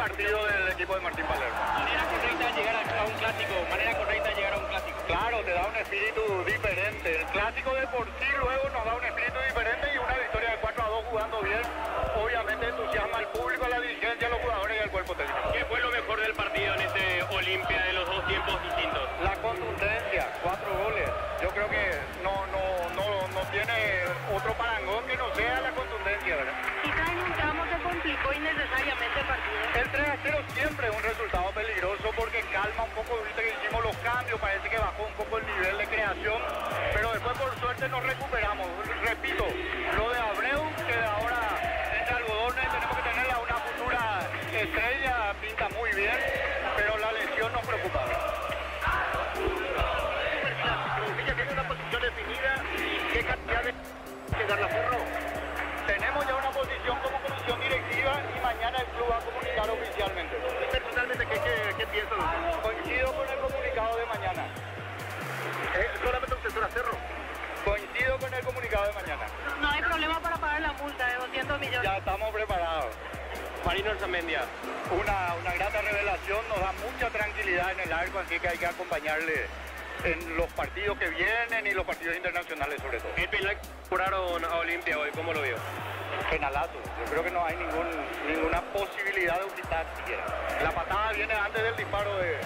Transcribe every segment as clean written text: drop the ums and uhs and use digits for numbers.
partido del equipo de Martín Palermo. Manera correcta de llegar a un clásico, manera correcta de llegar a un clásico. Claro, te da un espíritu diferente. El clásico de por sí luego nos da un espíritu diferente y una victoria de 4-2 jugando bien. Obviamente entusiasma al público, a la dirigencia, a los jugadores y al cuerpo técnico. ¿Qué fue lo mejor del partido en este Olimpia de los dos tiempos distintos? La contundencia, 4 goles. Yo creo que no tiene otro parangón que no sea la contundencia, ¿verdad? Quizá en un tramo se complicó innecesariamente el partido. El 3-0 siempre es un resultado peligroso porque calma un poco, viste que hicimos los cambios, parece que bajó un poco el nivel de creación, pero después por suerte nos recuperamos. Repito, lo de Abreu, que ahora entre algodones tenemos que tenerla una futura estrella, pinta muy bien, pero la lesión nos preocupa. ¿Ya tiene una posición definida? ¿Qué cantidad de quedar la Ferro? Tenemos ya una posición como comisión directiva y mañana el club va a comunicar oficialmente. Personalmente, ¿qué piensan? Coincido con el comunicado de mañana. ¿Solamente usted será Cerro? Coincido con el comunicado de mañana. No hay problema para pagar la multa de 200 millones. Ya estamos preparados. Marino Arzamendia. Una grata revelación, nos da mucha tranquilidad en el arco, así que hay que acompañarle en los partidos que vienen y los partidos internacionales sobre todo. El penal que cobraron a Olimpia hoy, ¿cómo lo vio? Penalazo, yo creo que no hay ninguna posibilidad de quitar siquiera. La patada viene antes del disparo de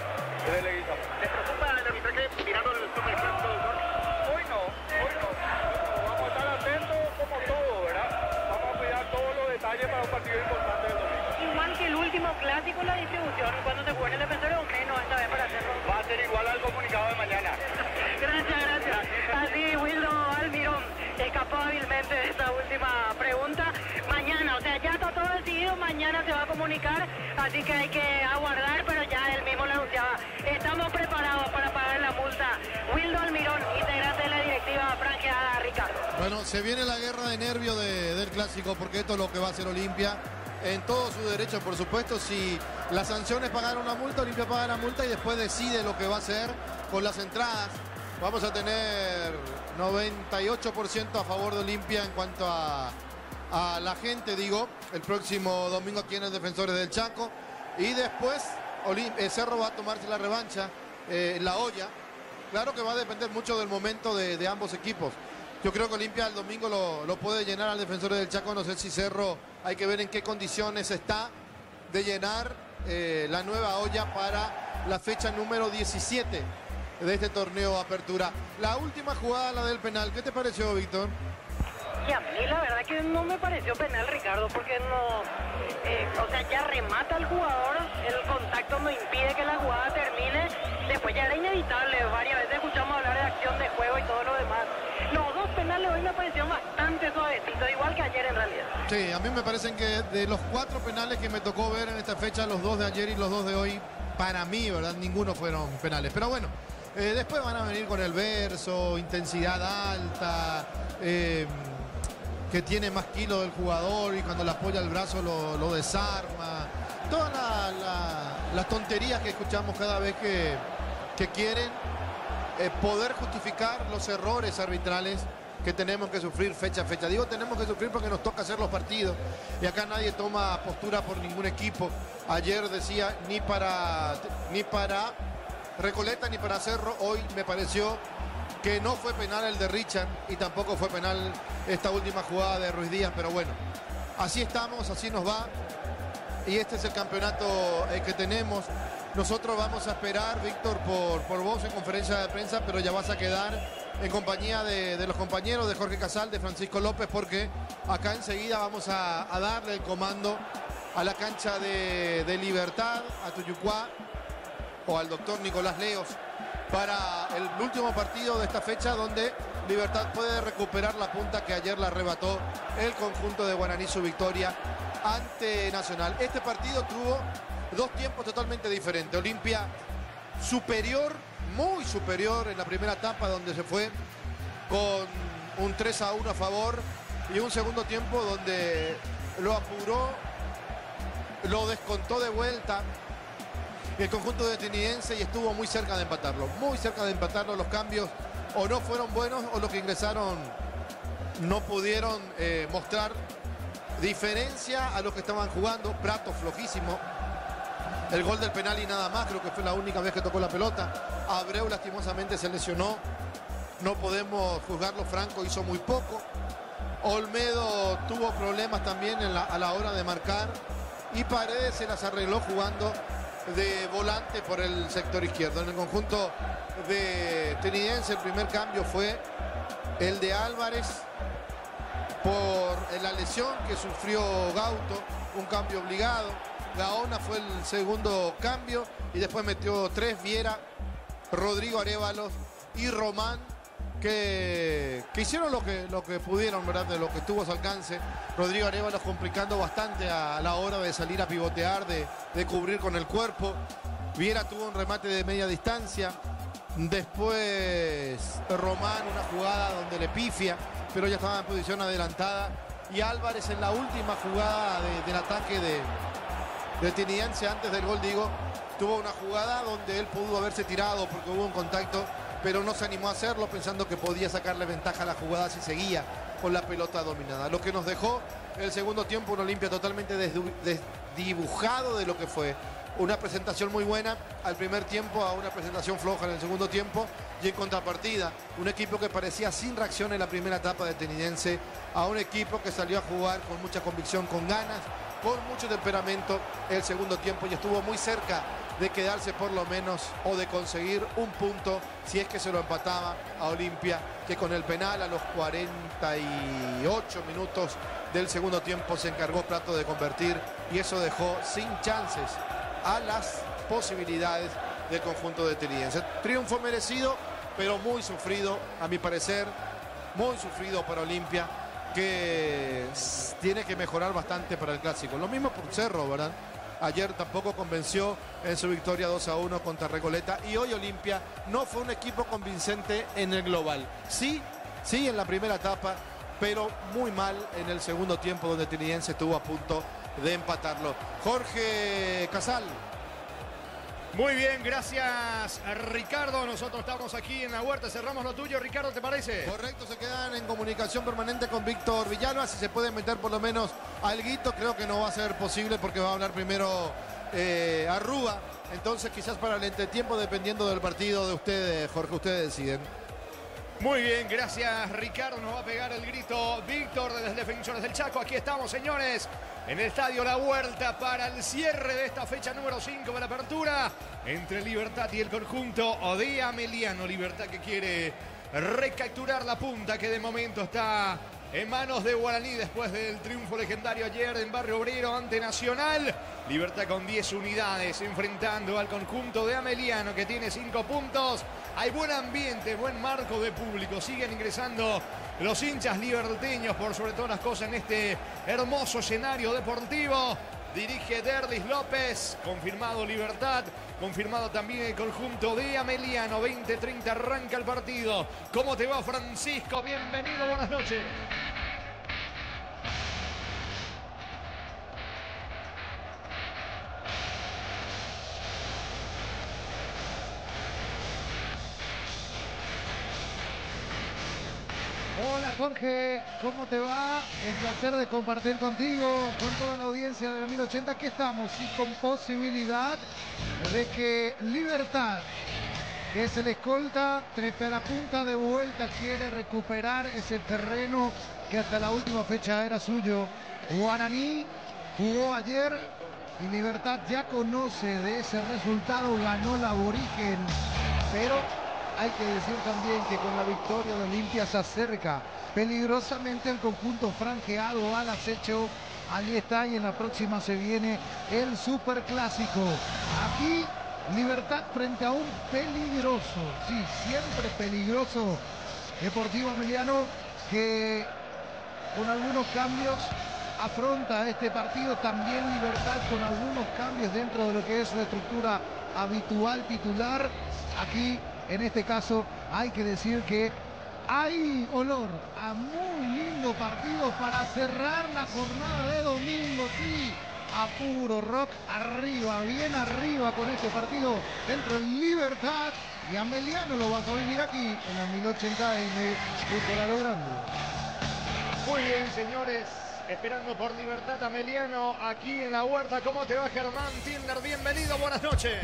Leguizamo. ¿Les preocupa el arbitraje mirando el superclásico, doctor? Hoy no. Vamos a estar atentos como todo, ¿verdad? Vamos a cuidar todos los detalles para un partido importante del domingo. Igual que el último clásico, la distribución, cuando se juega en el defensor o menos esta vez para hacerlo. Va a ser igual al comunicado de mañana. Gracias. Así Wildo Almirón escapó hábilmente de esta última pregunta. Mañana, o sea, ya está todo decidido, mañana se va a comunicar, así que hay que aguardar, pero ya él mismo lo anunciaba. Estamos preparados para pagar la multa. Wildo Almirón, integrante de la directiva franqueada, Ricardo. Bueno, se viene la guerra de nervios del clásico, porque esto es lo que va a hacer Olimpia. En todo su derecho, por supuesto. Si la sanción es pagar una multa, Olimpia paga la multa y después decide lo que va a hacer con las entradas. Vamos a tener 98% a favor de Olimpia en cuanto a la gente, digo, el próximo domingo aquí en el Defensores del Chaco. Y después Cerro va a tomarse la revancha, La Olla. Claro que va a depender mucho del momento de ambos equipos. Yo creo que Olimpia el domingo lo puede llenar al Defensores del Chaco. No sé si Cerro, hay que ver en qué condiciones está de llenar la nueva olla para la fecha número 17 de este torneo Apertura. La última jugada, la del penal, ¿qué te pareció, Víctor? Y a mí la verdad que no me pareció penal, Ricardo, porque o sea, ya remata el jugador, el contacto no impide que la jugada termine, después ya era inevitable, varias veces escuchamos hablar de acción de juego y todo lo demás. Los dos penales hoy me parecieron bastante suavecitos, igual que ayer en realidad. Sí, a mí me parecen que de los 4 penales que me tocó ver en esta fecha, los 2 de ayer y los 2 de hoy, para mí, ¿verdad? Ninguno fueron penales, pero bueno. Después van a venir con el verso, intensidad alta, que tiene más kilo del jugador y cuando le apoya el brazo lo desarma. Todas las tonterías que escuchamos cada vez que quieren poder justificar los errores arbitrales que tenemos que sufrir fecha a fecha. Digo tenemos que sufrir porque nos toca hacer los partidos y acá nadie toma postura por ningún equipo. Ayer decía ni para Recoleta ni para Cerro. Hoy me pareció que no fue penal el de Richard y tampoco fue penal esta última jugada de Ruiz Díaz, pero bueno, así estamos, así nos va y este es el campeonato que tenemos. Nosotros vamos a esperar, Víctor, por vos en conferencia de prensa, pero ya vas a quedar en compañía de los compañeros de Jorge Casal, de Francisco López, porque acá enseguida vamos a darle el comando a la cancha de Libertad, a Tuyucuá, o al doctor Nicolás Leos, para el último partido de esta fecha donde Libertad puede recuperar la punta que ayer la arrebató el conjunto de Guaraní, su victoria ante Nacional. Este partido tuvo 2 tiempos totalmente diferentes. Olimpia superior, muy superior en la primera etapa donde se fue con un 3-1 a favor y un segundo tiempo donde lo apuró, lo descontó de vuelta el conjunto de Trinidense y estuvo muy cerca de empatarlo. Muy cerca de empatarlo. Los cambios o no fueron buenos o los que ingresaron no pudieron mostrar diferencia a los que estaban jugando. Prato flojísimo. el gol del penal y nada más. Creo que fue la única vez que tocó la pelota. Abreu lastimosamente se lesionó. No podemos juzgarlo, Franco hizo muy poco. Olmedo tuvo problemas también a la hora de marcar. Y Paredes se las arregló jugando de volante por el sector izquierdo. En el conjunto de Trinidense el primer cambio fue el de Álvarez por la lesión que sufrió Gauto, un cambio obligado. Gaona fue el segundo cambio y después metió 3 Viera, Rodrigo Arévalos y Román, que hicieron lo que pudieron, ¿verdad? De lo que estuvo a su alcance. Rodrigo Arévalos complicando bastante a la hora de salir a pivotear, de cubrir con el cuerpo. Viera tuvo un remate de media distancia. Después Román, una jugada donde le pifia, pero ya estaba en posición adelantada. Y Álvarez en la última jugada del ataque de Trinidense, antes del gol, digo, tuvo una jugada donde él pudo haberse tirado porque hubo un contacto, pero no se animó a hacerlo pensando que podía sacarle ventaja a la jugada si seguía con la pelota dominada. Lo que nos dejó el segundo tiempo, un Olimpia totalmente desdibujado de lo que fue una presentación muy buena al primer tiempo a una presentación floja en el segundo tiempo, y en contrapartida un equipo que parecía sin reacción en la primera etapa de Trinidense a un equipo que salió a jugar con mucha convicción, con ganas, con mucho temperamento el segundo tiempo, y estuvo muy cerca de quedarse por lo menos o de conseguir un punto si es que se lo empataba a Olimpia, que con el penal a los 48 minutos del segundo tiempo se encargó Prato de convertir, y eso dejó sin chances a las posibilidades del conjunto de Trinidense. Triunfo merecido, pero muy sufrido, a mi parecer, muy sufrido para Olimpia, que tiene que mejorar bastante para el clásico. Lo mismo por Cerro, ¿verdad? Ayer tampoco convenció en su victoria 2-1 contra Recoleta, y hoy Olimpia no fue un equipo convincente en el global. Sí en la primera etapa, pero muy mal en el segundo tiempo, donde Trinidense estuvo a punto de empatarlo. Jorge Casal. Muy bien, gracias Ricardo. Nosotros estamos aquí en la huerta, cerramos lo tuyo. Ricardo, ¿te parece? Correcto, se quedan en comunicación permanente con Víctor Villalba. Si se puede meter por lo menos alguito, creo que no va a ser posible porque va a hablar primero Arrúa. Entonces quizás para el entretiempo, dependiendo del partido de ustedes, Jorge, ustedes deciden. Muy bien, gracias Ricardo. Nos va a pegar el grito Víctor desde Defensores del Chaco. Aquí estamos, señores, en el Estadio La Huerta para el cierre de esta fecha número 5 de la apertura entre Libertad y el conjunto de Ameliano. Libertad que quiere recapturar la punta, que de momento está en manos de Guaraní después del triunfo legendario ayer en Barrio Obrero ante Nacional. Libertad con 10 unidades enfrentando al conjunto de Ameliano, que tiene 5 puntos. Hay buen ambiente, buen marco de público. Siguen ingresando los hinchas liberteños por sobre todas las cosas en este hermoso escenario deportivo. Dirige Derdis López, confirmado Libertad, confirmado también el conjunto de Ameliano. 20:30 arranca el partido. ¿Cómo te va, Francisco? Bienvenido, buenas noches. Hola Jorge, ¿cómo te va? Es placer de compartir contigo, con toda la audiencia de la 1080. Aquí estamos y con posibilidad de que Libertad, que es el escolta, trepe a la punta de vuelta, quiere recuperar ese terreno que hasta la última fecha era suyo. Guaraní jugó ayer y Libertad ya conoce de ese resultado, ganó la Aborigen, pero hay que decir también que con la victoria de Olimpia se acerca peligrosamente al conjunto franjeado al acecho. Allí está, y en la próxima se viene el superclásico. Aquí Libertad frente a un peligroso, sí, siempre peligroso Deportivo Ameliano, que con algunos cambios afronta este partido. También Libertad con algunos cambios dentro de lo que es su estructura habitual titular. Aquí en este caso hay que decir que hay olor a muy lindo partido para cerrar la jornada de domingo. Sí, a puro rock, arriba, bien arriba con este partido entre Libertad y Ameliano. Lo vas a vivir aquí en la 1080 M, junto a lo grande. Muy bien, señores. esperando por Libertad Ameliano aquí en la huerta. ¿Cómo te va, Germán Tilner? Bienvenido, buenas noches.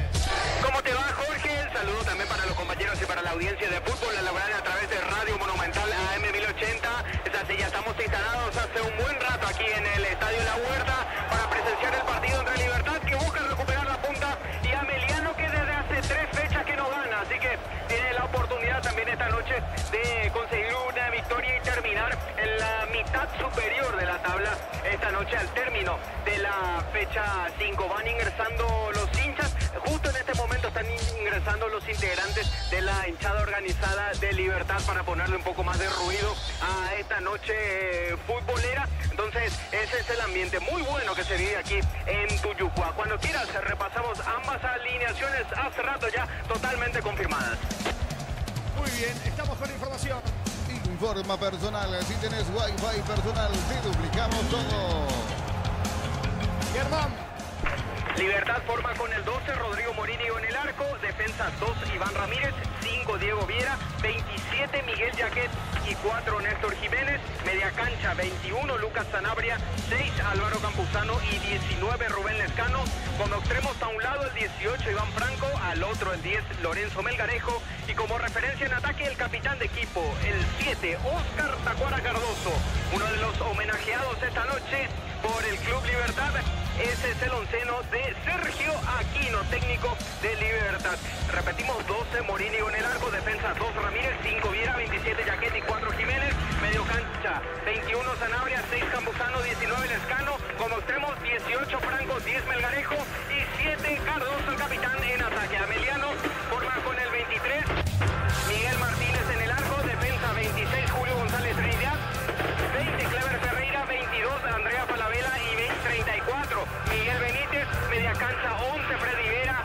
¿Cómo te va, Jorge? El saludo también para los compañeros y para la audiencia de fútbol a lograr a través de Radio Monumental AM 1080. Es así, ya estamos instalados hace un buen rato aquí en el Estadio La Huerta para presenciar el partido entre Libertad, que busca recuperar la punta, y Ameliano, que desde hace 3 fechas que no gana. Así que tiene la oportunidad también esta noche de conseguir una victoria y terminar en la mitad superior de la tabla esta noche al término de la fecha 5. Van ingresando los hinchas, justo en este momento están ingresando los integrantes de la hinchada organizada de Libertad para ponerle un poco más de ruido a esta noche futbolera. Entonces ese es el ambiente muy bueno que se vive aquí en Tuyucua. Cuando quieras repasamos ambas alineaciones hace rato ya totalmente confirmadas. Muy bien, estamos con información. Informa personal, si tenés Wi-Fi personal, te duplicamos todo. Germán. Libertad forma con el 12 Rodrigo Morínigo en el arco, defensa 2 Iván Ramírez, 5 Diego Viera, 27 Miguel Jaquet y 4 Néstor Jiménez, media cancha 21 Lucas Sanabria, 6 Álvaro Campuzano y 19 Rubén Lescano, como extremos a un lado el 18 Iván Franco, al otro el 10 Lorenzo Melgarejo, y como referencia en ataque el capitán de equipo, el 7 Oscar Tacuara Cardoso, uno de los homenajeados esta noche por el Club Libertad. Ese es el onceno de Sergio Aquino, técnico de Libertad. Repetimos, 12 Morínigo en el arco, defensa 2 Ramírez, 5 Viera, 27 Jaquet y 4 Jiménez, medio cancha 21 Sanabria, 6 Campuzano, 19 Lescano, como extremos 18 Franco, 10 Melgarejo y 7 Cardoso, el capitán en ataque. Ameliano forma con el 23 Miguel Martínez en el arco, defensa 26 Julio González Trinidad, 20 Clever Ferreira, 22 Andrea Falabella y 34 Miguel Benítez, media cancha 11 Freddy Vera,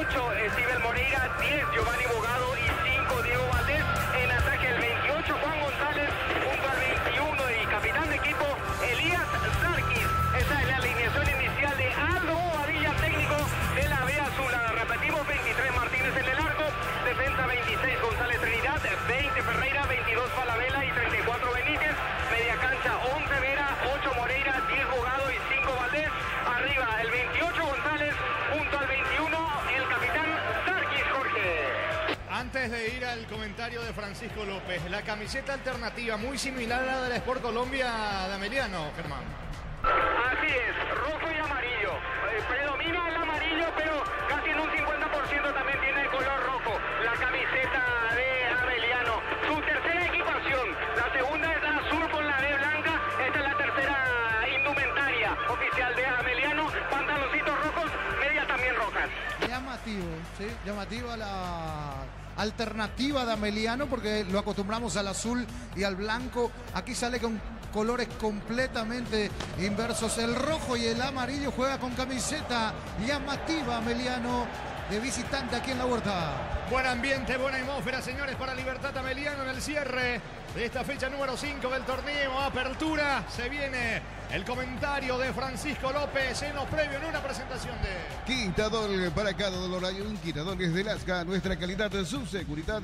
8 Estíbal Moreira, 10 Giovanni Bogado y 5 Diego Valdés. En ataque el 28 Juan González junto al 21 y capitán de equipo Elías Sarkis. Esa es la alineación inicial de Aldo Bobadilla, técnico de la B Azulada. Repetimos, 23 Martínez en el arco, defensa 26 González Trinidad, 20 Ferreira, 22 Falabella y 34 Benítez, media cancha 11 Vera, 8 Moreira, 10 Bogado y 5 Valdés. Arriba el 28 González junto al 21 el capitán Sarkis, Jorge. Antes de ir al comentario de Francisco López, la camiseta alternativa muy similar a la de la Sport Colombia de Ameliano, Germán. Así es, rojo y amarillo. Predomina el amarillo, pero casi en un 50% también tiene el color rojo. La camiseta de Ameliano. Su tercera equipación. La segunda es azul con la B blanca. Esta es la tercera indumentaria oficial de Ameliano. Pantaloncitos rojos, medias también rojas. Llamativo, ¿sí? Llamativa la alternativa de Ameliano, porque lo acostumbramos al azul y al blanco. Aquí sale con colores completamente inversos. El rojo y el amarillo, juega con camiseta llamativa Ameliano de visitante aquí en la huerta. Buen ambiente, buena atmósfera, señores, para Libertad Ameliano en el cierre de esta fecha número 5 del torneo Apertura. Se viene el comentario de Francisco López en los previos, en una presentación de Quitador. Para cada dolor hay un quitador desde Lasca. Nuestra calidad, su seguridad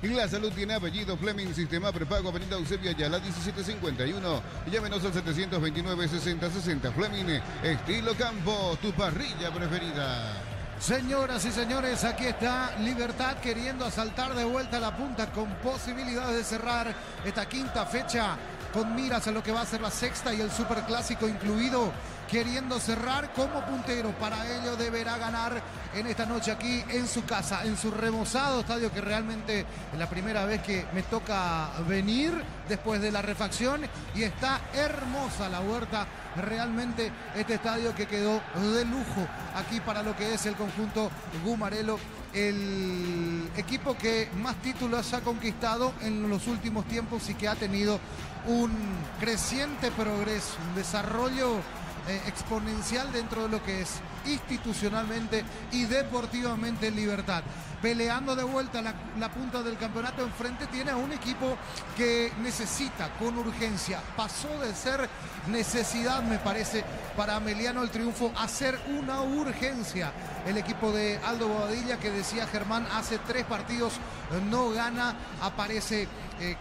y la salud tiene apellido Fleming. Sistema prepago, Avenida Eusebio Ayala 1751. Llámenos al 729-6060. Fleming, estilo campo, tu parrilla preferida. Señoras y señores, aquí está Libertad queriendo asaltar de vuelta a la punta, con posibilidades de cerrar esta quinta fecha con miras a lo que va a ser la sexta y el superclásico incluido, queriendo cerrar como puntero. Para ello deberá ganar en esta noche aquí en su casa, en su remozado estadio, que realmente es la primera vez que me toca venir después de la refacción, y está hermosa la huerta. Realmente este estadio que quedó de lujo aquí para lo que es el conjunto Gumarelo, el equipo que más títulos ha conquistado en los últimos tiempos y que ha tenido un creciente progreso, un desarrollo exponencial dentro de lo que es institucionalmente y deportivamente Libertad. peleando de vuelta la punta del campeonato. Enfrente tiene a un equipo que necesita con urgencia. Pasó de ser necesidad, me parece, para Ameliano el triunfo a ser una urgencia. El equipo de Aldo Bobadilla, que decía Germán, hace 3 partidos no gana, aparece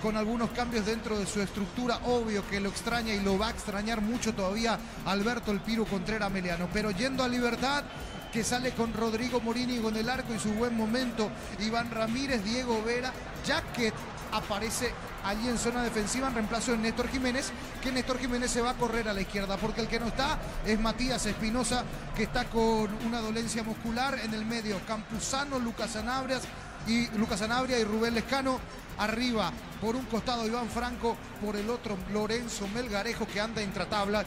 con algunos cambios dentro de su estructura. Obvio que lo extraña y lo va a extrañar mucho todavía Alberto el Piru Contreras Ameliano. Pero yendo a Libertad, que sale con Rodrigo Morínigo en el arco y su buen momento, Iván Ramírez, Diego Vera, Jacket aparece allí en zona defensiva en reemplazo de Néstor Jiménez, que Néstor Jiménez se va a correr a la izquierda, porque el que no está es Matías Espinosa, que está con una dolencia muscular. En el medio, Campuzano, Lucas Sanabria y Rubén Lescano. Arriba, por un costado, Iván Franco, por el otro, Lorenzo Melgarejo, que anda intratable.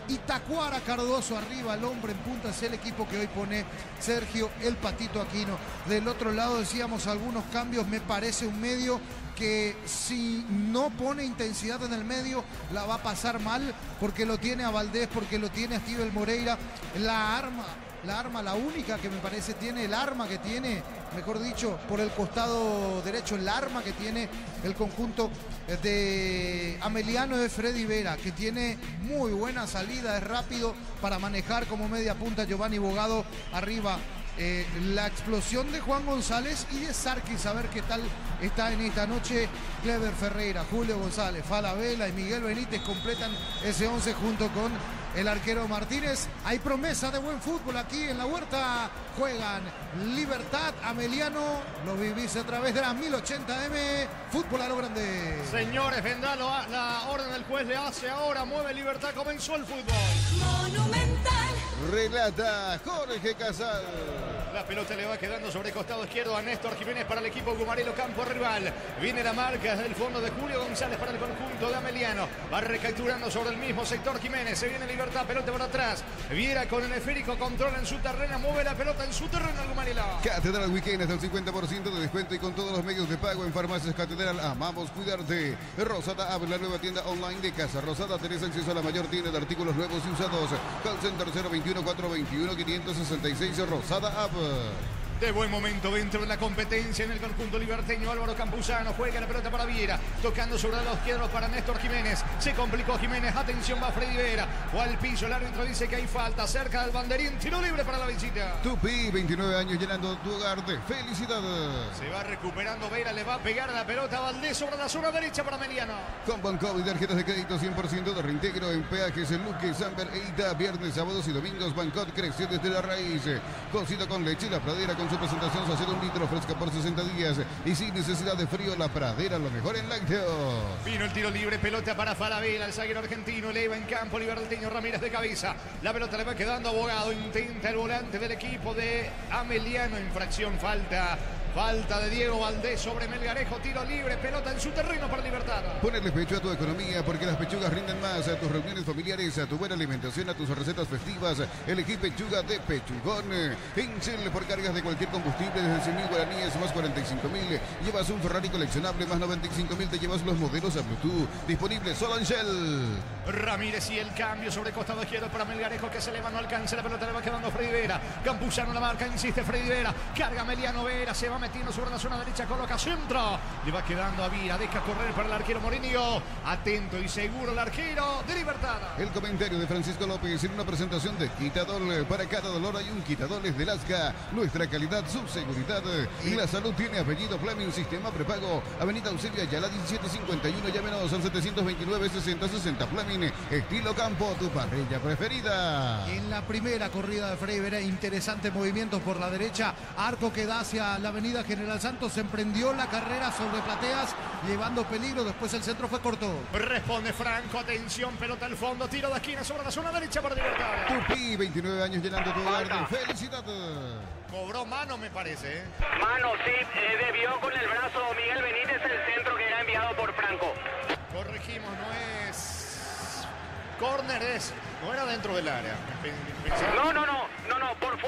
Y Tacuara Cardoso arriba, el hombre en punta, es el equipo que hoy pone Sergio el Patito Aquino. Del otro lado decíamos algunos cambios. Me parece un medio que si no pone intensidad en el medio la va a pasar mal, porque lo tiene a Valdés, porque lo tiene a Estíbal Moreira. La única que me parece tiene, el arma que tiene, mejor dicho, por el costado derecho, el arma que tiene el conjunto de Ameliano es Freddy Vera, que tiene muy buena salida, es rápido para manejar como media punta. Giovanni Bogado arriba. La explosión de Juan González y de Sarkis, a ver qué tal está en esta noche. Clever Ferreira, Julio González, Falabella y Miguel Benítez completan ese 11 junto con el arquero Martínez. Hay promesa de buen fútbol aquí en la Huerta. Juegan Libertad, Ameliano. Lo vivís a través de la 1080M. Fútbol a lo grande. Señores, vendrá la orden del juez, le hace ahora, mueve Libertad, comenzó el fútbol. Monumental. Relata Jorge Casal. La pelota le va quedando sobre el costado izquierdo a Néstor Jiménez para el equipo Gumarelo, campo rival. Viene la marca desde el fondo de Julio González para el conjunto de Ameliano. Va recapturando sobre el mismo sector Jiménez. Se viene Libertad, pelota por atrás. Viera con el esférico, controla en su terreno, mueve la pelota en su terreno el Gumarelo. Catedral Weekend hasta el 50% de descuento y con todos los medios de pago en Farmacias Catedral. Amamos cuidarte. Rosada App, la nueva tienda online de Casa Rosada. Tenés acceso a la mayor tienda de artículos nuevos y usados. Call Center 021-421-566. Rosada App. De buen momento dentro de la competencia en el conjunto liberteño. Álvaro Campuzano juega la pelota para Viera, tocando sobre el lado izquierdo para Néstor Jiménez. Se complicó Jiménez, atención, va Freddy Vera, fue al piso, el árbitro dice que hay falta cerca del banderín, tiro libre para la visita. Tupi, 29 años llenando tu hogar de felicidad. Se va recuperando Vera, le va a pegar a la pelota a Valdés sobre la zona derecha para Meliano. Con Banco y tarjetas de crédito 100% de reintegro en peajes en Luque, Samber e Ita, viernes, sábados y domingos. Bancot creció desde la raíz. Cocido con leche, la pradera con su presentación se hace de 1 litro, fresca por 60 días y sin necesidad de frío. La pradera, lo mejor en lácteos. Vino el tiro libre, pelota para Falabella, el zaguero argentino eleva en campo, liberteño Ramírez de cabeza. La pelota le va quedando Abogado, intenta el volante del equipo de Ameliano, infracción, falta de Diego Valdés sobre Melgarejo, tiro libre, pelota en su terreno para Libertad. Ponerle pecho a tu economía porque las pechugas rinden más. A tus reuniones familiares, a tu buena alimentación, a tus recetas festivas. Elegí pechuga de Pechugón. Pincel por cargas de cualquier combustible desde 100.000 guaraníes más 45.000. Llevas un Ferrari coleccionable más 95.000. Te llevas los modelos a Bluetooth. Disponible solo en Shell. Ramírez y el cambio sobre el costado izquierdo para Melgarejo, que se eleva, no alcanza, la pelota le va quedando Freddy Vera. Campuzano la marca, insiste Freddy Vera. Carga Meliano Vera, se va metiendo sobre la zona derecha, coloca centro. Le va quedando a Vira, deja correr para el arquero Morínigo. Atento y seguro el arquero de Libertad. El comentario de Francisco López en una presentación de Quitadol. Para cada dolor hay un Quitadol es de Lasca. Nuestra calidad, su seguridad y la salud tiene apellido Fleming, sistema prepago. Avenida Eusebio Ayala 1751, llámenos al 729-6060. Fleming, estilo campo, tu parrilla preferida. En la primera corrida de Freddy Vera, interesantes movimientos por la derecha. Arco que da hacia la avenida General Santos. Se emprendió la carrera sobre Plateas, llevando peligro. Después el centro fue corto. Responde Franco, atención, pelota al fondo, tiro de esquina sobre la zona derecha para Libertad. Tupi, 29 años llenando tu hogar de felicidad. Cobró mano, me parece. Mano, sí, debió con el brazo Miguel Benítez el centro que era enviado por Franco. Corregimos, no es córner, no era dentro del área. No, por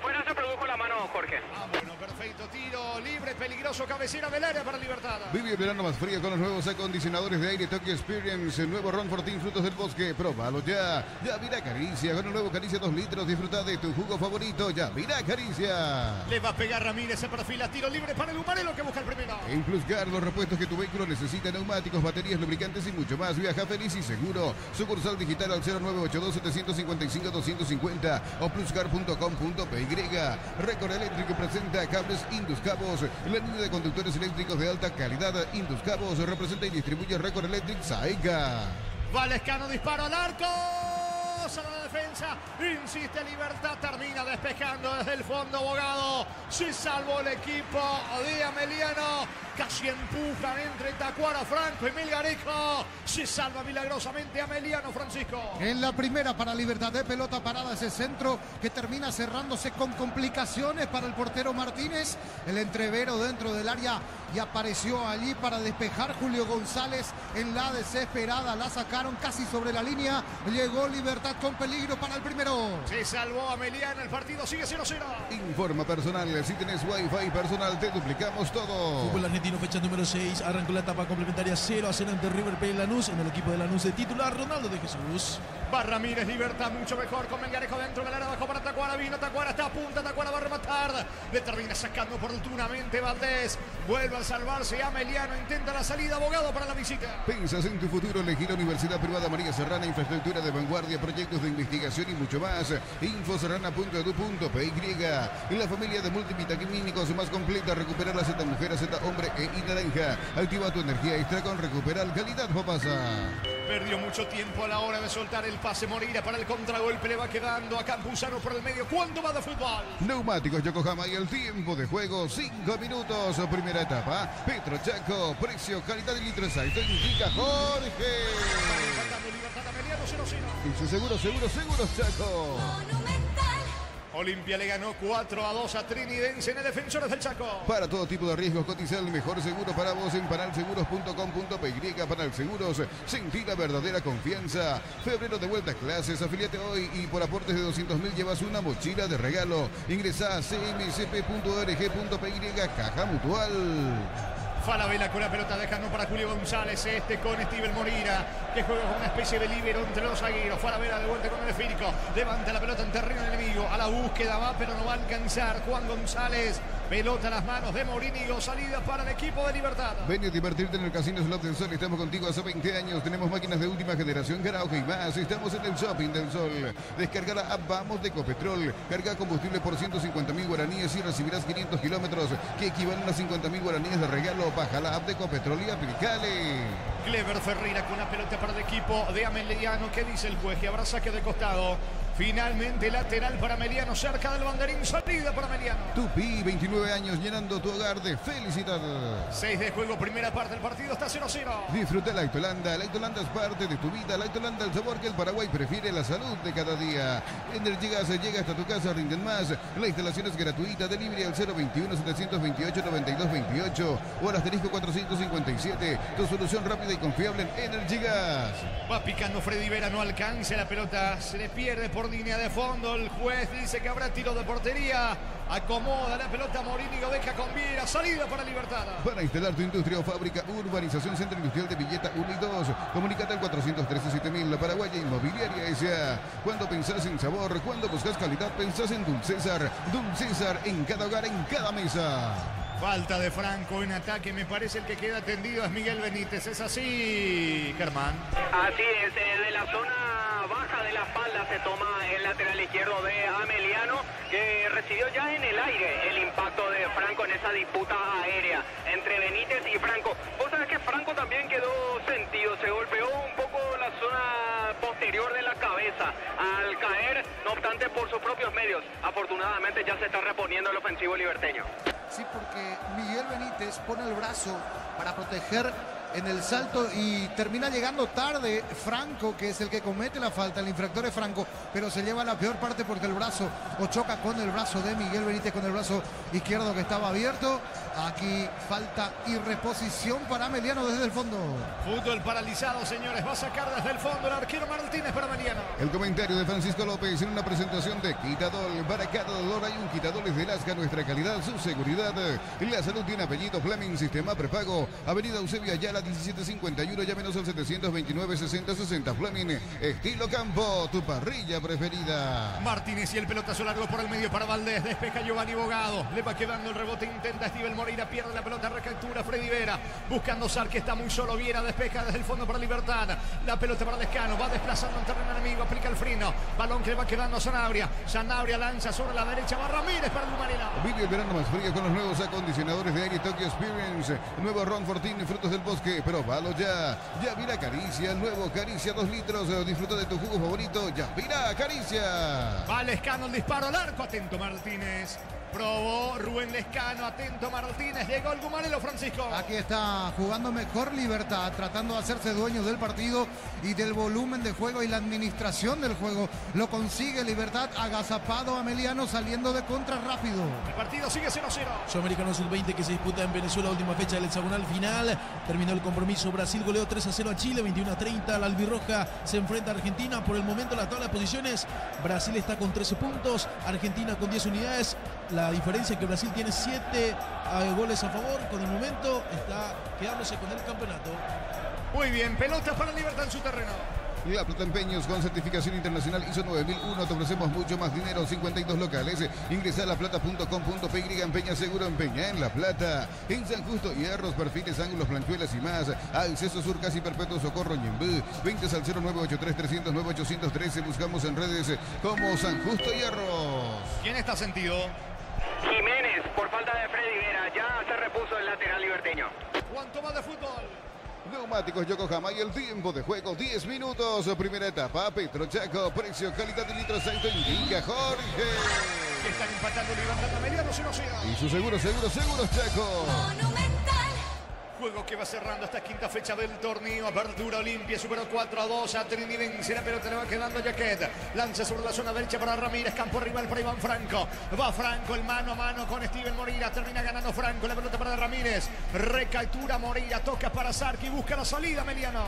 fuera se produjo la mano Jorge. Bueno, perfecto. Tiro libre, peligroso, cabecera del área para Libertad. Vive el verano más frío con los nuevos acondicionadores de aire Tokyo Experience. El nuevo Ron Fortín Frutos del Bosque. Próbalo ya. Ya mira Caricia. Con el nuevo Caricia 2 litros. Disfruta de tu jugo favorito. Ya mira Caricia. Le va a pegar Ramírez, se perfila. Tiro libre para el Humarelo que busca el primero. En Pluscar, los repuestos que tu vehículo necesita: neumáticos, baterías, lubricantes y mucho más. Viaja feliz y seguro. Sucursal digital al 0982-755-250 o pluscar.com.py. Récord Eléctrico presenta Cables Induscabos, la línea de conductores eléctricos de alta calidad. Induscabos representa y distribuye Récord Electric Saega. Valescano, disparo al arco. A la defensa, insiste Libertad, termina despejando desde el fondo Bogado. Se salvó el equipo de Ameliano. Casi empujan entre Tacuara, Franco y Melgarejo. Se salva milagrosamente Ameliano, Francisco. En la primera para Libertad, de pelota parada ese centro que termina cerrándose con complicaciones para el portero Martínez. El entrevero dentro del área y apareció allí para despejar Julio González en la desesperada. La sacaron casi sobre la línea. Llegó Libertad con peligro para el primero. Se salvó Ameliano, el partido sigue 0-0. Informa personal, si tenés Wi-Fi personal te duplicamos todo. Fútbol argentino, fecha número 6, arrancó la etapa complementaria 0-0 ante River Plate Lanús. En el equipo de Lanús de titular Ronaldo de Jesús. Va Ramírez, Libertad mucho mejor con Melgarejo dentro del área, abajo para Tacuara, vino Tacuara, está a punta, Tacuara va a rematar, le termina sacando oportunamente Valdés, vuelve a salvarse Ameliano, intenta la salida, Abogado para la visita. Pensas en tu futuro, elegí la Universidad Privada María Serrana, infraestructura de vanguardia, proyectos de investigación y mucho más. Infoserrana.edu.py. La familia de multivitamínicos más completa, recuperar la Z mujer, Z hombre y naranja. Activa tu energía extra con Recuperar Calidad Papasa. Perdió mucho tiempo a la hora de soltar el pase. Moreira para el contragolpe, le va quedando a Campuzano por el medio. ¿Cuánto va de fútbol? Neumáticos Yokohama y el tiempo de juego 5 minutos. Primera etapa. Petro Chaco, precio, calidad y litro exacto. Indica Jorge. Libertad Ameliano 0-0. Dice seguro Chaco. Olimpia le ganó 4-2 a Trinidense en el Defensores del Chaco. Para todo tipo de riesgos, cotiza el mejor seguro para vos en panalseguros.com.py. Panal Seguros, sentí la verdadera confianza. Febrero de vuelta a clases, afiliate hoy y por aportes de 200.000 llevas una mochila de regalo. Ingresa a cmcp.org.py, Caja Mutual. Falabella con la pelota dejando para Julio González, con Steven Moreira, que juega como una especie de líbero entre los zagueros. Falabella de vuelta con el esférico, levanta la pelota en terreno enemigo, a la búsqueda va pero no va a alcanzar Juan González. Pelota en las manos de Morínigo, salida para el equipo de Libertad. Ven a divertirte en el Casino Slot del Sol, estamos contigo hace 20 años, tenemos máquinas de última generación, karaoke y más. Estamos en el Shopping del Sol. Descarga la app Vamos de Ecopetrol, carga combustible por 150.000 guaraníes y recibirás 500 kilómetros que equivalen a 50.000 guaraníes de regalo. Baja la app de Ecopetrol y aplicale. Clever Ferreira con la pelota para el equipo de Ameliano. ¿Qué dice el juez? Que habrá saque de costado. Finalmente lateral para Ameliano, cerca del banderín, salida para Ameliano. Tupi, 29 años, llenando tu hogar de felicidad. 6 de juego, primera parte del partido, está 0-0. Disfruta la Lactolanda es parte de tu vida. Lactolanda, el sabor que el Paraguay prefiere, la salud de cada día. Energigas llega hasta tu casa, rinden más. La instalación es gratuita, delivery al 021-728-9228 o al asterisco 457. Tu solución rápida y confiable en Energigas. Va picando Freddy Vera, no alcanza la pelota, se le pierde por línea de fondo. El juez dice que habrá tiro de portería. Acomoda la pelota Morínigo, deja con Viera, salida para Libertad. Para instalar tu industria o fábrica, Urbanización Centro Industrial de Villeta 1 y 2. Comunicate al 413-7000, la Paraguaya Inmobiliaria S.A. Cuando pensás en sabor, cuando buscas calidad, pensás en Dulcésar. Dulcésar en cada hogar, en cada mesa. Falta de Franco en ataque, me parece el que queda tendido es Miguel Benítez, ¿es así, Germán? Así es, de la zona baja de la espalda se toma el lateral izquierdo de Ameliano, que recibió ya en el aire el impacto de Franco en esa disputa aérea entre Benítez y Franco. Vos sabés que Franco también quedó sentido, se golpeó un poco la zona posterior de la cabeza al caer, no obstante por sus propios medios. Afortunadamente ya se está reponiendo el ofensivo liberteño. Sí, porque Miguel Benítez pone el brazo para proteger en el salto y termina llegando tarde Franco, que es el que comete la falta. El infractor es Franco, pero se lleva la peor parte porque el brazo o choca con el brazo de Miguel Benítez, con el brazo izquierdo que estaba abierto. Aquí falta y reposición para Ameliano desde el fondo. Fútbol paralizado, señores. Va a sacar desde el fondo el arquero Martínez para Ameliano. El comentario de Francisco López en una presentación de Quitadol. Para cada dolor hay un Quitadol de Lasca. Nuestra calidad, su seguridad. La salud tiene apellido Fleming, sistema prepago. Avenida Eusebio Ayala 1751. Llámenos al 729-6060. Fleming, estilo campo, tu parrilla preferida. Martínez y el pelotazo largo por el medio para Valdés. Despeja Giovanni Bogado. Le va quedando el rebote. Intenta Steven Moreira. Pierde la pelota. Recaptura Freddy Vera. Buscando Sar, que está muy solo. Viera despeja desde el fondo para Libertad. La pelota para Lescano. Va desplazando en terreno enemigo. Aplica el freno. Balón que le va quedando a Sanabria. Sanabria lanza sobre la derecha. Va Ramírez para Dumarela. Vive el verano más frío con los nuevos acondicionadores de aire Tokyo Experience. Nuevo Ron Fortín, frutos del bosque. Probalo ya. Ya mira Caricia. El nuevo Caricia 2 litros. Disfruta de tu jugo favorito. Ya mira Caricia. Va Lescano, el disparo al arco. Atento Martínez. Probó Rubén Lescano, atento Martínez, llegó el Gumarelo, Francisco. Aquí está jugando mejor Libertad, tratando de hacerse dueño del partido y del volumen de juego y la administración del juego. Lo consigue Libertad, agazapado Ameliano saliendo de contra rápido. El partido sigue 0-0. Sudamericano Sub-20 que se disputa en Venezuela, última fecha del hexagonal final. Terminó el compromiso, Brasil goleó 3-0 a Chile, 21-30. La albirroja se enfrenta a Argentina. Por el momento la tabla de posiciones, Brasil está con 13 puntos, Argentina con 10 unidades. La diferencia es que Brasil tiene 7 goles a favor. Con el momento está quedándose con el campeonato. Muy bien, pelota para Libertad en su terreno. La Plata Empeños con certificación internacional ISO 9001. Te ofrecemos mucho más dinero. 52 locales. Ingresa a laplata.com.py. Empeña seguro, empeña en La Plata. En San Justo, hierros, perfiles, ángulos, planchuelas y más. Acceso Sur, casi perpetuo, Socorro, Ñembú. 20 al 0983-300-9813. Buscamos en redes como San Justo Hierros. ¿Quién está sentido? Jiménez, por falta de Freddy Vera, ya se repuso el lateral liberteño. ¿Cuánto más de fútbol? Neumáticos Yokohama y el tiempo de juego 10 minutos. Primera etapa, Petro Chaco, precio, calidad de litro aceite, indica Jorge. Que están empatando Libertad Ameliano 0-0. Y su seguro Chaco. Juego que va cerrando esta quinta fecha del torneo. Apertura Olimpia, superó 4-2 a Trinidense. La pelota le va quedando a Jaquet. Lanza sobre la zona derecha para Ramírez. Campo rival para Iván Franco. Va Franco, el mano a mano con Steven Moreira. Termina ganando Franco. La pelota para Ramírez. Recaptura Moreira. Toca para Sarki. Busca la salida Ameliano.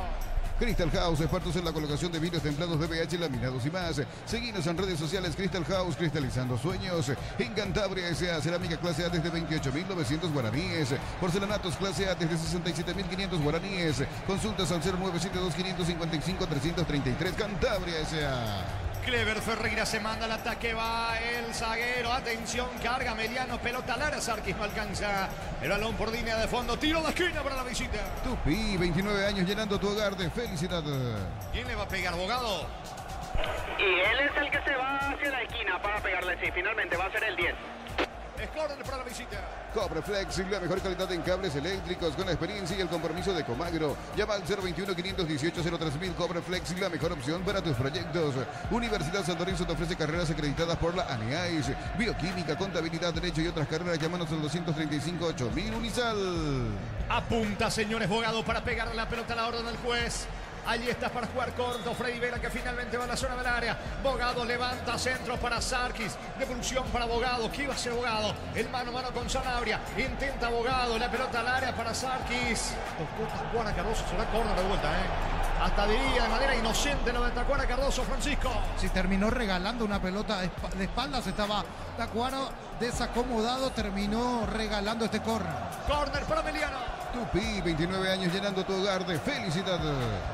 Crystal House, expertos en la colocación de vidrios templados de BH, laminados y más. Seguinos en redes sociales. Crystal House, cristalizando sueños. En Cantabria S.A. Cerámica clase A desde 28.900 guaraníes. Porcelanatos clase A desde 67.500 guaraníes. Consultas al 0972-555-333. Cantabria S.A. Clever Ferreira se manda al ataque, va el zaguero, atención, carga Ameliano, pelota Lara, Sarkis no alcanza, el balón por línea de fondo, tiro de esquina para la visita. Tupi, 29 años llenando tu hogar de felicidad. ¿Quién le va a pegar, Bogado? Y él es el que se va hacia la esquina para pegarle, sí, finalmente va a ser el 10. Es córner para la visita. Cobreflex, la mejor calidad en cables eléctricos con la experiencia y el compromiso de Comagro. Llama al 021-518-03.000. Cobreflex, la mejor opción para tus proyectos. Universidad San Lorenzo te ofrece carreras acreditadas por la ANEAIS. Bioquímica, contabilidad, derecho y otras carreras. Llámanos al 235-8000. Unisal. Apunta, señores, Bogado para pegar la pelota a la orden del juez. Allí está para jugar corto Freddy Vera, que finalmente va a la zona del área. Bogado levanta centro para Sarkis. Devolución para Bogado. ¿Qué iba a hacer Bogado? El mano a mano con Sanabria. Intenta Bogado. La pelota al área para Sarkis. Tocó Tacuara Cardoso. Será córner de vuelta, Hasta diría de manera inocente lo de Tacuara Cardoso, Francisco. Si terminó regalando una pelota de espaldas, estaba Tacuara desacomodado. Terminó regalando este córner. Córner para Ameliano. Tupi, 29 años llenando tu hogar de felicidad.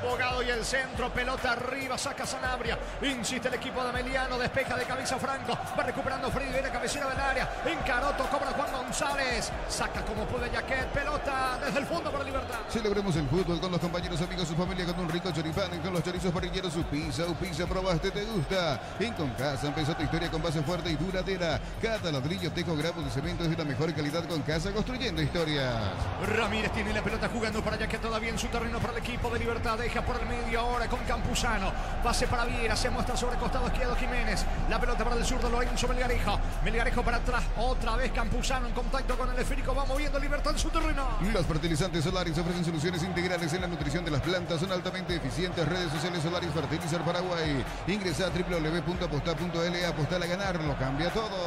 Bogado y el centro, pelota arriba, saca Sanabria. Insiste el equipo de Ameliano, despeja de cabeza Franco. Va recuperando Freddy Vera, cabecera del área. Encaroto, cobra Juan González. Saca como puede Jaquet, pelota desde el fondo para Libertad. Celebremos el fútbol con los compañeros, amigos, su familia, con un rico choripán, con los chorizos parrilleros, su pizza, probaste, te gusta. En Concasa empezó tu historia con base fuerte y duradera. Cada ladrillo, tejo, gramos de cemento es de la mejor calidad. Con Casa, construyendo historias. Ramírez Ramírez tiene la pelota jugando para allá, que todavía en su terreno para el equipo de Libertad. Deja por el medio ahora con Campuzano. Pase para Viera, se muestra sobre costado izquierdo Jiménez. La pelota para el zurdo Lorenzo Melgarejo. Melgarejo para atrás, otra vez Campuzano en contacto con el esférico. Va moviendo Libertad en su terreno. Los fertilizantes Solaris ofrecen soluciones integrales en la nutrición de las plantas. Son altamente eficientes. Redes sociales Solaris Fertilizar Paraguay. Ingresa a www.aposta.l. Apostar a ganar, lo cambia todo.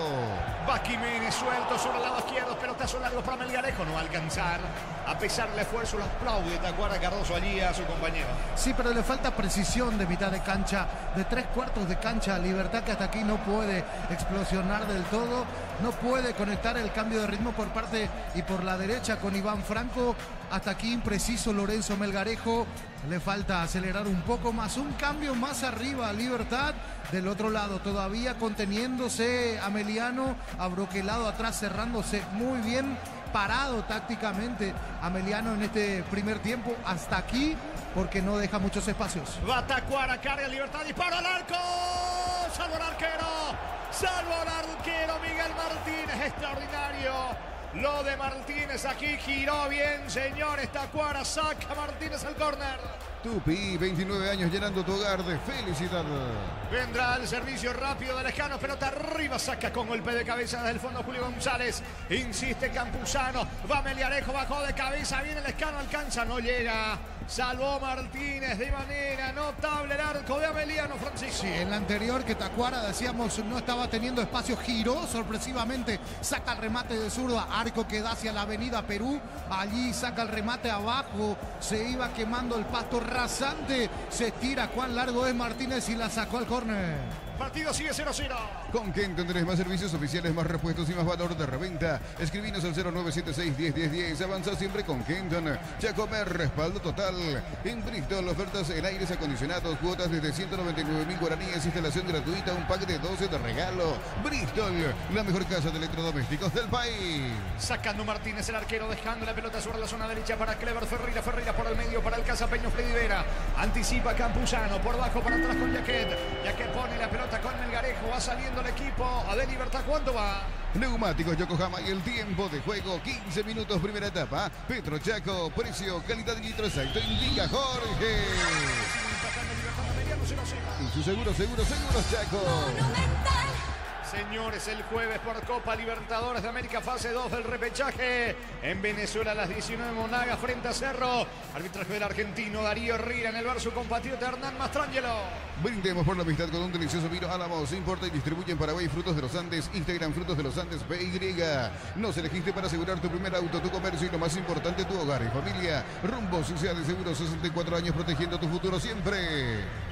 Va Jiménez suelto sobre el lado izquierdo. Pelotazo largo para Melgarejo. No va a alcanzar. A pesar del esfuerzo, lo aplaude Tacuara Cardoso allí a su compañero. Sí, pero le falta precisión de mitad de cancha, de 3/4 de cancha. Libertad que hasta aquí no puede explosionar del todo. No puede conectar el cambio de ritmo por parte y por la derecha con Iván Franco. Hasta aquí impreciso Lorenzo Melgarejo. Le falta acelerar un poco más. Un cambio más arriba a Libertad. Del otro lado todavía conteniéndose Ameliano. Abroquelado atrás, cerrándose muy bien. Parado tácticamente Ameliano en este primer tiempo. Hasta aquí porque no deja muchos espacios. Va Tacuara, carga Libertad, disparo al arco. Salvo al arquero. Salvo al arquero Miguel Martínez. Extraordinario. Lo de Martínez aquí giró bien, señores. Tacuara saca Martínez al córner. Tupi, 29 años llenando tu hogar de felicidad. Vendrá el servicio rápido de Lescano, pelota arriba, saca con golpe de cabeza desde el fondo Julio González. Insiste Campuzano, va Melgarejo, bajó de cabeza, viene Lescano, alcanza, no llega. Salvó Martínez de manera notable el arco de Ameliano, Francisco. Sí, en la anterior que Tacuara, decíamos, no estaba teniendo espacio, giró sorpresivamente, saca el remate de zurda, arco que da hacia la avenida Perú, allí saca el remate abajo, se iba quemando el pasto rasante, se estira, cuán largo es Martínez y la sacó al córner. Partido sigue 0-0. Con Ken tendréis más servicios oficiales, más repuestos y más valor de reventa. Escribinos al 0976-101010. Avanza siempre con Kenton. Chacomer, respaldo total. En Bristol, ofertas en aires acondicionados, cuotas desde 199.000 guaraníes, instalación gratuita, un pack de 12 de regalo. Bristol, la mejor casa de electrodomésticos del país. Sacando Martínez, el arquero, dejando la pelota sobre la zona derecha para Clever Ferreira. Ferreira por el medio para el cazapeño Freddy Vera. Anticipa Campuzano, por bajo para atrás con Jaquet. Jaquet pone la pelota con Melgarejo, va saliendo el equipo de Libertad. ¿Cuánto va? Neumáticos Yokohama y el tiempo de juego, 15 minutos primera etapa. Petro Chaco, precio, calidad y litro exacto, indica Jorge. Y su seguro Chaco. Señores, el jueves por Copa Libertadores de América, fase 2 del repechaje. En Venezuela a las 19, Monaga frente a Cerro. Arbitraje del argentino Darío Rira, en el bar su compatriota Hernán Mastrangelo. Brindemos por la amistad con un delicioso vino Álamos. Importa y distribuye en Paraguay Frutos de los Andes. Instagram Frutos de los Andes PY. Nos elegiste para asegurar tu primer auto, tu comercio y lo más importante, tu hogar y familia. Rumbo Sociedad de Seguros, 64 años protegiendo tu futuro siempre.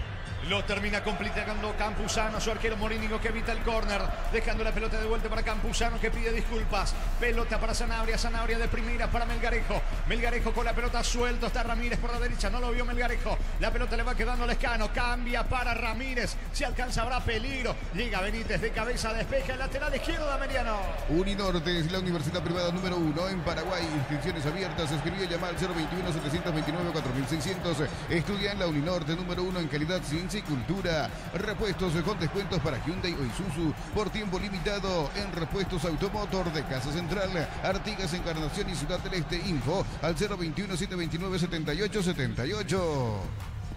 Lo termina complicando Campuzano, su arquero Morínigo que evita el córner, dejando la pelota de vuelta para Campuzano que pide disculpas. Pelota para Sanabria, Sanabria de primera para Melgarejo. Melgarejo con la pelota suelto, está Ramírez por la derecha, no lo vio Melgarejo. La pelota le va quedando a Lescano, cambia para Ramírez, si alcanza habrá peligro. Llega Benítez de cabeza, despeja el lateral izquierdo de Ameliano. Uninorte es la universidad privada número 1 en Paraguay. Inscripciones abiertas, escribió y llama al 021-729-4600. Estudia en la Uninorte número 1 en calidad, ciencia y cultura. Repuestos con descuentos para Hyundai o Isuzu por tiempo limitado en Repuestos Automotor de Casa Central, Artigas, Encarnación y Ciudad del Este. Info al 021-729-7878.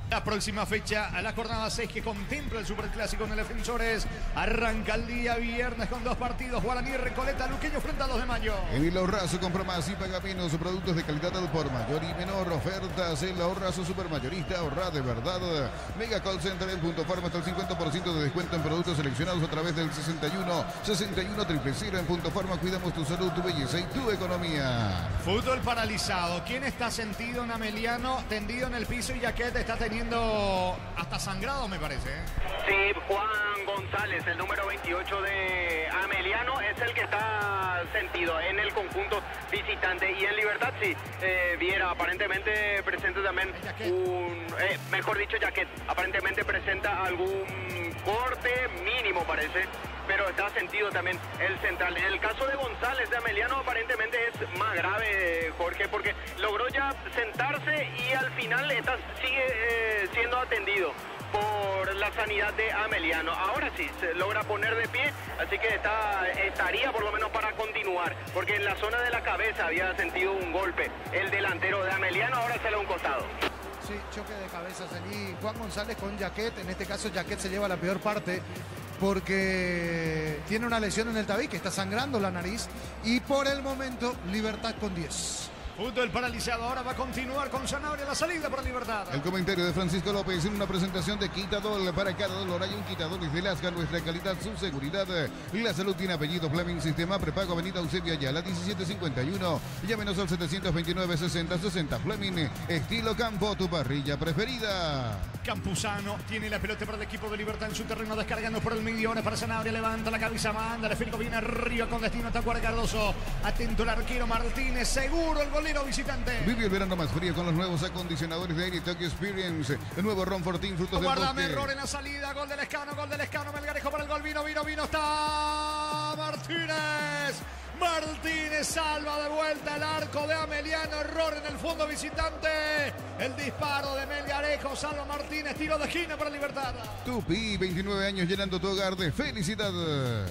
La próxima fecha, a la jornada 6 que contempla el Superclásico en el Defensores, arranca el día viernes con 2 partidos. Guaraní, Recoleta, Luqueño frente a 2 de mayo. En el Ahorrazo compra más y paga menos. Productos de calidad al por mayor y menor. Ofertas en el Ahorrazo Supermayorista. Ahorra de verdad. Mega Call Center en Punto Farma hasta el 50% de descuento en productos seleccionados a través del 61 000 en Punto Farma. Cuidamos tu salud, tu belleza y tu economía. Fútbol paralizado. ¿Quién está sentido en Ameliano? Tendido en el piso y Jaquet está teniendo hasta sangrado, me parece. Sí, Juan González, el número 28 de Ameliano, es el que está sentido en el conjunto visitante. Y en Libertad, sí, Viera aparentemente presenta también mejor dicho, Jaquet, aparentemente presenta algún corte mínimo, parece, pero está sentido también el central. En el caso de González, de Ameliano, aparentemente es más grave, Jorge, porque logró ya sentarse y al final sigue siendo atendido por la sanidad de Ameliano. Ahora sí, se logra poner de pie, así que estaría por lo menos para continuar, porque en la zona de la cabeza había sentido un golpe el delantero de Ameliano, ahora sale a un costado. Sí, choque de cabezas allí. Juan González con Jaquet. En este caso Jaquet se lleva la peor parte porque tiene una lesión en el tabique, está sangrando la nariz. Y por el momento, Libertad con 10. Fútbol paralizado, ahora va a continuar con Sanabria la salida para Libertad. El comentario de Francisco López en una presentación de Quitadol. Para cada dolor hay un Quitadol de Lasca, nuestra calidad, su seguridad. La salud tiene apellido Fleming, sistema prepago, avenida Eusebio Ayala, 1751. Llámenos al 729-6060. Fleming, estilo campo, tu parrilla preferida. Campuzano tiene la pelota para el equipo de Libertad en su terreno, descargando por el medio. Ahora para Sanabria, levanta la cabeza, manda, el esférico viene arriba con destino a Tacuara Cardoso. Atento el arquero Martínez, seguro el golero visitante. Vive el verano más frío con los nuevos acondicionadores de Aire Tokyo Experience. El nuevo Ron Fortín, frutos del Guardame, bosque. error en la salida, gol del Escano, Melgarejo para el gol, vino, está Martínez salva de vuelta el arco de Ameliano, error en el fondo visitante. El disparo de Melgarejo, salva Martínez, tiro de esquina para Libertad. Tupi, 29 años llenando tu hogar de felicidad.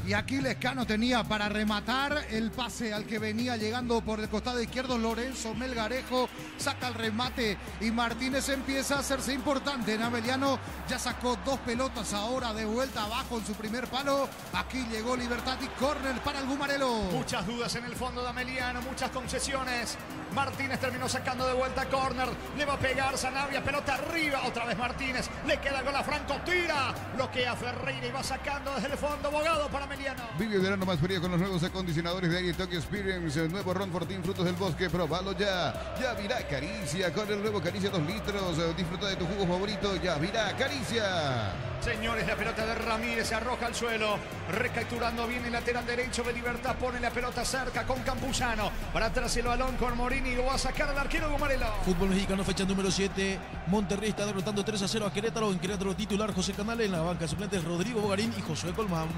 Y aquí Lescano tenía para rematar el pase al que venía llegando por el costado izquierdo Lorenzo Melgarejo, saca el remate y Martínez empieza a hacerse importante. En Ameliano ya sacó 2 pelotas ahora de vuelta abajo en su primer palo. Aquí llegó Libertad y córner para el Gumarelo. Muchas dudas en el fondo de Ameliano, muchas concesiones. Martínez terminó sacando de vuelta córner, le va a pegar Sanabria, pelota arriba, otra vez Martínez, le queda con la Franco, tira, bloquea Ferreira y va sacando desde el fondo, Bogado para Ameliano. Vive el verano más frío con los nuevos acondicionadores de Aire Tokyo Experience. El nuevo Ron Fortín, frutos del bosque, probalo ya. Ya virá Caricia, con el nuevo Caricia 2 litros. Disfruta de tu jugo favorito, ya virá Caricia. Señores, la pelota de Ramírez se arroja al suelo, recapturando bien el lateral derecho de Libertad, pone la pelota cerca con Campuzano, para atrás el balón con Morini, lo va a sacar al arquero Gumarelo. Fútbol mexicano, fecha número 7. Monterrey está derrotando 3-0 a Querétaro. En Querétaro titular José Canales, en la banca suplentes Rodrigo Bogarín y Josué Colmán.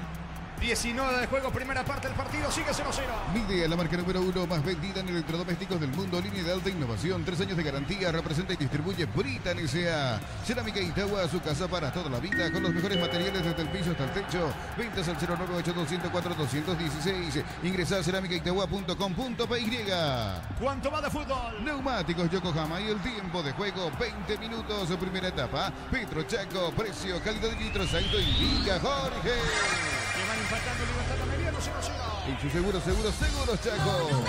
19 de juego, primera parte del partido, sigue 0-0. Midea, la marca número 1 más vendida en electrodomésticos del mundo, línea de alta innovación, 3 años de garantía, representa y distribuye Britan S.A. Cerámica Itagua, su casa para toda la vida, con los mejores materiales desde el piso hasta el techo. Ventas al 098-204-216. Ingresa a cerámicaitagua.com.py. ¿Cuánto va de fútbol? Neumáticos Yokohama y el tiempo de juego, 20 minutos, primera etapa. Petro Chaco, precio, calidad de litros, auto indica Jorge. Que van impactando Libertad Ameliano, 0-0. En su seguros Chaco.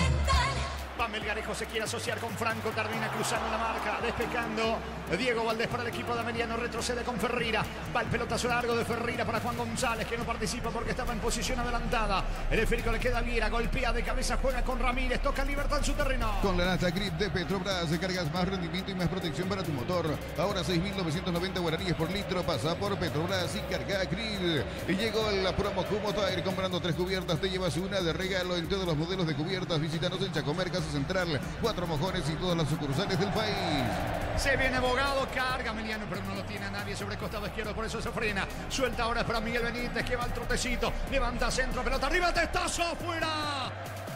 Va Melgarejo, se quiere asociar con Franco, termina cruzando la marca, despejando Diego Valdés para el equipo de Ameliano, retrocede con Ferreira, va el pelotazo largo de Ferreira para Juan González, que no participa porque estaba en posición adelantada. El esférico le queda a Viera, golpea de cabeza, juega con Ramírez, toca Libertad en su terreno. Con la Nata Grip de Petrobras cargas más rendimiento y más protección para tu motor. Ahora 6.990 guaraníes por litro, pasa por Petrobras y carga Grill. Y llegó la promo Cumo Tire, comprando 3 cubiertas te llevas una de regalo en todos los modelos de cubiertas. Visítanos en Chacomer, Casa Central, 4 Mojones y todas las sucursales del país. Se viene Bogado, carga Ameliano, pero no lo tiene a nadie sobre el costado izquierdo, por eso se frena. Suelta ahora para Miguel Benítez, que va al trotecito, levanta centro, pelota arriba, testazo, afuera.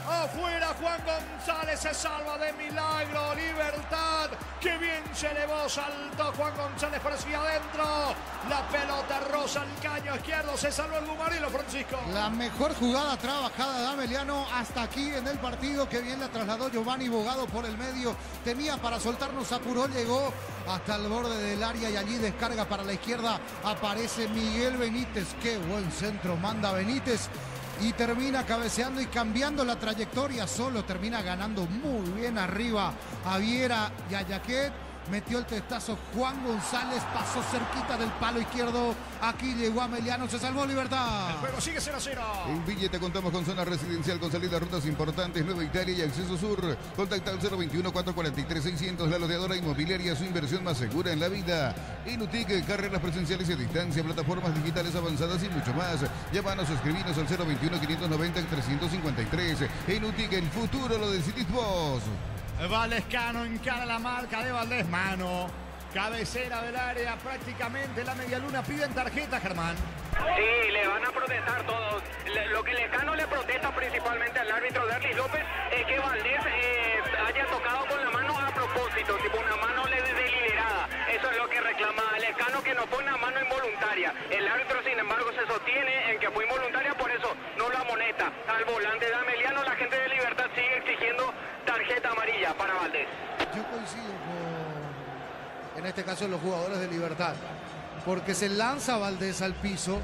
Afuera, Juan González se salva de milagro. Libertad, que bien se elevó, saltó Juan González, parecía adentro. La pelota rosa al caño izquierdo, se salvó el Gumarelo, Francisco. La mejor jugada trabajada de Ameliano hasta aquí en el partido, que bien la trasladó Giovanni Bogado por el medio. Tenía para soltarnos, apuró, llegó hasta el borde del área y allí descarga para la izquierda. Aparece Miguel Benítez, qué buen centro manda Benítez. Y termina cabeceando y cambiando la trayectoria solo. Termina ganando muy bien arriba a Viera y a Jaquet. Metió el testazo Juan González, pasó cerquita del palo izquierdo. Aquí llegó Ameliano, se salvó Libertad. El juego sigue 0-0. En Villeta contamos con zona residencial con salida a rutas importantes, Nueva Italia y Acceso Sur. Contacta al 021-443-600, la loteadora inmobiliaria, su inversión más segura en la vida. Inutic, carreras presenciales y a distancia, plataformas digitales avanzadas y mucho más. Llámanos o escribinos al 021-590-353. Inutic, el futuro lo decidís vos. Valescano encara la marca de Valdés, mano. Cabecera del área, prácticamente la medialuna, piden tarjeta, Germán. Sí, le van a protestar todos. Lo que Lescano le protesta principalmente al árbitro Derlis López es que Valdés haya tocado con la mano a propósito, tipo una mano deliberada. Eso es lo que reclama Lescano, que no fue una mano involuntaria. voluntaria. El árbitro, sin embargo, se sostiene en que fue involuntaria, por eso no lo amonesta al volante de Ameliano. La gente de Libertad sigue exigiendo tarjeta amarilla para Valdés. Yo coincido con, en este caso, los jugadores de Libertad, porque se lanza Valdés al piso,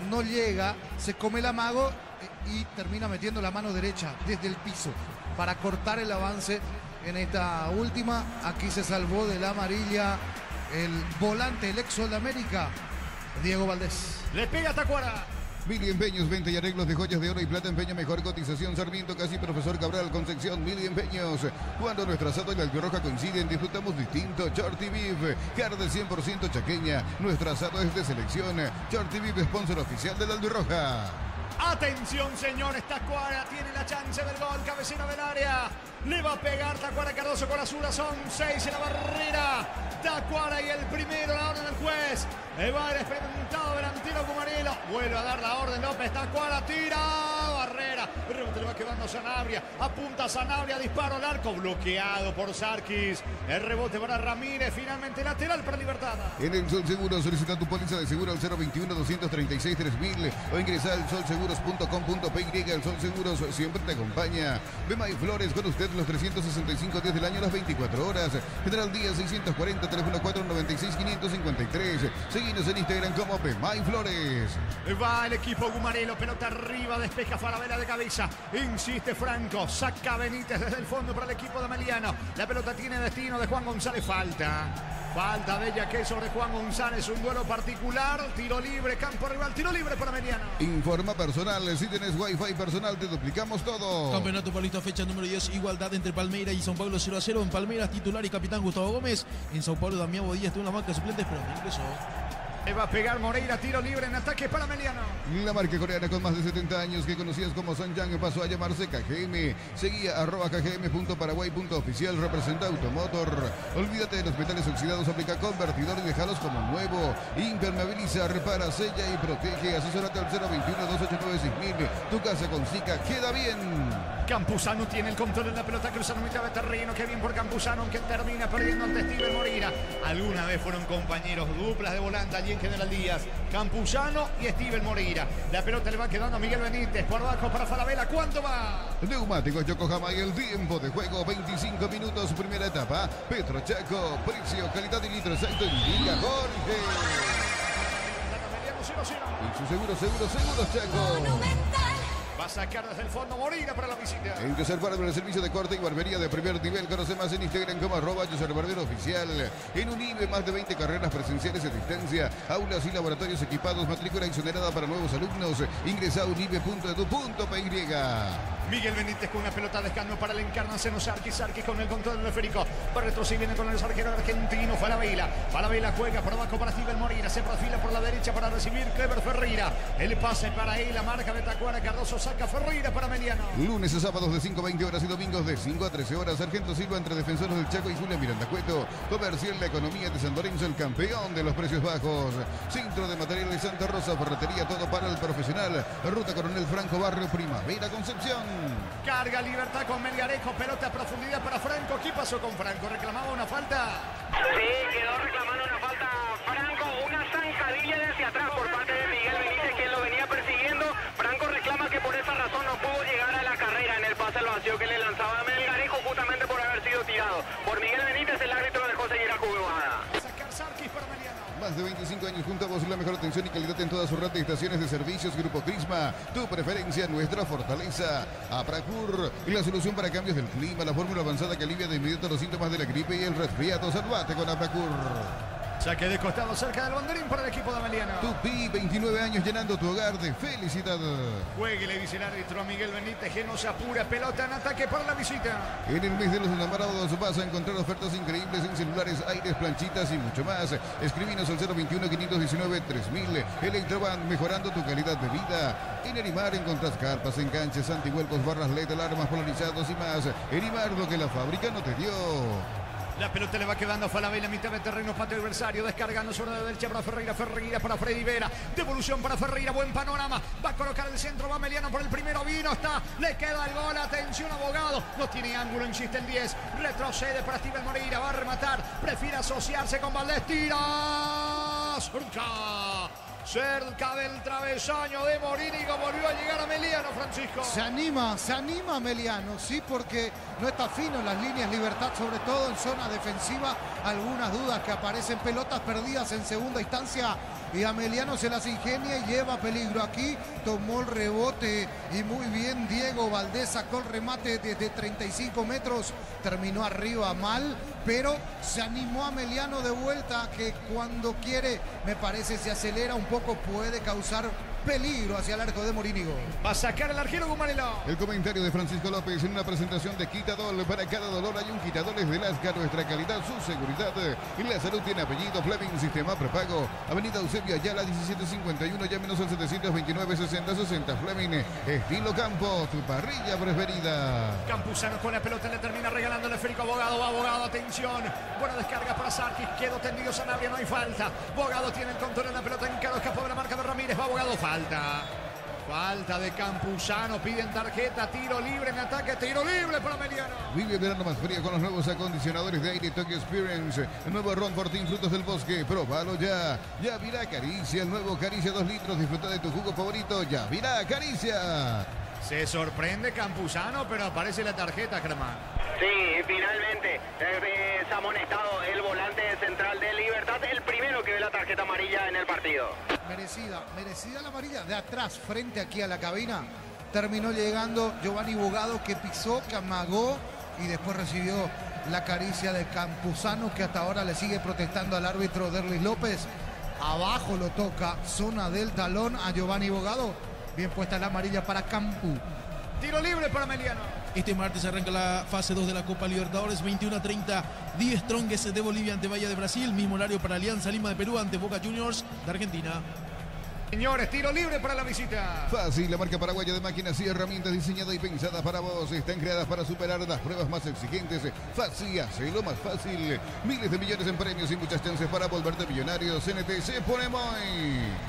no llega, se come el amago y termina metiendo la mano derecha desde el piso para cortar el avance en esta última. Aquí se salvó de la amarilla el volante, el ex Sol de América, Diego Valdés. Le pega Tacuara. Mili Empeños, venta y arreglos de joyas de oro y plata. Empeño mejor cotización. Sarmiento, casi Profesor Cabral, Concepción. Mili Empeños. Cuando nuestra asado y la albirroja coinciden, disfrutamos distinto. Shorty Beef, carne 100% chaqueña. Nuestro asado es de selección. Shorty Beef, sponsor oficial de la albirroja. Atención, señores, Tacuara tiene la chance del gol, cabecera del área. Le va a pegar Tacuara Cardoso con Azura, son 6 en la barrera. Tacuara y el primero, la orden del juez. Va el experimentado delantero Cumarelo. Vuelve a dar la orden López, Tacuara tira, barrera. El rebote le va quedando a Sanabria. Apunta a Sanabria, disparo al arco, bloqueado por Sarkis. El rebote para Ramírez, finalmente lateral para Libertad. En el Sol Seguro, solicita tu póliza de seguro al 021-236-3000 o ingresa al solseguros.com.py. El Sol Seguros siempre te acompaña. Bemay Flores, con usted los 365 días del año, las 24 horas. General Díaz 640, teléfono 496-553. Seguinos en Instagram como Bemay Flores. Va el equipo Gumarelo, pelota arriba, despeja Falabella de cabeza. Insiste Franco, saca Benítez desde el fondo para el equipo de Ameliano. La pelota tiene destino de Juan González, Falta de Yaqué sobre Juan González, un duelo particular, tiro libre, campo rival, tiro libre para Ameliano. Informa personal, si tenés wifi personal te duplicamos todo. Campeonato Paulista, fecha número 10, igualdad entre Palmeiras y São Paulo 0-0. En Palmeiras, titular y capitán Gustavo Gómez. En São Paulo, Damián Bodía estuvo en la banca de suplentes, pero no ingresó. Le va a pegar Moreira, tiro libre en ataque para Ameliano. La marca coreana con más de 70 años que conocías como Sanjang pasó a llamarse KGM. Seguía @kgm.paraguay.oficial, representa Automotor. Olvídate de los metales oxidados, aplica convertidor y déjalos como nuevo. Impermeabiliza, repara, sella y protege. Asesórate al 021-289-6000. Tu casa con Zika queda bien. Campuzano tiene el control de la pelota, cruzando mitad de terreno. Qué bien por Campuzano, aunque termina perdiendo ante Steven Moreira. Alguna vez fueron compañeros, duplas de volante allí en General Díaz. Campuzano y Steven Moreira. La pelota le va quedando a Miguel Benítez. Por abajo para Falabella. ¿Cuánto va? Neumáticos Yokohama y el tiempo de juego, 25 minutos, primera etapa. Petro Chaco, precio, calidad y litro exacto. Indica Jorge. Y su seguro Chaco. Va a sacar desde el fondo Moreira para la visita. En José Barbero, el servicio de corte y barbería de primer nivel. Conoce más en Instagram como @José Barbero Oficial. En Unive, más de 20 carreras presenciales a distancia. Aulas y laboratorios equipados. Matrícula exonerada para nuevos alumnos. Ingresa a unive.edu.py. Miguel Benítez con una pelota de escano para el Encarnación Sarkis con el control del esférico. Para retroceder, viene con el arquero argentino Falabella. Falabella juega por abajo para Steven Moreira. Se perfila por la derecha para recibir Clever Ferreira. El pase para él, la marca de Tacuara Cardoso. Saca Ferreira para Ameliano. Lunes a sábados de 5 a 20 horas y domingos de 5 a 13 horas. Sargento Silva entre defensores del Chaco y Julia Miranda Cueto. Comercial La Economía de San Lorenzo, el campeón de los precios bajos. Centro de Materiales Santa Rosa, ferretería, todo para el profesional. Ruta Coronel Franco, Barrio Primavera, Concepción. Carga Libertad con Melgarejo, pelota a profundidad para Franco. ¿Qué pasó con Franco? ¿Reclamaba una falta? Sí, quedó reclamando una falta Franco, una zancadilla desde atrás por parte de Miguel Benítez, quien lo venía persiguiendo. Franco reclama que por esa razón no pudo llegar a la carrera en el pase al vacío que le lanzaba a Melgarejo, justamente por haber sido tirado por Miguel Benítez. El árbitro dejó seguir a jugada. Sacar Sarkis para Ameliano. Más de 25 años junto a vos, la mejor atención y calidad en toda su red de estaciones de servicios. Grupo Crisma, tu preferencia, nuestra fortaleza. Apracur, la solución para cambios del clima, la fórmula avanzada que alivia de inmediato los síntomas de la gripe y el resfriado. Salvate con Apracur. Saque de costado cerca del banderín para el equipo de Ameliano. Tupi, 29 años llenando tu hogar de felicidad. Juegue, le dice el árbitro a Miguel Benítez, que no se apura. Pelota en ataque para la visita. En el mes de los enamorados vas a encontrar ofertas increíbles en celulares, aires, planchitas y mucho más. Escribinos al 021-519-3000. Electroban, mejorando tu calidad de vida. En Erimar encontrás carpas, enganches, antihuelcos, barras LED, alarmas polarizados y más. Erimar, lo que la fábrica no te dio. La pelota le va quedando a Falabella, mitad de terreno, patio adversario, descargando sobre la derecha para Ferreira, Ferreira para Freddy Vera, devolución para Ferreira, buen panorama, va a colocar el centro, va Ameliano por el primero, vino, está, le queda el gol, atención abogado, no tiene ángulo, insiste el 10, retrocede para Steven Moreira, va a rematar, prefiere asociarse con Valdés, tira, Cerca del travesaño de Morínigo, volvió a llegar Ameliano, Francisco. Se anima Ameliano, sí, porque no está fino en las líneas. Libertad, sobre todo en zona defensiva. Algunas dudas que aparecen, pelotas perdidas en segunda instancia. Y Ameliano se las ingenia y lleva peligro. Aquí tomó el rebote y muy bien Diego Valdés sacó el remate desde 35 metros. Terminó arriba mal, pero se animó Ameliano de vuelta, que cuando quiere, me parece, se acelera un poco, puede causar peligro hacia el arco de Morínigo. Va a sacar el arquero Gumarelo. El comentario de Francisco López en una presentación de Quitadol. Para cada dolor hay un Quitadol de Lasca. Nuestra calidad, su seguridad y la salud tiene apellido. Fleming, sistema prepago. Avenida Eusebio Ayala 1751. Llámenos al 729-60-60. Fleming, estilo campo, tu parrilla preferida. Campuzano con la pelota, le termina regalando el esférico a Bogado. Va Bogado, atención. Buena descarga para Sarkis. Quedó tendido Sanabria, no hay falta. Bogado tiene el control en la pelota. Encaro, escapó de la marca de Ramírez. Va Bogado, Falta de Campuzano, piden tarjeta, tiro libre en ataque, tiro libre para Ameliano. Vive el verano más frío con los nuevos acondicionadores de aire Tokyo Experience. El nuevo Ron Fortín Frutos del Bosque, próbalo ya. Ya virá Caricia, el nuevo Caricia 2 litros, disfruta de tu jugo favorito, ya virá Caricia. Se sorprende Campuzano, pero aparece la tarjeta, Germán. Sí, finalmente es amonestado el volante central de Libertad, el primero que ve la tarjeta amarilla en el partido. Merecida la amarilla. De atrás, frente aquí a la cabina, terminó llegando Giovanni Bogado, que pisó, que amagó y después recibió la caricia de Campuzano, que hasta ahora le sigue protestando al árbitro Derlis López. Abajo lo toca, zona del talón a Giovanni Bogado. Bien puesta la amarilla para Campu. Tiro libre para Ameliano. Este martes arranca la fase 2 de la Copa Libertadores, 21:30. Die Strongest de Bolivia ante Bahía de Brasil. Mismo horario para Alianza Lima de Perú ante Boca Juniors de Argentina. Señores, tiro libre para la visita. Fácil, la marca paraguaya de máquinas y herramientas diseñada y pensada para vos. Están creadas para superar las pruebas más exigentes. Fácil, hazlo más fácil. Miles de millones en premios y muchas chances para volverte millonario. CNT se pone muy.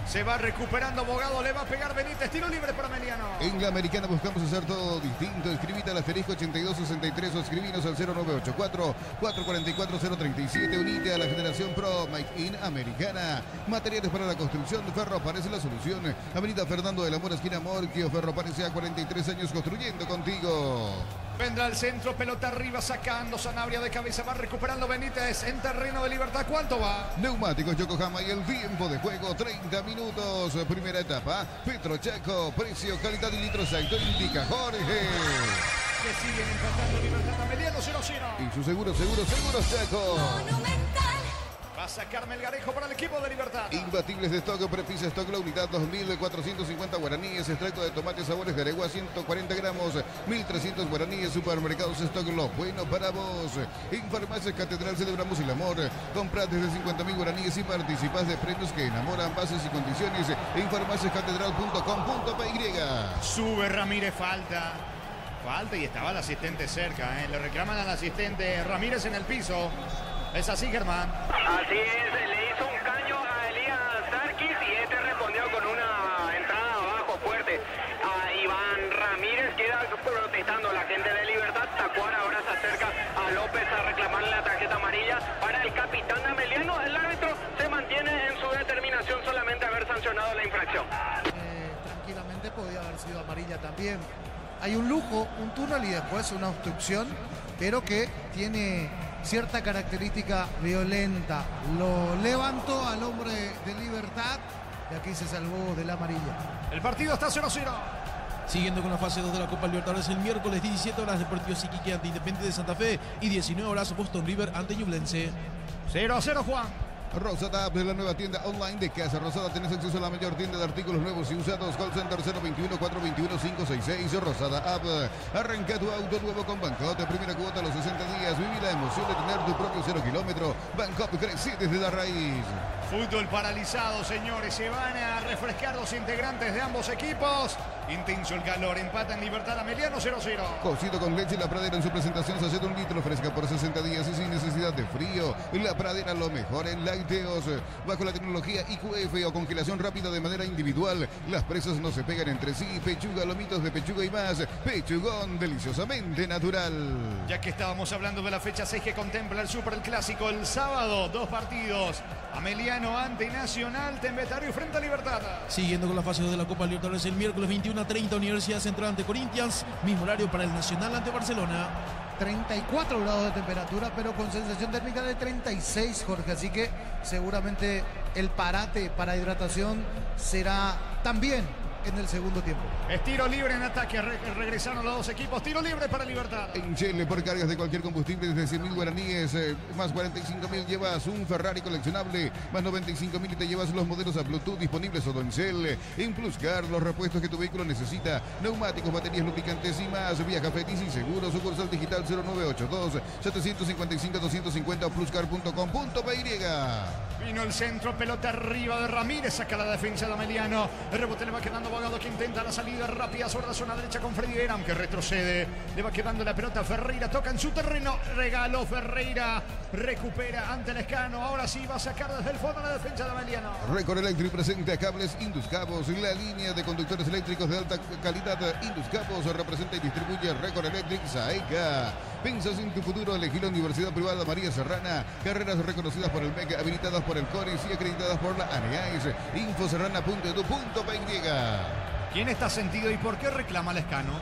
Se va recuperando Bogado, le va a pegar Benítez. Tiro libre para Ameliano. En la Americana buscamos hacer todo distinto. Escribite al asterisco 8263 o escribinos al 0984-444-037. Unite a la generación Pro Make in Americana. Materiales para la construcción. Ferro parece la solución. Avenida Fernando de la Mora, esquina Morquio. Ferro parece a 43 años construyendo contigo. Vendrá al centro, pelota arriba, sacando Sanabria de cabeza, va recuperando Benítez en terreno de Libertad. ¿Cuánto va? Neumáticos Yokohama y el tiempo de juego, 30 minutos. Primera etapa, Petro Chaco, precio, calidad y litro exacto, indica Jorge. Que siguen empatando Libertad. Ameliano 0-0. Y su seguro Chaco. Va a sacar Melgarejo para el equipo de Libertad. Imbatibles de stock, Prepisa Stock, la unidad 2.450 guaraníes, extracto de tomate sabores de Aregua 140 gramos, 1.300 guaraníes, supermercados Stock, lo bueno para vos. En Farmacias Catedral celebramos el amor. Compra desde 50.000 guaraníes y participas de premios que enamoran. Bases y condiciones en farmaciascatedral.com.py. Sube Ramírez, falta y estaba el asistente cerca. Le reclaman al asistente Ramírez en el piso. Es así, Germán. Así es, le hizo un caño a Elías Sarkis y este respondió con una entrada abajo fuerte a Iván Ramírez. Queda protestando la gente de Libertad. Tacuara ahora se acerca a López a reclamarle la tarjeta amarilla para el capitán Ameliano. El árbitro se mantiene en su determinación solamente haber sancionado la infracción. Tranquilamente podía haber sido amarilla también. Hay un lujo, un túnel y después una obstrucción, pero que tiene cierta característica violenta. Lo levantó al hombre de Libertad y aquí se salvó de la amarilla. El partido está 0-0. Siguiendo con la fase 2 de la Copa Libertadores, el miércoles 17 horas Deportivo Iquique ante Independiente de Santa Fe y 19 horas Boston River ante Ñublense. 0-0, Juan. Rosada App es la nueva tienda online de Casa Rosada. Tenés acceso a la mayor tienda de artículos nuevos y usados. Call Center 021-421-566. Rosada App. Arranca tu auto nuevo con Bancote. Primera cuota a los 60 días. Viví la emoción de tener tu propio 0 kilómetro. Bancote crece desde la raíz. Fútbol paralizado, señores. Se van a refrescar los integrantes de ambos equipos. Intenso el calor. Empatan Libertad Ameliano 0-0. Cocido con leche La Pradera en su presentación. Sachet de 1 litro fresca por 60 días y sin necesidad de frío. La Pradera, lo mejor en lácteos. Bajo la tecnología IQF o congelación rápida de manera individual. Las presas no se pegan entre sí. Pechuga, lomitos de pechuga y más. Pechugón, deliciosamente natural. Ya que estábamos hablando de la fecha 6 que contempla el Super Clásico el sábado. 2 partidos. Ameliano Ameliano ante Nacional, Tembetario frente a Libertad. Siguiendo con la fase 2 de la Copa Libertadores, el miércoles 21:30, Universidad Central ante Corinthians. Mismo horario para el Nacional ante Barcelona. 34 grados de temperatura, pero con sensación térmica de 36, Jorge. Así que seguramente el parate para hidratación será también en el segundo tiempo. Es tiro libre en ataque, regresaron los dos equipos, tiro libre para Libertad. En Shell, por cargas de cualquier combustible desde 100.000 guaraníes, más 45.000 llevas un Ferrari coleccionable, más 95.000 y te llevas los modelos a Bluetooth disponibles solo en Shell. En Pluscar, los repuestos que tu vehículo necesita, neumáticos, baterías, lubricantes y más. Viaja feliz y seguro, sucursal digital 0982-755-250 o pluscar.com.py. Vino el centro, pelota arriba de Ramírez, saca la defensa de Ameliano. El rebote le va quedando Bogado, que intenta la salida rápida sobre la zona derecha con Freddy Vera, aunque retrocede. Le va quedando la pelota a Ferreira, toca en su terreno, regaló Ferreira, recupera ante Lescano. Ahora sí va a sacar desde el fondo la defensa de Ameliano. Record Electric presenta cables Induscabos, la línea de conductores eléctricos de alta calidad. Induscabos representa y distribuye Record Electric Saeca. ¿Piensas en tu futuro? Elegí la Universidad Privada María Serrana. Carreras reconocidas por el MEC, habilitadas por el CONIS y acreditadas por la ANEAIS. Infoserrana.edu.py. ¿Quién está sentido y por qué reclama Lescano?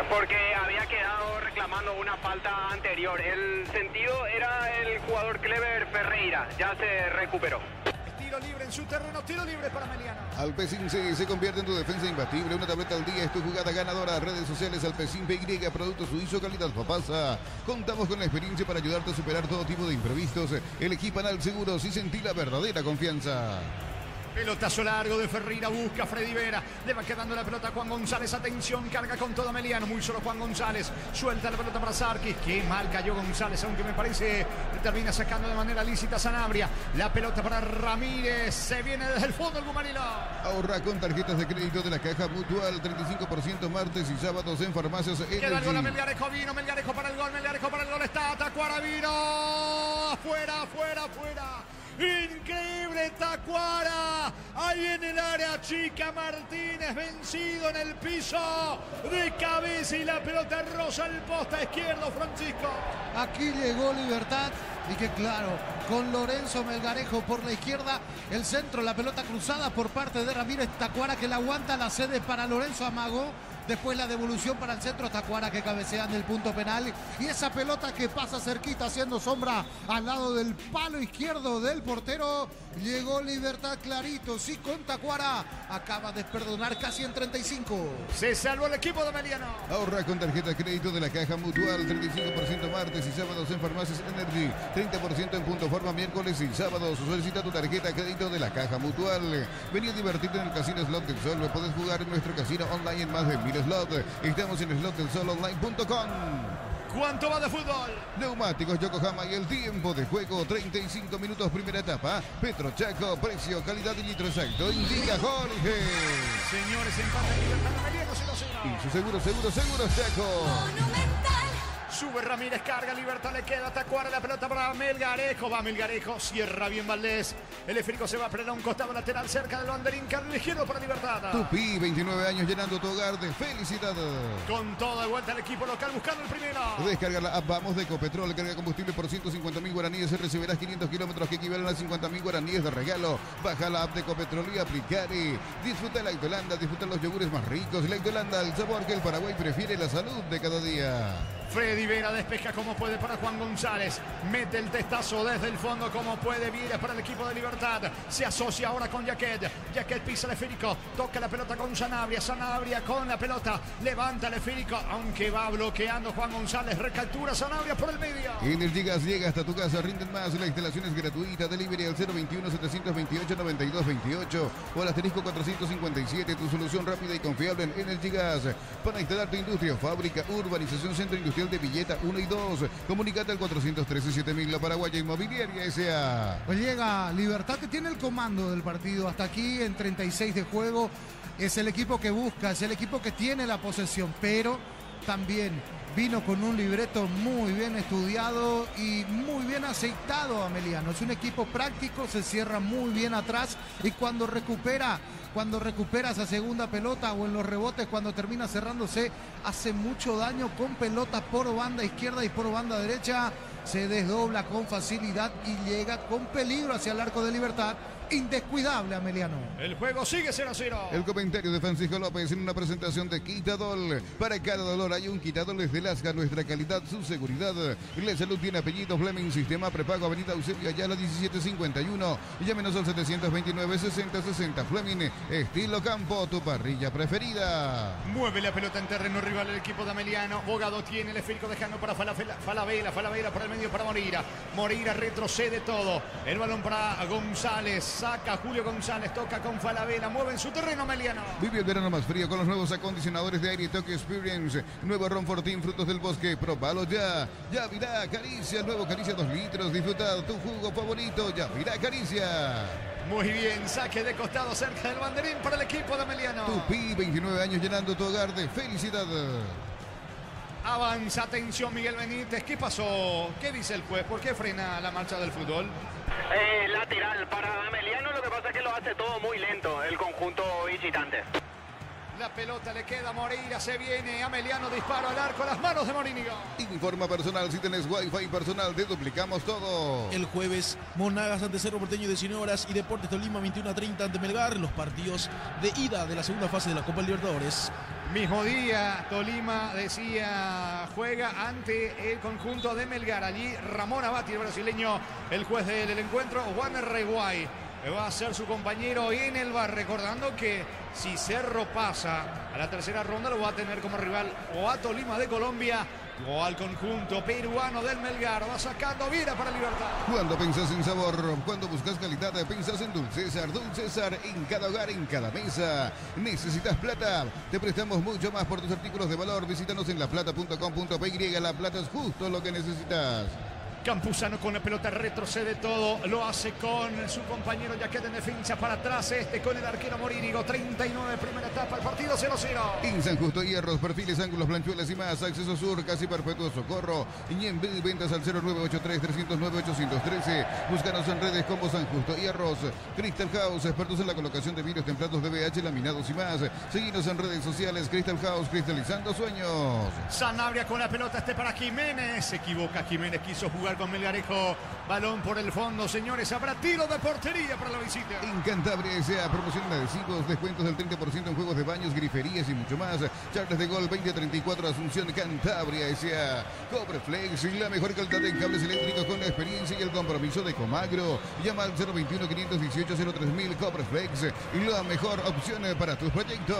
Porque había quedado reclamando una falta anterior. El sentido era el jugador Clever Ferreira. Ya se recuperó. Tiro libre en su terreno, tiro libre para Ameliano. Alpecin C se convierte en tu defensa imbatible. Una tableta al día es tu jugada ganadora. Redes sociales Alpecin PY, producto suizo, calidad Fapasa. Contamos con la experiencia para ayudarte a superar todo tipo de imprevistos. Elegí Panal Seguros y sentí la verdadera confianza. Pelotazo largo de Ferreira, busca Freddy Vera, le va quedando la pelota a Juan González, atención, carga con todo Ameliano, muy solo Juan González, suelta la pelota para Sarkis, qué mal cayó González, aunque me parece que termina sacando de manera lícita Sanabria, la pelota para Ramírez, se viene desde el fondo el Gumarilo. Ahorra con tarjetas de crédito de la Caja Mutual, 35% martes y sábados en farmacias Energy. Queda el gol a Melgarejo, vino Melgarejo para el gol, está Tacuara, vino, fuera. Increíble Tacuara, ahí en el área chica, Martínez vencido en el piso, de cabeza y la pelota rosa el poste izquierdo, Francisco. Aquí llegó Libertad y que claro, con Lorenzo Melgarejo por la izquierda, el centro, la pelota cruzada por parte de Ramírez, Tacuara que la aguanta, la cede para Lorenzo Amago. Después la devolución para el centro, Tacuara que cabecea en el punto penal. Y esa pelota que pasa cerquita haciendo sombra al lado del palo izquierdo del portero. Llegó Libertad clarito, sí, con Tacuara. Acaba de perdonar casi en 35. Se salvó el equipo de Ameliano. Ahorra con tarjeta de crédito de la Caja Mutual, 35% martes y sábados en farmacias Energy, 30% en punto forma miércoles y sábados. Solicita tu tarjeta de crédito de la Caja Mutual. Vení a divertirte en el Casino Slot del Sol. Podés jugar en nuestro casino online en más de 1000 slot. Estamos en slotdelsolonline.com. ¿Cuánto va de fútbol? Neumáticos Yokohama y el tiempo de juego, 35 minutos primera etapa. Petro Chaco, precio, calidad y litro exacto. Indica Jorge. Señores, empate Libertad Ameliano 0-0. Y su seguro Chaco. Sube Ramírez, carga, Libertad le queda, Tacuara la pelota para Melgarejo, va Melgarejo, cierra bien Valdés, el esférico se va a frenar a un costado lateral cerca del banderín, carga izquierdo para Libertad. Tupi, 29 años llenando tu hogar de felicidad. Con todo de vuelta el equipo local buscando el primero. Descarga la app Vamos de Ecopetrol, carga combustible por 150.000 guaraníes, recibirás 500 kilómetros que equivalen a 50.000 guaraníes de regalo. Baja la app de Ecopetrol y aplicaré. Disfruta la Ictolanda, disfruta los yogures más ricos. La Ictolanda, el sabor que el Paraguay prefiere, la salud de cada día. Freddy Vera despeja como puede para Juan González. Mete el testazo desde el fondo como puede. Viera para el equipo de Libertad. Se asocia ahora con Jaquet. Jaquet pisa el esférico. Toca la pelota con Sanabria. Sanabria con la pelota. Levanta el esférico. Aunque va bloqueando Juan González. Recaptura Sanabria por el medio. Energy Gas llega hasta tu casa. Rinden más. La instalación es gratuita. Delivery al 021-728-9228 o al asterisco 457. Tu solución rápida y confiable en Energy Gas. Para instalar tu industria, fábrica, urbanización, centro industrial de Villeta 1 y 2. Comunicate al 413-7000. La Paraguaya Inmobiliaria S.A. Pues llega Libertad que tiene el comando del partido hasta aquí en 36 de juego. Es el equipo que busca, es el equipo que tiene la posesión, pero también vino con un libreto muy bien estudiado y muy bien aceitado Ameliano. Es un equipo práctico, se cierra muy bien atrás y cuando recupera esa segunda pelota o en los rebotes, cuando termina cerrándose, hace mucho daño con pelota por banda izquierda y por banda derecha. se desdobla con facilidad y llega con peligro hacia el arco de Libertad. Indescuidable, Ameliano. El juego sigue 0-0. El comentario de Francisco López en una presentación de Quitadol. Para cada dolor hay un Quitadol desde Lasca, nuestra calidad, su seguridad. La salud tiene apellido Fleming, sistema prepago, avenida Eusebio Ayala 1751. Llámenos al 729-6060. Fleming, estilo campo, tu parrilla preferida. Mueve la pelota en terreno rival el equipo de Ameliano. Bogado tiene el esférico dejando para Falabella por el medio para Moreira. Moreira retrocede todo. El balón para González. Saca Julio González, toca con Falabella, mueve en su terreno Ameliano. Vive el verano más frío con los nuevos acondicionadores de aire y Tokyo Experience. Nuevo Ron Fortín, frutos del bosque, probalo ya. Ya virá Caricia, el nuevo Caricia 2 litros. Disfruta tu jugo favorito, ya virá Caricia. Muy bien, saque de costado cerca del banderín para el equipo de Ameliano. Tupi, 29 años llenando tu hogar de felicidad. Avanza, atención Miguel Benítez. ¿Qué pasó? ¿Qué dice el juez? ¿Por qué frena la marcha del fútbol? Lateral para Ameliano, lo que pasa es que lo hace todo muy lento el conjunto visitante. La pelota le queda a Moreira, se viene Ameliano, disparo al arco, a las manos de Morínigo. Informa personal, si tenés wifi personal, te duplicamos todo. El jueves, Monagas ante Cerro Porteño 19 horas y Deportes Tolima 21:30 ante Melgar. Los partidos de ida de la segunda fase de la Copa Libertadores. Mismo día, Tolima decía, juega ante el conjunto de Melgar. Allí Ramón Abati, el brasileño, el juez del encuentro. Juan Reguay va a ser su compañero en el bar. Recordando que si Cerro pasa a la tercera ronda, lo va a tener como rival o a Tolima de Colombia o al conjunto peruano del Melgar. Va sacando Viera para Libertad. Cuando pensás en sabor, cuando buscas calidad, pensás en Dulcesar. Dulcesar en cada hogar, en cada mesa. ¿Necesitas plata? Te prestamos mucho más por tus artículos de valor. Visítanos en laplata.com.py. La Plata es justo lo que necesitas. Campuzano con la pelota retrocede todo, lo hace con su compañero Jaquet en defensa para atrás, con el arquero Morínigo. 39 primera etapa, el partido 0-0. En San Justo Hierros, perfiles, ángulos, blanchuelas y más. Acceso Sur, casi perpetuo socorro. Y en ventas al 0983-309-813. Búscanos en redes como San Justo Hierros. Crystal House, expertos en la colocación de vidrios templados de BH, laminados y más. Seguinos en redes sociales, Crystal House, cristalizando sueños. Sanabria con la pelota, para Jiménez. Se equivoca Jiménez, quiso jugar con Melgarejo. Balón por el fondo, señores. Habrá tiro de portería para la visita. En Cantabria S.A. promoción de adhesivos, descuentos del 30% en juegos de baños, griferías y mucho más. Charlas de gol 20-34, Asunción, Cantabria S.A. Cobreflex, la mejor calidad en cables eléctricos con la experiencia y el compromiso de Comagro. Llama al 021-518-03000. Cobreflex, la mejor opción para tus proyectos.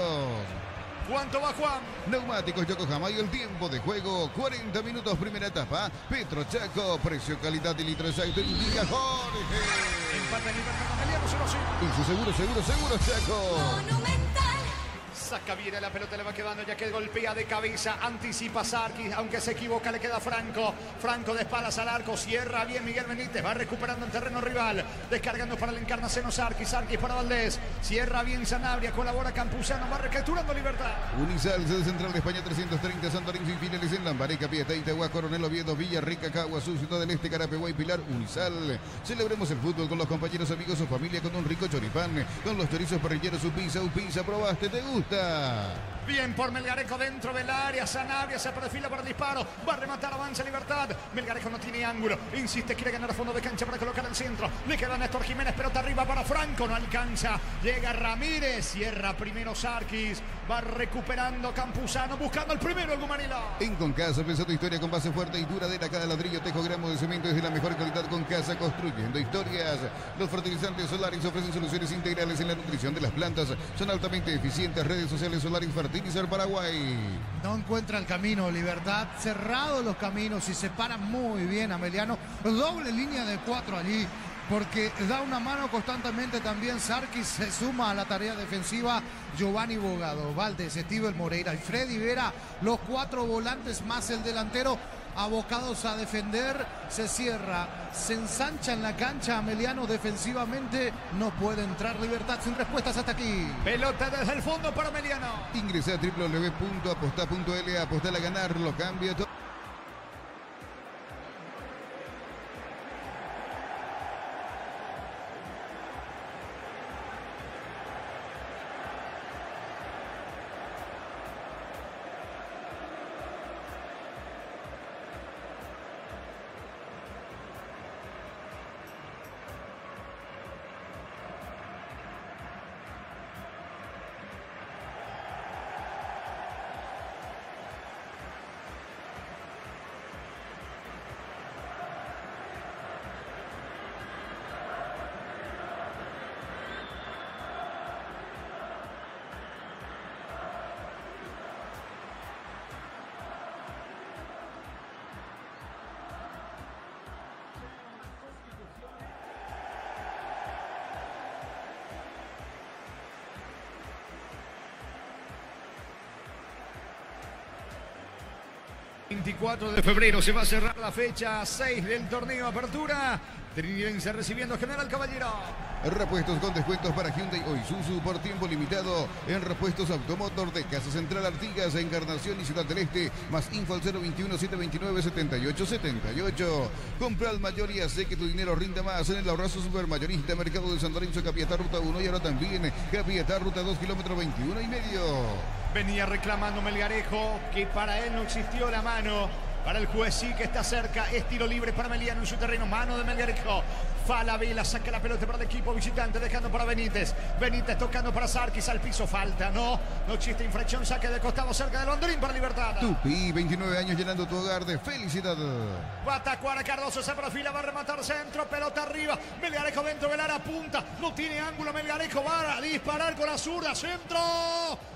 ¿Cuánto va Juan? Neumáticos Yokohama y el tiempo de juego, 40 minutos primera etapa. Petro Chaco, precio, calidad y litro exacto. Indica Jorge. Empate en Libertad Ameliano 0-0. Y su seguro Chaco. Monumental. Saca Viera, la pelota le va quedando, ya que golpea de cabeza, anticipa Sarkis, aunque se equivoca le queda Franco. Franco de espaldas al arco, cierra bien Miguel Benítez, va recuperando en terreno rival, descargando para el Encarnación Sarkis para Valdés, cierra bien Sanabria, colabora Campuzano, va recapturando Libertad. Unisal, sede central de España 330, Santorín sin fines en Lambaré, Capiatá, Itagua, Coronel Oviedo, Villarrica, Caguazú, Ciudad del Este, Carapeguá y Pilar. Unisal, celebremos el fútbol con los compañeros, amigos o familia con un rico choripán, con los chorizos parrilleros, su pizza, probaste, ¿te gusta? Bien por Melgarejo dentro del área. Sanabria se perfila para el disparo. Va a rematar, avanza Libertad. Melgarejo no tiene ángulo. Insiste, quiere ganar a fondo de cancha para colocar el centro. Le queda Néstor Jiménez, pelota arriba para Franco. No alcanza. Llega Ramírez. Cierra primero Sarkis. Va recuperando Campuzano. Buscando el primero el Gumanila. En Concasa, pensando tu historia con base fuerte y duradera. Cada ladrillo, tejo, gramo de cemento es de la mejor calidad. Concasa, construyendo historias. Los fertilizantes Solaris ofrecen soluciones integrales en la nutrición de las plantas. Son altamente eficientes. Redes sociales Solaris Fertilizar Paraguay. No encuentra el camino, Libertad. Cerrados los caminos y se para muy bien Ameliano. Doble línea de 4 allí, porque da una mano constantemente también Sarkis. Se suma a la tarea defensiva Giovanni Bogado, Valdés, Estivel Moreira y Freddy Vera. Los 4 volantes más el delantero, abocados a defender. Se cierra, se ensancha en la cancha Ameliano defensivamente. No puede entrar Libertad sin respuestas hasta aquí. Pelota desde el fondo para Ameliano. Ingresa a www.aposta.l, apostar a ganar, lo cambia todo. 24 de febrero se va a cerrar la fecha 6 del torneo Apertura. Trinidense recibiendo a General Caballero. Repuestos con descuentos para Hyundai o Isuzu por tiempo limitado en Repuestos Automotor de Casa Central Artigas, Encarnación y Ciudad del Este. Más info al 021-729-7878. Compra al mayor y hace que tu dinero rinda más en el ahorrazo supermayorista Mercado de San Lorenzo, Capiatá Ruta 1 y ahora también Capiatá Ruta 2, kilómetro 21 y medio. Venía reclamando Melgarejo que para él no existió la mano. Para el juez sí que está cerca, es tiro libre para Meliano en su terreno, mano de Melgarejo. Falabella saca la pelota para el equipo visitante, dejando para Benítez. Benítez tocando para Sarkis, al piso, falta, no existe infracción, saque de costado cerca del Londrín para Libertad. Tupi, 29 años llenando tu hogar de felicidad. Va a Tacuara, Cardoso se perfila, va a rematar centro, pelota arriba. Melgarejo dentro del área, punta, no tiene ángulo Melgarejo, va a disparar con la zurda, centro.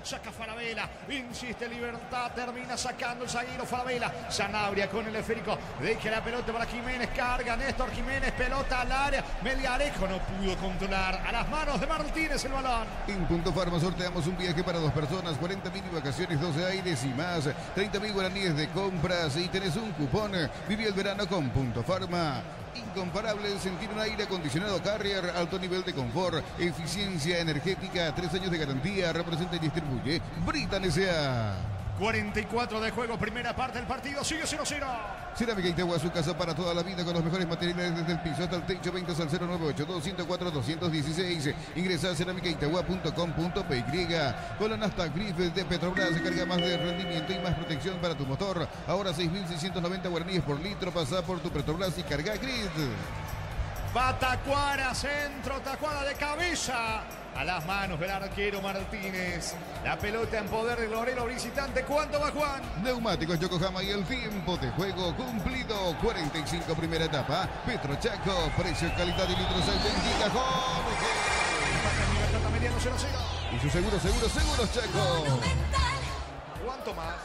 Saca Falabella, insiste Libertad, termina sacando el zaguero Falabella. Sanabria con el esférico, deja la pelota para Jiménez, carga Néstor Jiménez, pelota al área. Melgarejo no pudo controlar, a las manos de Martínez el balón. En Punto Farma sorteamos un viaje para 2 personas, 40.000 vacaciones, 12 aires y más, 30.000 guaraníes de compras y tenés un cupón. Viví el verano con Punto Farma. Incomparable sentir un aire acondicionado Carrier, alto nivel de confort, eficiencia energética, 3 años de garantía, representa y distribuye Britan S.A. 44 de juego, primera parte del partido, sigue 0-0. Cerámica Itagua, su casa para toda la vida con los mejores materiales desde el piso hasta el techo. Ventas al 098-204-216. Ingresa a cerámicaitagua.com.py. Con la nafta Griffith de Petrobras se carga más de rendimiento y más protección para tu motor. Ahora 6.690 guaraníes por litro. Pasa por tu Petrobras y carga Grid. Va Tacuara, centro, Tacuara de cabeza. A las manos del arquero Martínez. La pelota en poder del Lorelo visitante. ¿Cuánto va Juan? Neumáticos Yokohama y el tiempo de juego cumplido. 45 primera etapa. Petro Chaco. Precio, calidad y litros al Bendiga Jorge. Y su seguro Chaco. ¿Cuánto más?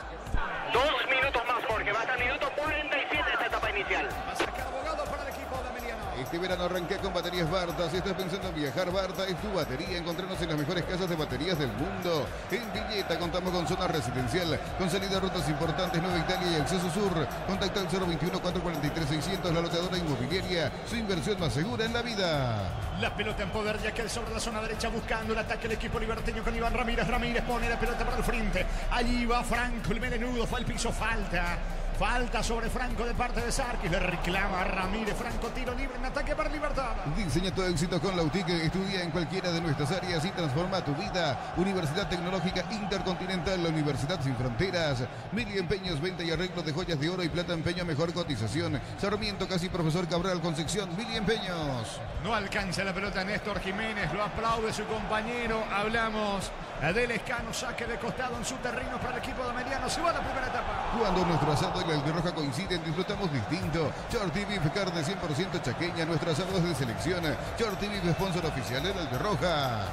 2 minutos más, Jorge. Va hasta el minuto 47 esta etapa inicial. Va a sacar abogado para el equipo de Emiliano. Este verano arranqué con baterías Barta. Si estás pensando en viajar, Barta es tu batería. Encontrarnos en las mejores casas de baterías del mundo. En Villeta contamos con zona residencial, con salida a rutas importantes, Nueva Italia y acceso sur. Contacta al 021-443-600, la loteadora inmobiliaria. Su inversión más segura en la vida. La pelota en poder, ya que el sobre la zona derecha buscando el ataque del equipo liberteño con Iván Ramírez. Ramírez pone la pelota para el frente. Allí va Franco, el melenudo, fue al piso, falta. Falta sobre Franco de parte de Sarkis. Le reclama a Ramírez. Franco, tiro libre en ataque para Libertad. Diseña tu éxito con la UTIC. Estudia en cualquiera de nuestras áreas y transforma tu vida. Universidad Tecnológica Intercontinental, la Universidad Sin Fronteras. Mili Empeños, venta y arreglo de joyas de oro y plata, empeño, mejor cotización. Sarmiento, casi Profesor Cabral, Concepción, Mili Empeños. No alcanza la pelota Néstor Jiménez. Lo aplaude su compañero. Hablamos del Escano. Saque de costado en su terreno para el equipo de Mediano. Se va a la primera etapa. Cuando nuestro asado y la albirroja coinciden, disfrutamos distinto. Shorty Beef, carne 100% chaqueña. Nuestros asados de selección. Shorty Beef, sponsor oficial de la albirroja.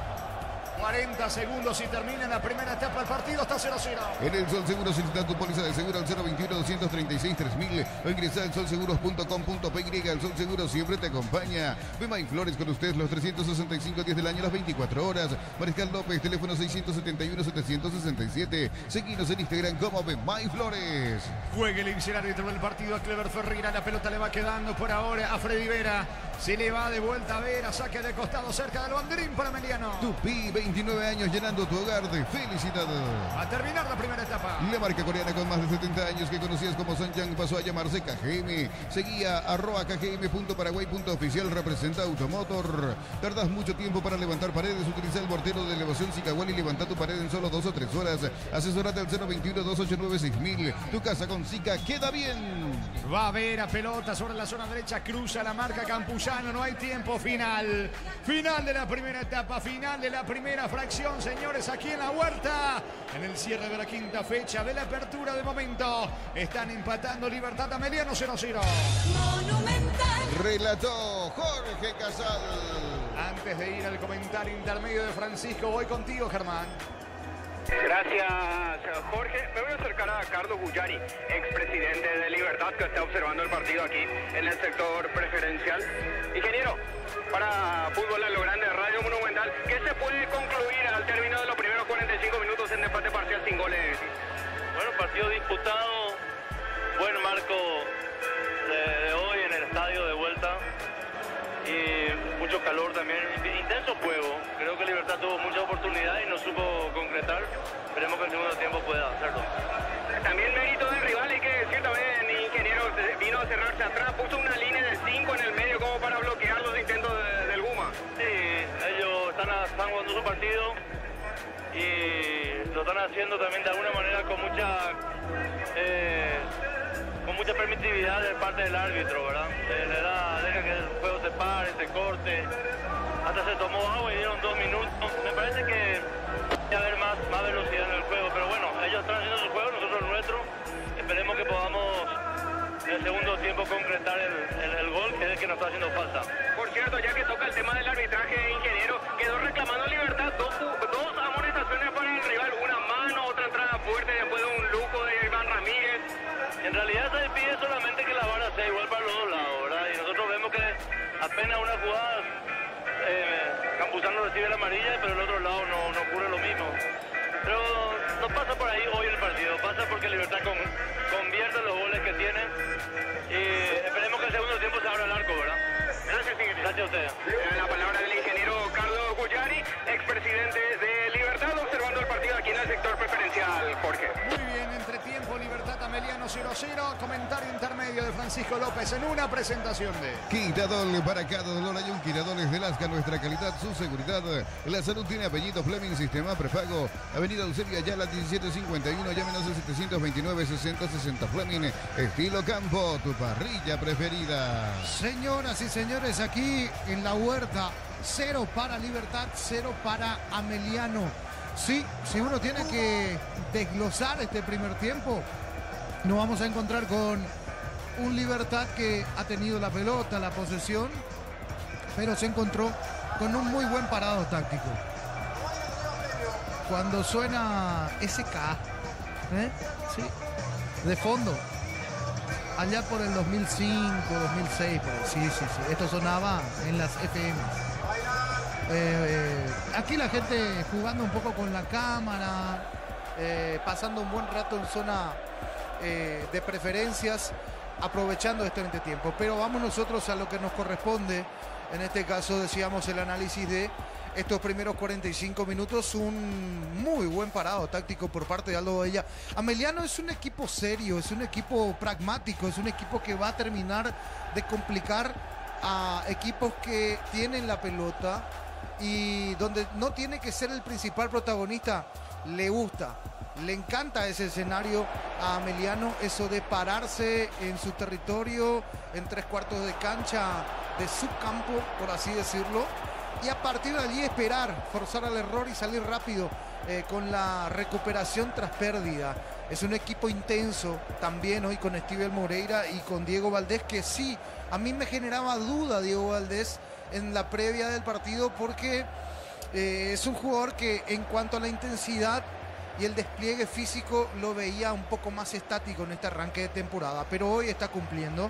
40 segundos y termina la primera etapa del partido. Está 0-0. En el Sol Seguro solicita tu póliza de seguro al 021-236-3000 o ingresa al solseguros.com.py. El Sol Seguro siempre te acompaña. Bemay Flores con usted los 365 días del año, las 24 horas. Mariscal López, teléfono 671-767. Seguinos en Instagram como Bemay Flores. Juegue el árbitro del partido a Clever Ferreira. La pelota le va quedando por ahora a Freddy Vera. Se le va de vuelta a Vera. Saque de costado cerca del banderín para Emiliano. Tupi, 29 años llenando tu hogar de felicidad. A terminar la primera etapa. La marca coreana con más de 70 años que conocías como Sanjang pasó a llamarse KGM. Seguía @kgm.paraguay.oficial, representa Automotor. Tardás mucho tiempo para levantar paredes. Utiliza el mortero de elevación Sicahual y levanta tu pared en solo 2 o 3 horas. Asesorate al 021-289-6000. Tu casa con Sica queda bien. Va a ver a pelota sobre la zona derecha. Cruza la marca Campuzano. No hay tiempo final. Final de la primera etapa. Final de la primera fracción, señores, aquí en la Huerta. En el cierre de la quinta fecha de la apertura de momento. Están empatando Libertad a Mediano 0-0. Monumental. Relató Jorge Casal. Antes de ir al comentario intermedio de Francisco, voy contigo, Germán. Gracias, Jorge. Me voy a acercar a Carlos Guyari, expresidente de Libertad, que está observando el partido aquí en el sector preferencial. Ingeniero, para Fútbol a lo Grande, Radio Monumental, ¿qué se puede concluir al término de los primeros 45 minutos en empate parcial sin goles? Bueno, partido disputado, calor también, intenso juego. Creo que Libertad tuvo muchas oportunidades y no supo concretar. Esperemos que el segundo tiempo pueda hacerlo. También mérito del rival, hay que decir también, Ingeniero vino a cerrarse atrás, puso una línea de 5 en el medio como para bloquear los intentos del Guma. Sí, ellos están jugando su partido y lo están haciendo también de alguna manera con mucha permitividad de parte del árbitro, ¿verdad? Deja que el juego se pare, se corte. Hasta se tomó agua y dieron 2 minutos. Me parece que va a haber más velocidad en el juego, pero bueno, ellos están haciendo su juego, nosotros el nuestro. Esperemos que podamos en el segundo tiempo concretar el gol, que es el que nos está haciendo falta. Por cierto, ya que toca el tema del arbitraje, Ingeniero, quedó reclamando Libertad dos amonestaciones para el rival, una mano, otra entrada fuerte después de un lujo de Iván Ramírez. En realidad se pide solamente que la vara sea igual para los dos lados, ¿verdad? Y nosotros vemos que apenas una jugada, Campuzano recibe la amarilla, pero el otro lado no ocurre lo mismo. Pero no pasa por ahí hoy el partido, pasa porque Libertad convierte los goles que tiene y esperemos que el segundo tiempo se abra el arco, ¿verdad? Gracias, Ingeniero. Gracias a ustedes. La palabra del ingeniero Carlos Guyari, expresidente de Libertad, observando el partido aquí en el sector preferencial, Jorge. Muy bien, entretiempo, Libertad Ameliano 0-0. Comentario intermedio de Francisco López en una presentación de Quitadol, para cada dolor hay un Quitadol de Lasca, nuestra calidad, su seguridad. La salud tiene apellido Fleming, sistema prepago. Avenida Eusebio Ayala 1751, llámenos al 729-6060 Fleming, estilo campo, tu parrilla preferida. Señoras y señores, aquí en la huerta, 0 para Libertad, 0 para Ameliano. Sí, si uno tiene que desglosar este primer tiempo, nos vamos a encontrar con un Libertad que ha tenido la pelota, la posesión, pero se encontró con un muy buen parado táctico. Cuando suena SK, sí, de fondo, allá por el 2005, 2006, pues, sí, esto sonaba en las FM. Aquí la gente jugando un poco con la cámara, pasando un buen rato en zona de preferencias, aprovechando este entretiempo. Pero vamos nosotros a lo que nos corresponde. En este caso decíamos el análisis de estos primeros 45 minutos, un muy buen parado táctico por parte de Aldo Bodella. Ameliano es un equipo serio, es un equipo pragmático, es un equipo que va a terminar de complicar a equipos que tienen la pelota y donde no tiene que ser el principal protagonista. Le gusta, le encanta ese escenario a Ameliano, eso de pararse en su territorio, en 3/4 de cancha de su campo, por así decirlo, y a partir de allí esperar, forzar al error y salir rápido con la recuperación tras pérdida. Es un equipo intenso también hoy con Estivel Moreira y con Diego Valdés, que sí, a mí me generaba duda Diego Valdés en la previa del partido, porque es un jugador que en cuanto a la intensidad y el despliegue físico lo veía un poco más estático en este arranque de temporada, pero hoy está cumpliendo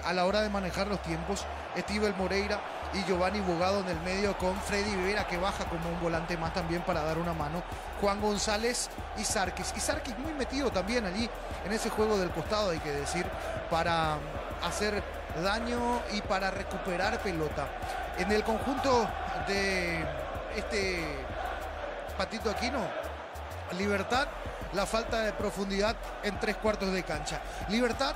a la hora de manejar los tiempos. Estivel Moreira y Giovanni Bogado en el medio, con Freddy Vera, que baja como un volante más también para dar una mano, Juan González y Sarkis muy metido también allí en ese juego del costado, hay que decir, para hacer daño y para recuperar pelota. En el conjunto de este Patito Aquino, Libertad, la falta de profundidad en 3/4 de cancha. Libertad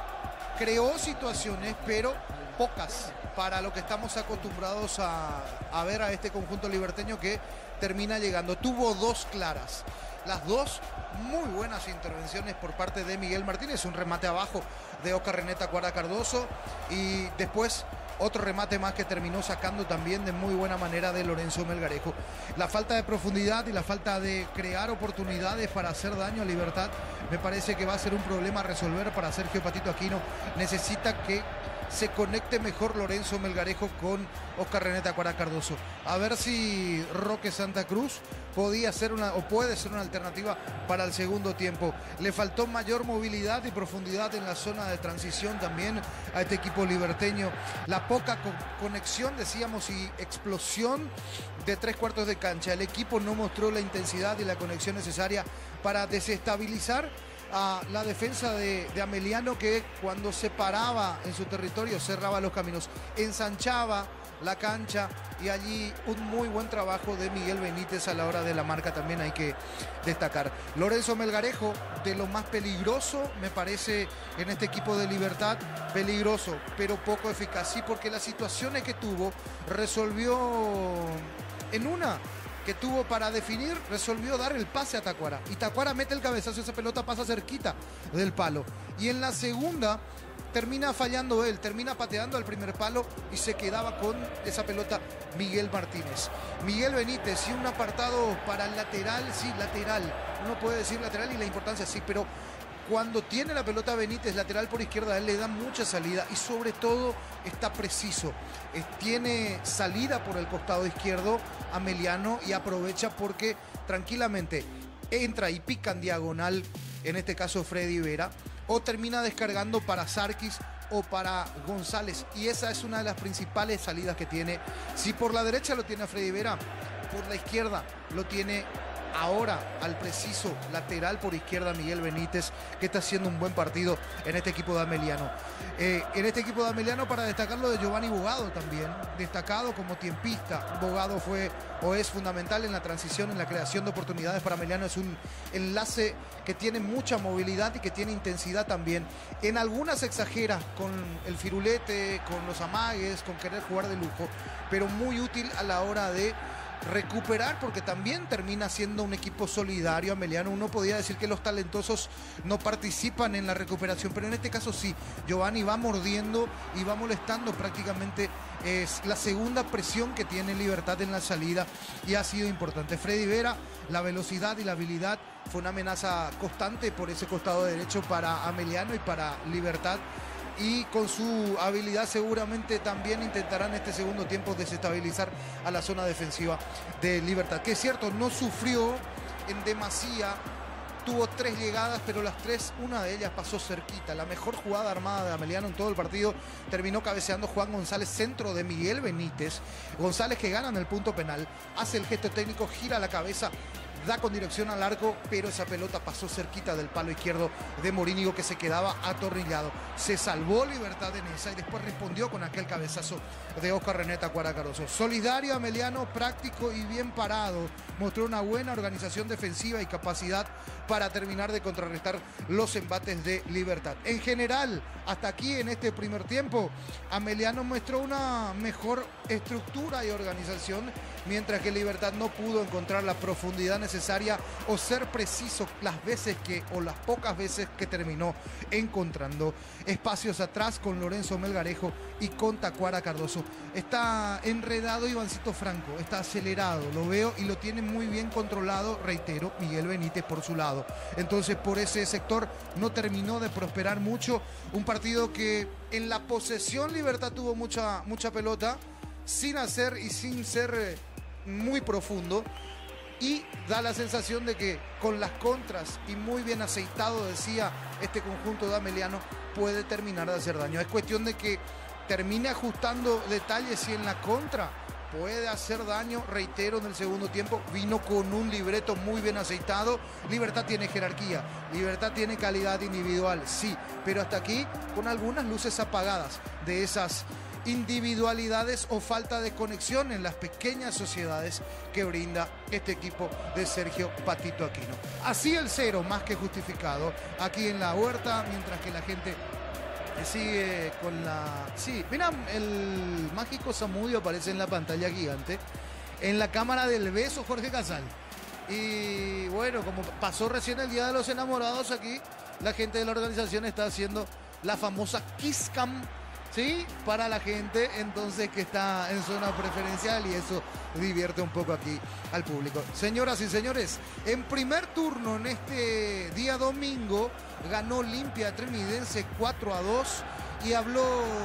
creó situaciones, pero pocas para lo que estamos acostumbrados a ver a este conjunto liberteño, que termina llegando. Tuvo 2 claras, las 2 muy buenas intervenciones por parte de Miguel Martínez, un remate abajo de Oscar Reneta Cuara Cardoso y después otro remate más que terminó sacando también de muy buena manera de Lorenzo Melgarejo. La falta de profundidad y la falta de crear oportunidades para hacer daño a Libertad me parece que va a ser un problema a resolver para Sergio Patito Aquino. Necesita que se conecte mejor Lorenzo Melgarejo con Oscar Reneta Cuara Cardoso. A ver si Roque Santa Cruz podía ser puede ser una alternativa para el segundo tiempo. Le faltó mayor movilidad y profundidad en la zona de transición también a este equipo liberteño. La poca conexión, decíamos, y explosión de 3/4 de cancha. El equipo no mostró la intensidad y la conexión necesaria para desestabilizar a la defensa de Ameliano, que cuando se paraba en su territorio cerraba los caminos, ensanchaba la cancha, y allí un muy buen trabajo de Miguel Benítez a la hora de la marca también hay que destacar. Lorenzo Melgarejo, de lo más peligroso me parece en este equipo de Libertad, peligroso pero poco eficaz, sí, porque las situaciones que tuvo resolvió en una que tuvo para definir, resolvió dar el pase a Tacuara, y Tacuara mete el cabezazo, esa pelota pasa cerquita del palo, y en la segunda termina fallando él, termina pateando al primer palo y se quedaba con esa pelota Miguel Martínez. Miguel Benítez, y un apartado para el lateral, sí, lateral, uno puede decir lateral y la importancia sí, pero cuando tiene la pelota Benítez lateral por izquierda, él le da mucha salida y sobre todo está preciso. Tiene salida por el costado izquierdo Ameliano y aprovecha porque tranquilamente entra y pica en diagonal, en este caso Freddy Vera, o termina descargando para Sarkis o para González, y esa es una de las principales salidas que tiene. Si por la derecha lo tiene a Freddy Vera, por la izquierda lo tiene ahora al preciso lateral por izquierda Miguel Benítez, que está haciendo un buen partido en este equipo de Ameliano. En este equipo de Ameliano, para destacarlo de Giovanni Bogado también, destacado como tiempista. Bogado fue o es fundamental en la transición, en la creación de oportunidades para Ameliano. Es un enlace que tiene mucha movilidad y que tiene intensidad también. En algunas exagera con el firulete, con los amagues, con querer jugar de lujo, pero muy útil a la hora de recuperar, porque también termina siendo un equipo solidario Ameliano. Uno podría decir que los talentosos no participan en la recuperación, pero en este caso sí. Giovanni va mordiendo y va molestando prácticamente. Es la segunda presión que tiene Libertad en la salida y ha sido importante. Freddy Vera, la velocidad y la habilidad fue una amenaza constante por ese costado derecho para Ameliano y para Libertad, y con su habilidad seguramente también intentarán este segundo tiempo desestabilizar a la zona defensiva de Libertad, que es cierto, no sufrió en demasía, tuvo 3 llegadas, pero las 3, una de ellas pasó cerquita. La mejor jugada armada de Ameliano en todo el partido terminó cabeceando Juan González, centro de Miguel Benítez. González, que gana en el punto penal, hace el gesto técnico, gira la cabeza, da con dirección al arco, pero esa pelota pasó cerquita del palo izquierdo de Morínigo, que se quedaba atornillado. Se salvó Libertad en esa y después respondió con aquel cabezazo de Oscar René Tacuara Caroso. Solidario Ameliano, práctico y bien parado. Mostró una buena organización defensiva y capacidad para terminar de contrarrestar los embates de Libertad. En general, hasta aquí en este primer tiempo, Ameliano mostró una mejor estructura y organización, mientras que Libertad no pudo encontrar la profundidad necesaria o ser preciso las veces que, o las pocas veces que terminó encontrando espacios atrás con Lorenzo Melgarejo y con Tacuara Cardoso. Está enredado Ivancito Franco, está acelerado, lo veo, y lo tiene muy bien controlado, reitero, Miguel Benítez por su lado. Entonces, por ese sector no terminó de prosperar mucho. Un partido que en la posesión Libertad tuvo mucha pelota, sin hacer y sin ser muy profundo, y da la sensación de que con las contras y muy bien aceitado, decía este conjunto de Ameliano, puede terminar de hacer daño. Es cuestión de que termine ajustando detalles y en la contra puede hacer daño. Reitero, en el segundo tiempo vino con un libreto muy bien aceitado. Libertad tiene jerarquía, Libertad tiene calidad individual, sí, pero hasta aquí con algunas luces apagadas de esas individualidades o falta de conexión en las pequeñas sociedades que brinda este equipo de Sergio Patito Aquino. Así el 0 más que justificado aquí en la Huerta, mientras que la gente sigue con la... Sí, mira, el mágico Zamudio aparece en la pantalla gigante, en la cámara del beso, Jorge Casal. Y bueno, como pasó recién el Día de los Enamorados, aquí la gente de la organización está haciendo la famosa Kiss Cam, ¿sí? Para la gente entonces que está en zona preferencial, y eso divierte un poco aquí al público. Señoras y señores, en primer turno en este día domingo ganó Olimpia Trinidense 4-2 y habló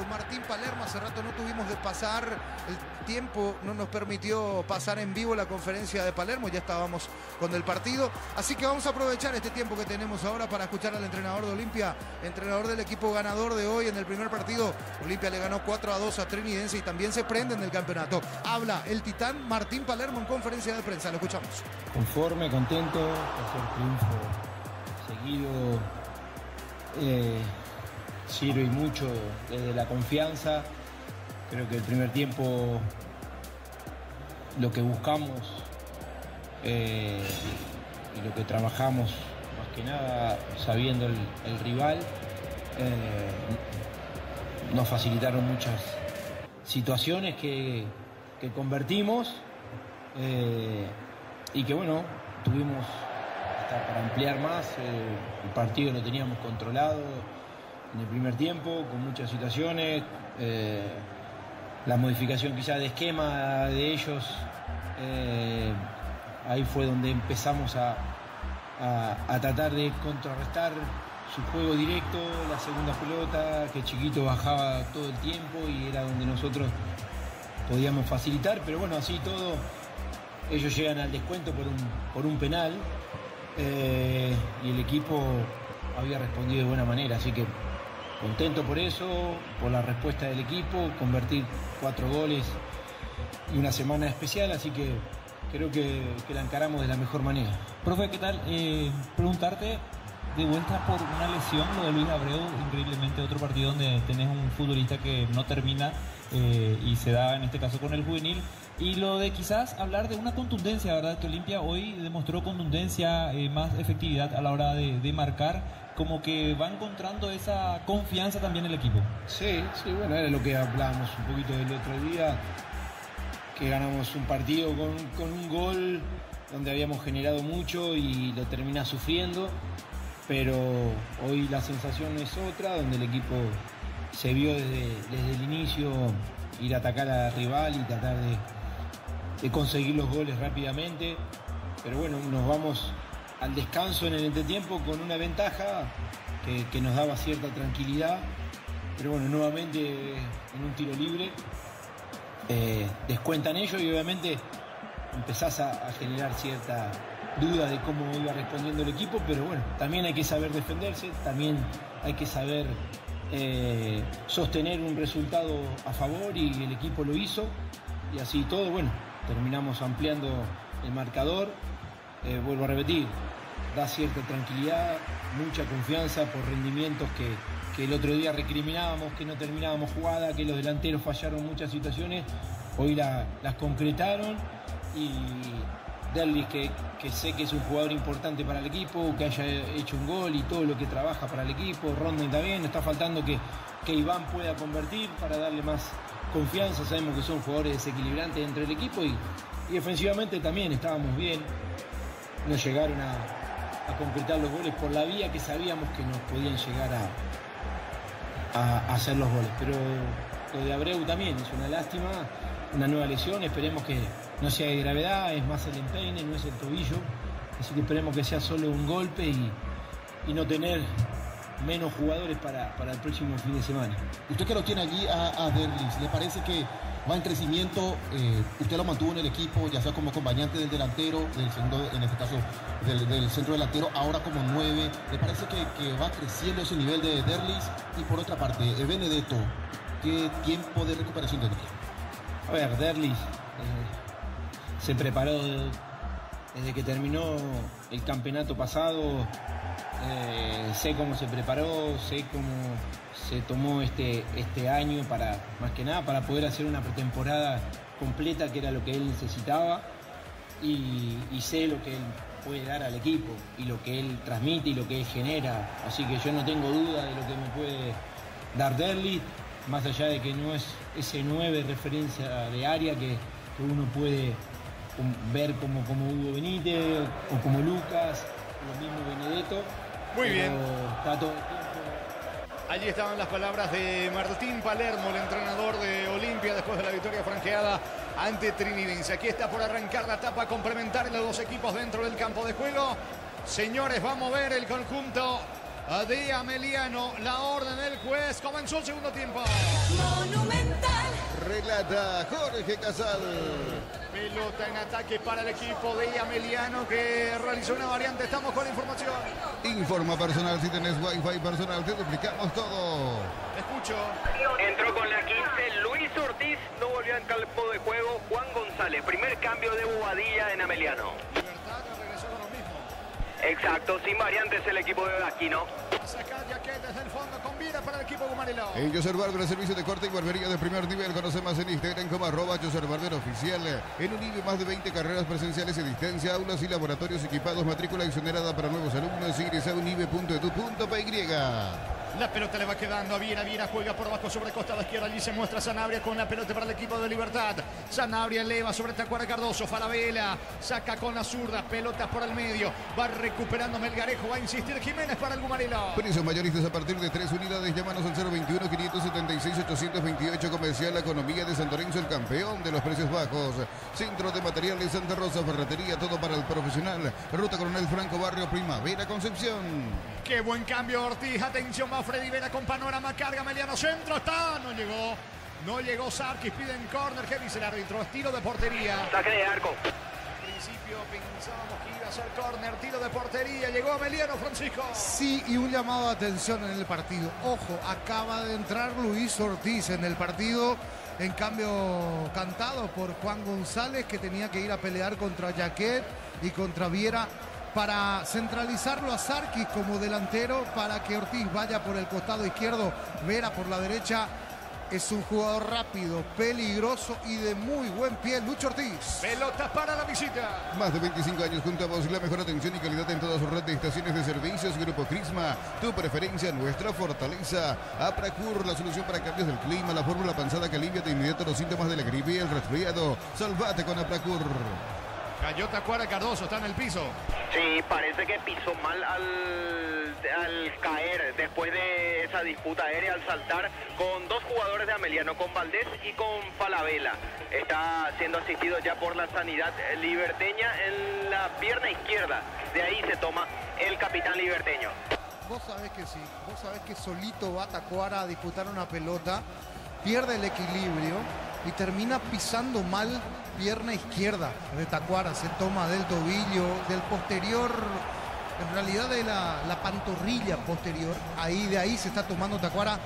Martín Palermo. Hace rato no tuvimos de pasar, el tiempo no nos permitió pasar en vivo la conferencia de Palermo, ya estábamos con el partido, así que vamos a aprovechar este tiempo que tenemos ahora para escuchar al entrenador de Olimpia, entrenador del equipo ganador de hoy en el primer partido. Olimpia le ganó 4-2 a Trinidense y también se prende en el campeonato. Habla el titán Martín Palermo en conferencia de prensa, lo escuchamos. Conforme, contento, por ser triunfo seguido sirve mucho desde la confianza. Creo que el primer tiempo lo que buscamos y lo que trabajamos más que nada sabiendo el rival, nos facilitaron muchas situaciones que convertimos y que bueno, tuvimos hasta para ampliar más. El partido lo teníamos controlado en el primer tiempo con muchas situaciones. La modificación quizá de esquema de ellos, ahí fue donde empezamos a tratar de contrarrestar su juego directo, la segunda pelota, que Chiquito bajaba todo el tiempo y era donde nosotros podíamos facilitar, pero bueno, así todo, ellos llegan al descuento por un penal y el equipo había respondido de buena manera, así que contento por eso, por la respuesta del equipo, convertir 4 goles y una semana especial, así que creo que la encaramos de la mejor manera. Profe, ¿qué tal? Preguntarte de vuelta por una lesión, lo de Luis Abreu, increíblemente otro partido donde tenés un futbolista que no termina y se da en este caso con el juvenil, y lo de quizás hablar de una contundencia, ¿verdad? Que Olimpia hoy demostró contundencia, más efectividad a la hora de marcar, como que va encontrando esa confianza también el equipo. Sí, bueno, era lo que hablábamos un poquito del otro día, que ganamos un partido con un gol donde habíamos generado mucho y lo termina sufriendo, pero hoy la sensación es otra, donde el equipo se vio desde el inicio ir a atacar al rival y tratar de conseguir los goles rápidamente, pero bueno, nos vamos al descanso en el entretiempo con una ventaja que nos daba cierta tranquilidad, pero bueno, nuevamente en un tiro libre descuentan ellos y obviamente empezás a generar cierta duda de cómo iba respondiendo el equipo, pero bueno, también hay que saber defenderse, también hay que saber sostener un resultado a favor y el equipo lo hizo y así todo, bueno, terminamos ampliando el marcador. Vuelvo a repetir, da cierta tranquilidad, mucha confianza por rendimientos que el otro día recriminábamos, que no terminábamos jugada, que los delanteros fallaron muchas situaciones, hoy las concretaron y Derlis, que sé que es un jugador importante para el equipo, que haya hecho un gol y todo lo que trabaja para el equipo, Rondon también, está faltando que Iván pueda convertir para darle más confianza, sabemos que son jugadores desequilibrantes dentro del equipo y defensivamente también estábamos bien, no llegaron a concretar los goles por la vía que sabíamos que nos podían llegar a hacer los goles, pero lo de Abreu también es una lástima, una nueva lesión, esperemos que no sea de gravedad, es más el empeine, no es el tobillo, así que esperemos que sea solo un golpe y no tener menos jugadores para el próximo fin de semana. Usted que lo tiene allí a Derlis, ¿le parece que va en crecimiento? Usted lo mantuvo en el equipo, ya sea como acompañante del delantero, del segundo, en este caso del centro delantero, ahora como 9. ¿Le parece que va creciendo ese nivel de Derlis? Y por otra parte, Benedetto, ¿qué tiempo de recuperación tendría? A ver, Derlis se preparó desde que terminó el campeonato pasado, sé cómo se preparó, sé cómo se tomó este año para, más que nada, para poder hacer una pretemporada completa, que era lo que él necesitaba, y sé lo que él puede dar al equipo, y lo que él transmite y lo que él genera, así que yo no tengo duda de lo que me puede dar Derlis, más allá de que no es ese 9 referencia de área que uno puede ver como Hugo Benítez o como Lucas, lo mismo Benedetto. Muy bien. Está todo el tiempo. Allí estaban las palabras de Martín Palermo, el entrenador de Olimpia, después de la victoria franqueada ante Trinidense. Aquí está por arrancar la etapa complementaria de los dos equipos dentro del campo de juego. Señores, vamos a ver el conjunto de Ameliano. La orden del juez. Comenzó el segundo tiempo. Monumental. Relata Jorge Casal. Pelota en ataque para el equipo de Ameliano, que realizó una variante. Estamos con la información. Informa personal, si tenés wifi personal, te duplicamos todo. Escucho. Entró con la 15 Luis Ortiz, no volvió al campo de juego Juan González. Primer cambio de Bobadilla en Ameliano. Libertad regresó con lo mismo. Exacto, sin variantes el equipo de Aquino. Saca Jaquet desde el fondo con Viera para el equipo Gumarelo. En Joser Barber, servicio de corte y barbería de primer nivel. Conoce más en Instagram como @Joser Barber oficial. En Unive, más de 20 carreras presenciales y distancia, aulas y laboratorios equipados, matrícula exonerada para nuevos alumnos. Ingresa a unive.edu.py. La pelota le va quedando a Viera. Viera juega por abajo sobre costado izquierda. Allí se muestra Sanabria con la pelota para el equipo de Libertad. Sanabria eleva sobre Tacuara Cardoso. Falabella saca con la zurda. Pelota por el medio. Va recuperando Melgarejo. Va a insistir Jiménez para el Gumarelo. Precios mayoristas a partir de 3 unidades. Llámanos al 021-576-828. Comercial La Economía de San Lorenzo, el campeón de los precios bajos. Centro de Materiales Santa Rosa, ferretería, todo para el profesional. Ruta Coronel Franco, Barrio Primavera, Concepción. Qué buen cambio Ortiz. Atención, va Freddy Vera con panorama. Carga Meliano, centro. Está. No llegó. No llegó Sarkis. Piden córner. ¿Qué dice el árbitro? Tiro de portería. Saque de arco. Al principio pensábamos que iba a ser córner. Tiro de portería. Llegó Meliano, Francisco. Sí, y un llamado de atención en el partido. Ojo, acaba de entrar Luis Ortiz en el partido. En cambio, cantado por Juan González, que tenía que ir a pelear contra Jaquet y contra Viera, para centralizarlo a Sarkis como delantero, para que Ortiz vaya por el costado izquierdo, Vera por la derecha. Es un jugador rápido, peligroso y de muy buen pie, Lucho Ortiz. Pelota para la visita. Más de 25 años junto a vos, la mejor atención y calidad en toda su red de estaciones de servicios. Grupo Crisma, tu preferencia, nuestra fortaleza. Apracur, la solución para cambios del clima, la fórmula panzada que alivia de inmediato los síntomas de la gripe y el resfriado. Salvate con Apracur. Cayó Tacuara Cardoso, está en el piso. Sí, parece que pisó mal al caer después de esa disputa aérea, al saltar con dos jugadores de Ameliano, con Valdés y con Falabella. Está siendo asistido ya por la sanidad liberteña en la pierna izquierda. De ahí se toma el capitán liberteño. Vos sabés que sí, vos sabés que solito va Tacuara a disputar una pelota, pierde el equilibrio y termina pisando mal pierna izquierda de Tacuara. Se toma del tobillo, del posterior, en realidad de la pantorrilla posterior. Ahí de ahí se está tomando Tacuara,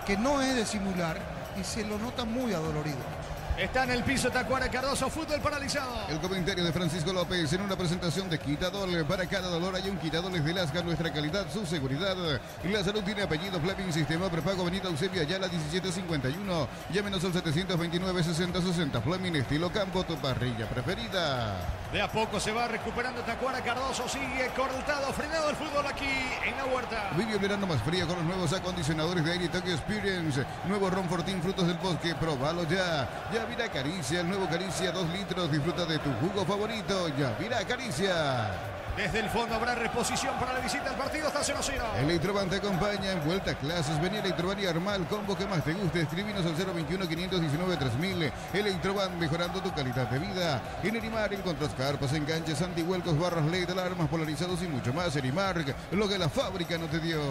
que no es de simular y se lo nota muy adolorido. Está en el piso Tacuara Cardoso, fútbol paralizado. El comentario de Francisco López en una presentación de Quitadol. Para cada dolor hay un Quitadol de Lasca, nuestra calidad, su seguridad. La salud tiene apellido. Fleming, sistema prepago, Avenida Eusebio Ayala 1751. Llámenos al 729-6060. Fleming, estilo campo, tu parrilla preferida. De a poco se va recuperando Tacuara Cardoso. Sigue cortado, frenado el fútbol aquí en la huerta. Vive el verano más frío con los nuevos acondicionadores de aire Tokyo Experience. Nuevo Ron Fortín, frutos del bosque. Probalo ya. Yavira Caricia, el nuevo Caricia 2 litros. Disfruta de tu jugo favorito. Yavira Caricia. Desde el fondo habrá reposición para la visita al partido. Está 0-0. Electroban te acompaña en vuelta a clases. Vení a Electroban y arma el combo que más te guste. Escribinos al 021-519-3000. Electroban, mejorando tu calidad de vida. En Erimar encontrás carpas, enganches, antihuelcos, barras LED, alarmas polarizados y mucho más. Erimar, lo que la fábrica no te dio.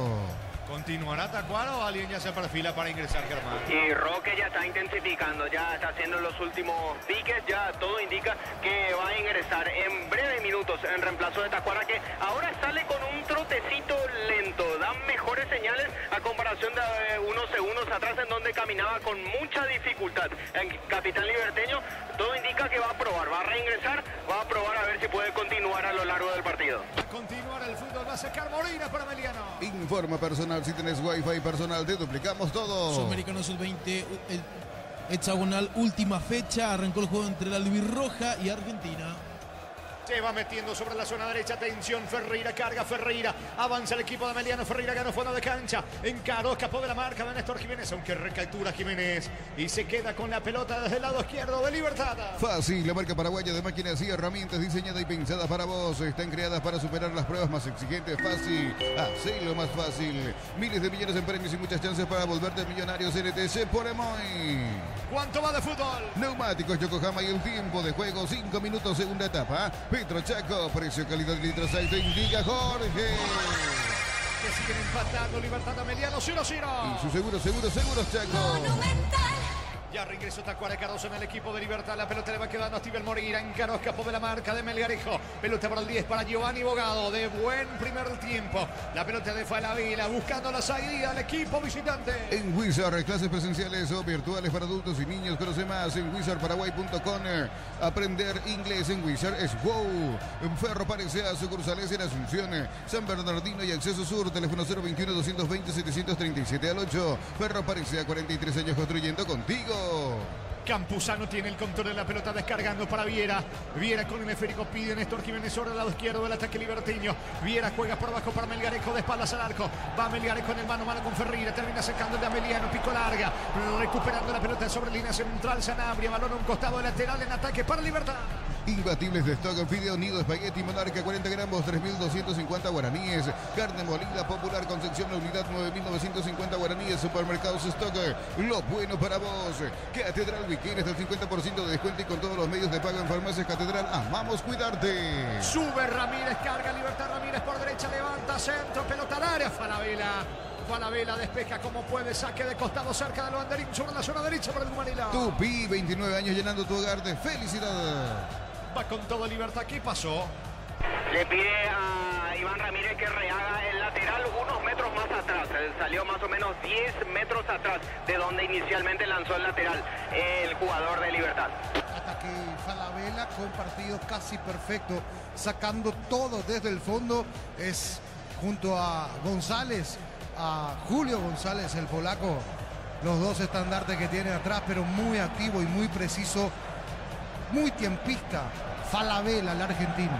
¿Continuará Tacuara o alguien ya se perfila para ingresar, Germán? Y Roque ya está intensificando, ya está haciendo los últimos piques, ya todo indica que va a ingresar en breves minutos en reemplazo de Tacuara, que ahora sale con un trotecito lento, da mejores señales a comparación de unos segundos atrás en donde caminaba con mucha dificultad. El capitán liberteño, todo indica que va a probar, va a reingresar, va a probar a ver si puede continuar a lo largo del partido. Va a continuar el fútbol, va a sacar Molina para Meliano. Informa personal, si tenés wifi personal, te duplicamos todo. Sudamericano Sub-20, hexagonal, última fecha. Arrancó el juego entre la Albirroja y Argentina. Se va metiendo sobre la zona derecha. Atención, Ferreira, carga Ferreira. Avanza el equipo de Meliano. Ferreira ganó fondo de cancha. Encaró, escapó de la marca de Néstor Jiménez, aunque recaptura Jiménez. Y se queda con la pelota desde el lado izquierdo de Libertad. Fácil, la marca paraguaya de máquinas y herramientas diseñada y pensada para vos. Están creadas para superar las pruebas más exigentes. Fácil, hacelo más fácil. Miles de millones en premios y muchas chances para volverte millonario. CNTC por Emoy. ¿Cuánto va de fútbol? Neumáticos Yokohama y el tiempo de juego, 5 minutos, segunda etapa. Petro Chaco, precio, calidad, litros, aceite, indica Jorge. Que siguen empatando Libertad a Meliano, 0-0. Y su seguro Chaco. Monumental. Ya reingresó Tacuara Cardoso en el equipo de Libertad. La pelota le va quedando a Steven Moreira. Encaró, escapó de la marca de Melgarejo. Pelota para el 10 para Giovanni Bogado. De buen primer tiempo. La pelota de Falabella buscando la salida al equipo visitante. En Wizard, clases presenciales o virtuales para adultos y niños. Conoce más en wizardparaguay.com. Aprender inglés en Wizard es WOW. En Ferro Parecea, sucursales en Asunción, San Bernardino y Acceso Sur. Teléfono 021-220-737 al 8. Ferro Parecea, 43 años construyendo contigo. Campuzano tiene el control de la pelota descargando para Viera. Viera con el esférico pide Néstor Jiménez sobre el lado izquierdo del ataque liberteño. Viera juega por abajo para Melgarejo de espaldas al arco. Va Melgarejo en el mano a mano con Ferreira. Termina secando el de Ameliano. Pico larga. Recuperando la pelota sobre línea central. Sanabria. Balón a un costado lateral en ataque para Libertad. Imbatibles de stock, Fideo Unido, espagueti Monarca, 40 gramos, 3.250 guaraníes. Carne molida popular Concepción, la unidad 9.950 guaraníes. Supermercados Stock, lo bueno para vos. Catedral Weekend, hasta el 50% de descuento y con todos los medios de pago en Farmacias Catedral. Amamos cuidarte. Sube Ramírez, carga Libertad. Ramírez por derecha, levanta centro, pelota al área. Falabella despeja como puede, saque de costado cerca del banderín sobre la zona derecha para el Gumanila. Tupi, 29 años llenando tu hogar de felicidad. Va con toda Libertad. ¿Qué pasó? Le pide a Iván Ramírez que rehaga el lateral unos metros más atrás. Salió más o menos 10 metros atrás de donde inicialmente lanzó el lateral el jugador de Libertad. Ataque Falabella con partido casi perfecto, sacando todo desde el fondo. Es junto a González, a Julio González, el polaco. Los dos estandartes que tiene atrás, pero muy activo y muy preciso. Muy tiempista, Falabella, el argentino.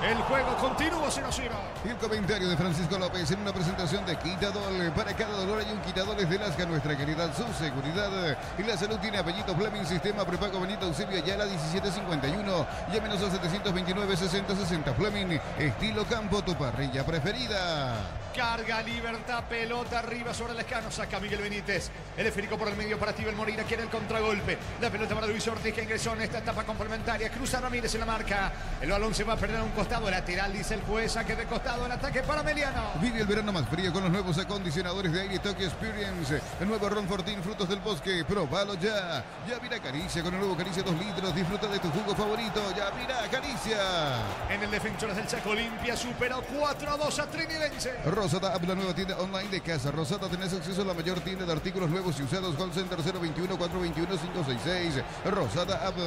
El juego continúa 0-0. Y el comentario de Francisco López en una presentación de Quitadol. Para cada dolor hay un Quitadol de Lasca, nuestra querida subseguridad. Y la salud tiene apellido Fleming, sistema prepago Benito Eusebio Ayala 1751. Llámenos al 729-6060 Fleming. Estilo campo, tu parrilla preferida. Carga Libertad, pelota arriba sobre el escano, saca Miguel Benítez. El esférico por el medio para Steven Moreira, quiere el contragolpe. La pelota para Luis Ortiz que ingresó en esta etapa complementaria. Cruza Ramírez en la marca. El balón se va a perder a un costado lateral, dice el juez. Saque de costado, el ataque para Meliano. Vive el verano más frío con los nuevos acondicionadores de aire Tokyo Experience. El nuevo Ron Fortín, frutos del bosque. Probalo ya. Ya mira Caricia con el nuevo Caricia 2 litros. Disfruta de tu jugo favorito. Ya mira Caricia. En el Defensores del Chaco, Olimpia superó 4-2 a Trinidense. Rosada App, la nueva tienda online de casa. Rosada, tenés acceso a la mayor tienda de artículos nuevos y usados. Call Center 021-421-566. Rosada App.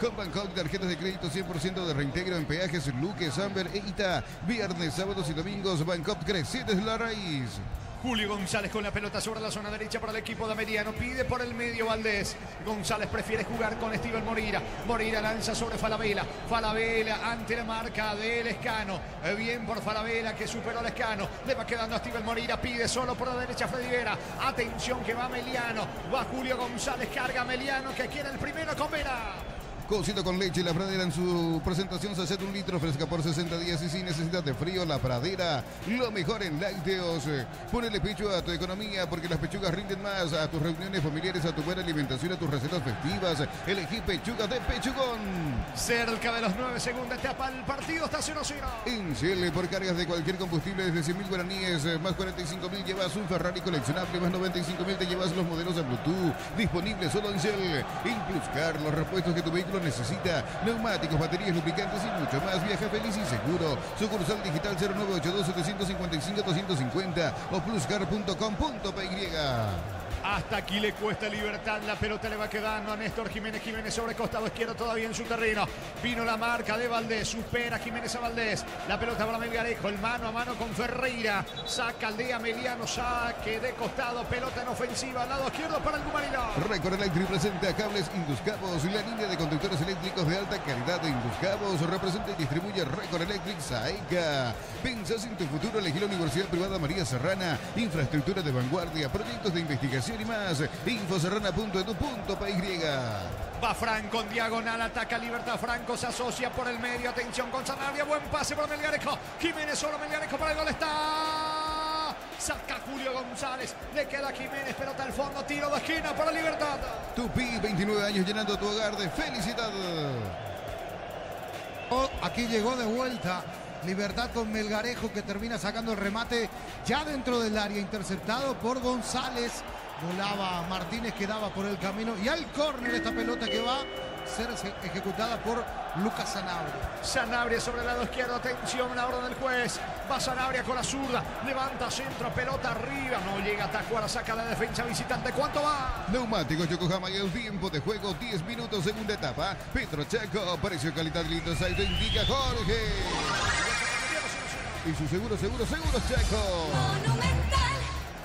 Con Bangkok, tarjetas de crédito 100% de reintegro en peajes, Luque, Samber e Ita. Viernes, sábados y domingos. Bangkok creciente es la raíz. Julio González con la pelota sobre la zona derecha para el equipo de Ameliano. Pide por el medio Valdés. González prefiere jugar con Steven Moreira. Moreira lanza sobre Falabella. Falabella ante la marca del Escano. Bien por Falabella que superó al Escano. Le va quedando a Steven Moreira. Pide solo por la derecha Freddy Vera. Atención que va Ameliano. Va Julio González. Carga Ameliano que quiere el primero con Vera. Cocido con leche, la Pradera en su presentación se hace 1 litro, fresca por 60 días y sin necesidad de frío. La Pradera, lo mejor en lácteos. Ponele pecho a tu economía porque las pechugas rinden más. A tus reuniones familiares, a tu buena alimentación, a tus recetas festivas. Elegí pechugas de Pechugón. Cerca de los 9 segundos etapa, el partido está 0-0. En Shell, por cargas de cualquier combustible desde 100.000 guaraníes, más 45.000 llevas un Ferrari coleccionable, más 95.000 te llevas los modelos a Bluetooth. Disponibles solo en Shell. Impluscar, los repuestos que tu vehículo necesita, neumáticos, baterías, lubricantes y mucho más. Viaja feliz y seguro. Sucursal digital 0982-755-250 o pluscar.com.py. Hasta aquí le cuesta Libertad. La pelota le va quedando a Néstor Jiménez. Jiménez sobre costado izquierdo todavía en su terreno. Vino la marca de Valdés. Supera Jiménez a Valdés. La pelota para Melgarejo. El mano a mano con Ferreira. Saca al de Ameliano. Saque de costado. Pelota en ofensiva al lado izquierdo para el Gumarilá. Record Electric presenta cables Induscabos. La línea de conductores eléctricos de alta calidad de Induscabos. Representa y distribuye Record Electric Saeca. ¿Pensás en tu futuro? Elegí la Universidad Privada María Serrana. Infraestructura de vanguardia. Proyectos de investigación y más. Infoserrana.edu.py. Va Franco en diagonal, ataca Libertad. Franco se asocia por el medio. Atención con Sanabria. Buen pase por Melgarejo. Jiménez solo Melgarejo para el gol. Está. Saca Julio González. Le queda Jiménez. Pelota al fondo. Tiro de esquina para Libertad. Tupi, 29 años llenando tu hogar de felicidad. Aquí llegó de vuelta Libertad con Melgarejo que termina sacando el remate ya dentro del área, interceptado por González. volaba Martínez, quedaba por el camino. Y al córner esta pelota que va a ser ejecutada por Lucas Sanabria. Sanabria sobre el lado izquierdo, atención, la orden del juez. Va Sanabria con la zurda, levanta centro, pelota arriba, no llega a Tacuara, saca la defensa visitante. ¿Cuánto va? Neumáticos Yokohama y el tiempo de juego, 10 minutos, segunda etapa. Petro Chaco, precio, calidad, lindo, salto, indica Jorge. Y su seguro Chaco. Monumental.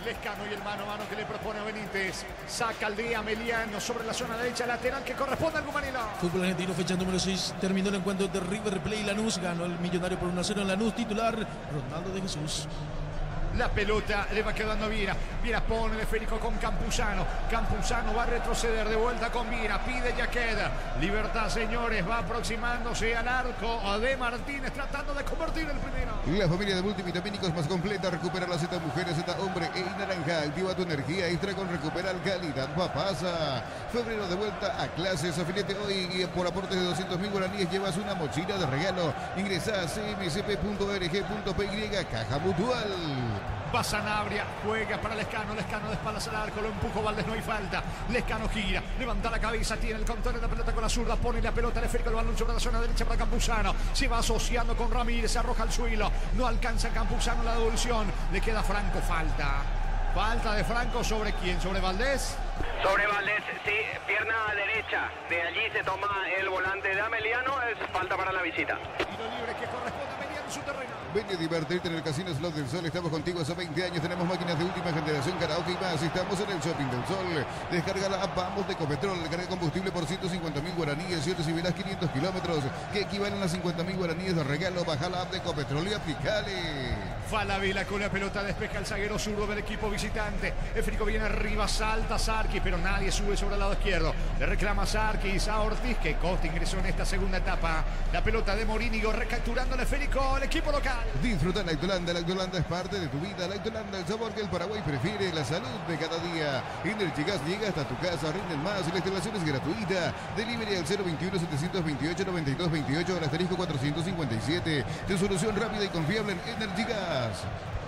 Lescano y el mano a mano que le propone a Benítez. Saca al día Meliano sobre la zona derecha lateral que corresponde al Gumanilo. Fútbol argentino, fecha número 6. Terminó el encuentro de River Plate y Lanús. Ganó el Millonario por 1-0 en Lanús. Titular, Ronaldo de Jesús. La pelota le va quedando a Viera. Viera pone el esférico con Campuzano. Campuzano va a retroceder de vuelta con Viera. Pide ya queda. Libertad, señores. Va aproximándose al arco de Martínez. Tratando de convertir el primero. La familia de multivitamínicos más completa. Recupera la Z Mujeres, Z Hombre e Naranja. Activa tu energía extra con Recuperal Calidad Papasa. Febrero de vuelta a clases. Afiliate hoy y por aportes de 200.000 guaraníes llevas una mochila de regalo. Ingresa a cmcp.org.py. Caja Mutual. Va Sanabria, juega para Lescano, Lescano de espaldas al arco, lo empujó Valdés, no hay falta. Lescano gira, levanta la cabeza, tiene el control de la pelota con la zurda, pone la pelota al esférico, el balón sobre la zona derecha para Campuzano. Se va asociando con Ramírez, arroja al suelo, no alcanza Campuzano la devolución, le queda Franco, falta. Falta de Franco, ¿sobre quién? ¿Sobre Valdés? Sobre Valdés, sí, pierna derecha. De allí se toma el volante de Ameliano, es falta para la visita. Tiro libre que corresponde a Meliano en su terreno. Ven a divertirte en el Casino Slot del Sol. Estamos contigo hace 20 años. Tenemos máquinas de última generación, karaoke y más. Estamos en el Shopping del Sol. Descarga la app Vamos de Ecopetrol. Carga combustible por 150.000 guaraníes y recibirás 500 kilómetros que equivalen a 50.000 guaraníes de regalo. Baja la app de Ecopetrol y aplicale. Falabella con la pelota, despeja el zaguero zurdo del equipo visitante. El Frico viene arriba, salta Sarkis, pero nadie sube sobre el lado izquierdo. Le reclama Sarkis a Ortiz, que Costa ingresó en esta segunda etapa. La pelota de Morínigo recapturando el esférico, el equipo local. Disfruta la Lactolanda. La Lactolanda es parte de tu vida. La Lactolanda, el sabor que el Paraguay prefiere, la salud de cada día. Energy Gas llega hasta tu casa, rinden más y la instalación es gratuita. Delivery al 021-728-9228 al asterisco 457. Tu solución rápida y confiable en Energy Gas.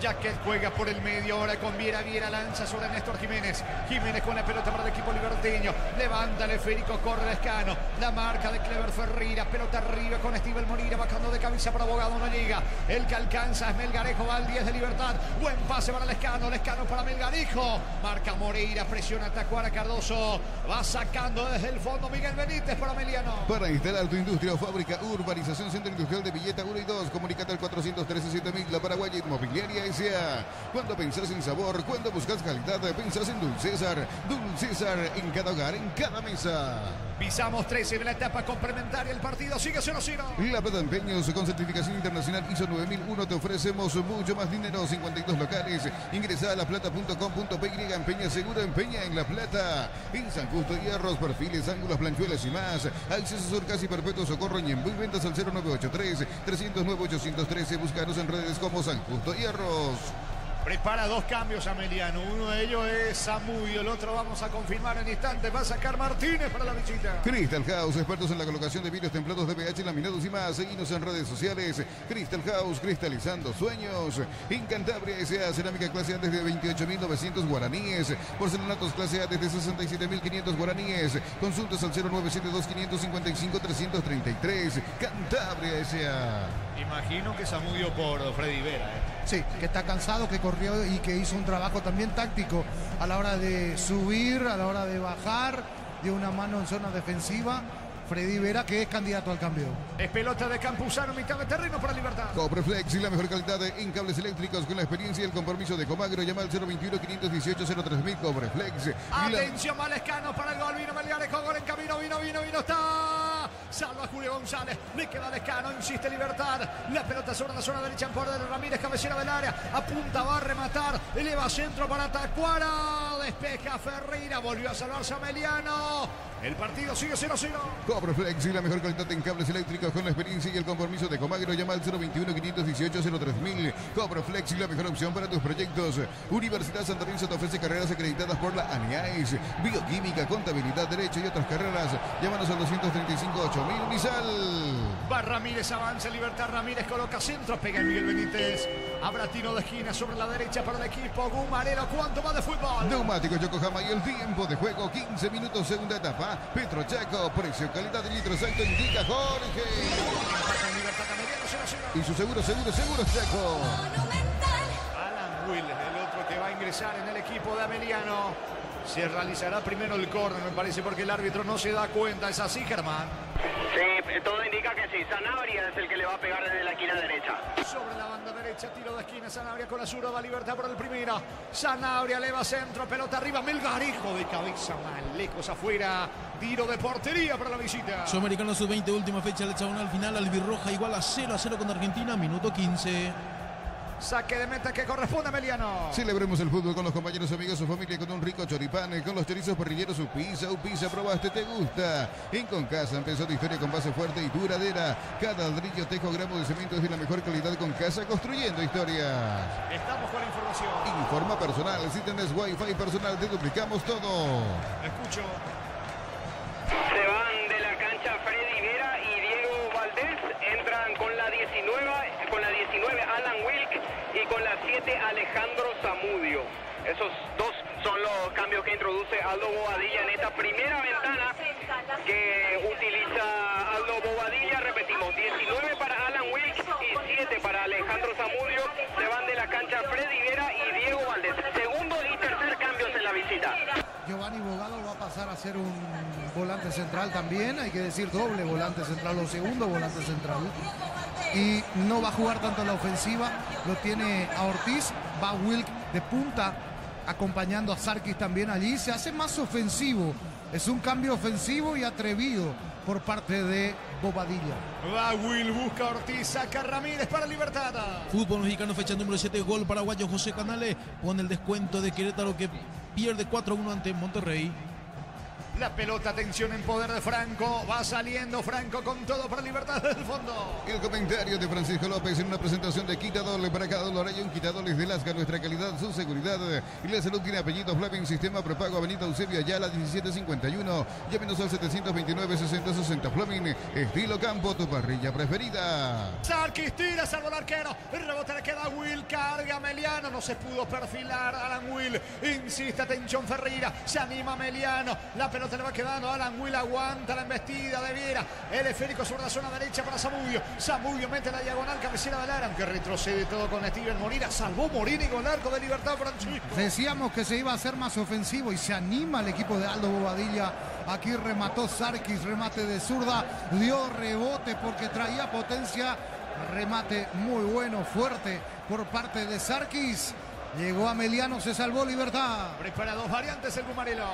Jacket juega por el medio, ahora con Viera, Viera lanza sobre Néstor Jiménez. Jiménez con la pelota para el equipo liberteño. Levanta el esférico, corre Lescano. La marca de Clever Ferreira, pelota arriba con Steven Moreira, bajando de cabeza para Abogado, no llega. El que alcanza es Melgarejo, va al 10 de Libertad. Buen pase para Lescano, Lescano para Melgarejo. Marca Moreira, presiona Tacuara Cardoso. Va sacando desde el fondo Miguel Benítez para Meliano. Para instalar tu industria o fábrica, Urbanización Centro Industrial de Villeta 1 y 2. Comunicate al 413-7000, la Paraguaya Inmobiliaria S.A. Cuando pensás en sabor, cuando buscas calidad, pensás en Dulcésar. Dulcésar en cada hogar, en cada mesa. Pisamos 13 de la etapa complementaria. El partido sigue 0-0. La Plata Empeños con certificación internacional ISO 9001. Te ofrecemos mucho más dinero. 52 locales. Ingresa a laplata.com.py. Empeña seguro, empeña en La Plata. En San Justo, hierros, perfiles, ángulos, planchuelas y más. Acceso Sur, casi perpetuo, Socorro, Ñemby. Ventas al 0983-309-813. Búscanos en redes como San Justo Hierros. Prepara dos cambios Ameliano. Uno de ellos es Samudio, el otro vamos a confirmar en instantes. Va a sacar Martínez para la visita. Crystal House, expertos en la colocación de vidrios templados de pH, laminados y más. Seguinos en redes sociales. Crystal House, cristalizando sueños. En Cantabria S.A. Cerámica clase A desde 28.900 guaraníes. Porcelanatos clase A desde 67.500 guaraníes. Consultas al 0972-555-333. Cantabria S.A. Imagino que Samudio por Freddy Vera. Sí, que está cansado, que corrió y que hizo un trabajo también táctico a la hora de subir, a la hora de bajar, dio una mano en zona defensiva. Freddy Vera, que es candidato al cambio. Es pelota de Campuzano, mitad de terreno para Libertad. Cobreflex y la mejor calidad en cables eléctricos con la experiencia y el compromiso de Comagro. Llama al 021-518-03000. Cobreflex. Atención, Malescano para el gol. Vino Melgarejo, gol en camino. Vino. Está. Salva Julio González. Le queda Lescano. Insiste Libertad. La pelota sobre la zona derecha en poder de Ramírez. Cabecera del área. Apunta, va a rematar. Eleva centro para Tacuara. Despeja Ferreira. Volvió a salvarse a Meliano. El partido sigue 0-0. Cobreflex y la mejor calidad en cables eléctricos con la experiencia y el compromiso de Comagro. Llama al 021-518-03000. Cobreflex y la mejor opción para tus proyectos. Universidad Santa Rosa te ofrece carreras acreditadas por la ANIAIS. Bioquímica, contabilidad, derecho y otras carreras. Llámanos al 235-8000. 1000 Unizal. Va Ramírez, avanza Libertad. Ramírez coloca centro, pega Miguel Benítez. Habrá tiro de esquina sobre la derecha para el equipo Gumarelo. ¿Cuánto va de fútbol? Neumáticos Yokohama y el tiempo de juego 15 minutos, segunda etapa. Petro Chaco, precio, calidad de litros alto, indica Jorge. Y su seguro Chaco. Alan Will, el otro que va a ingresar en el equipo de Ameliano. Se realizará primero el córner, me parece, porque el árbitro no se da cuenta. ¿Es así, Germán? Sí, todo indica que sí. Sanabria es el que le va a pegar desde la esquina derecha. Sobre la banda derecha, tiro de esquina. Sanabria con la zurda, va Libertad por el primero. Sanabria eleva centro, pelota arriba. Melgarejo de cabeza, mal lejos afuera. Tiro de portería para la visita. Sudamericano Sub-20, última fecha del hexagonal final. Albirroja igual a 0-0 con Argentina, minuto 15. Saque de meta que corresponde a Meliano. Celebremos el fútbol con los compañeros, amigos, su familia, con un rico choripán, con los chorizos parrilleros Upisa, probaste, te gusta. En Concasa empezó tu historia con base fuerte y duradera. Cada ladrillo, tejo, gramo de cemento es de la mejor calidad. Concasa, construyendo historias. Estamos con la información. Informa personal, si tenés Wi-Fi personal, te duplicamos todo. Escucho. Se van de la cancha Freddy Vera y Diego Valdés. Entran con la 19 Alan Wilk y con la 7 Alejandro Zamudio. Esos dos son los cambios que introduce Aldo Bobadilla en esta primera ventana que utiliza Aldo Bobadilla. Repetimos, 19 para Alan Wilk y 7 para Alejandro Zamudio. Se van de la cancha Freddy Vera y Diego Valdés. Segundo y tercer cambios en la visita. Giovanni Bogado va a pasar a ser un volante central también, hay que decir doble volante central o segundo volante central. Y no va a jugar tanto en la ofensiva, lo tiene a Ortiz, va Wilk de punta, acompañando a Sarkis también allí, se hace más ofensivo, es un cambio ofensivo y atrevido por parte de Bobadilla. Va Will, busca Ortiz, saca Ramírez para Libertad. Fútbol mexicano, fecha número 7, gol paraguayo José Canales, pone el descuento de Querétaro que pierde 4-1 ante Monterrey. La pelota, atención en poder de Franco. Va saliendo Franco con todo para Libertad del fondo. El comentario de Francisco López en una presentación de Quitadole para cada dólar. Hay un Quitadoles de Lasca, nuestra calidad, su seguridad y la salud. Tiene apellido Fleming, sistema prepago, Avenida Eusebio Ayala 1751. Llámenos al 729-6060. Fleming, estilo campo, tu parrilla preferida. Sarkis tira, salvo el arquero. El rebote le queda a Will, carga Meliano. No se pudo perfilar Alan Will. Insiste, atención Ferreira. Se anima Meliano. La pelota le va quedando a Alan Will, aguanta la embestida de Viera. El esférico sobre la zona derecha para Zamudio. Zamudio mete la diagonal, cabecera del área, aunque retrocede todo con Steven Molina. Salvó Morini con el arco de Libertad, Francisco. Decíamos que se iba a hacer más ofensivo y se anima el equipo de Aldo Bobadilla. Aquí remató Sarkis, remate de zurda, dio rebote porque traía potencia. Remate muy bueno, fuerte por parte de Sarkis. Llegó a Meliano, se salvó Libertad. Prepara dos variantes el Gumarelo.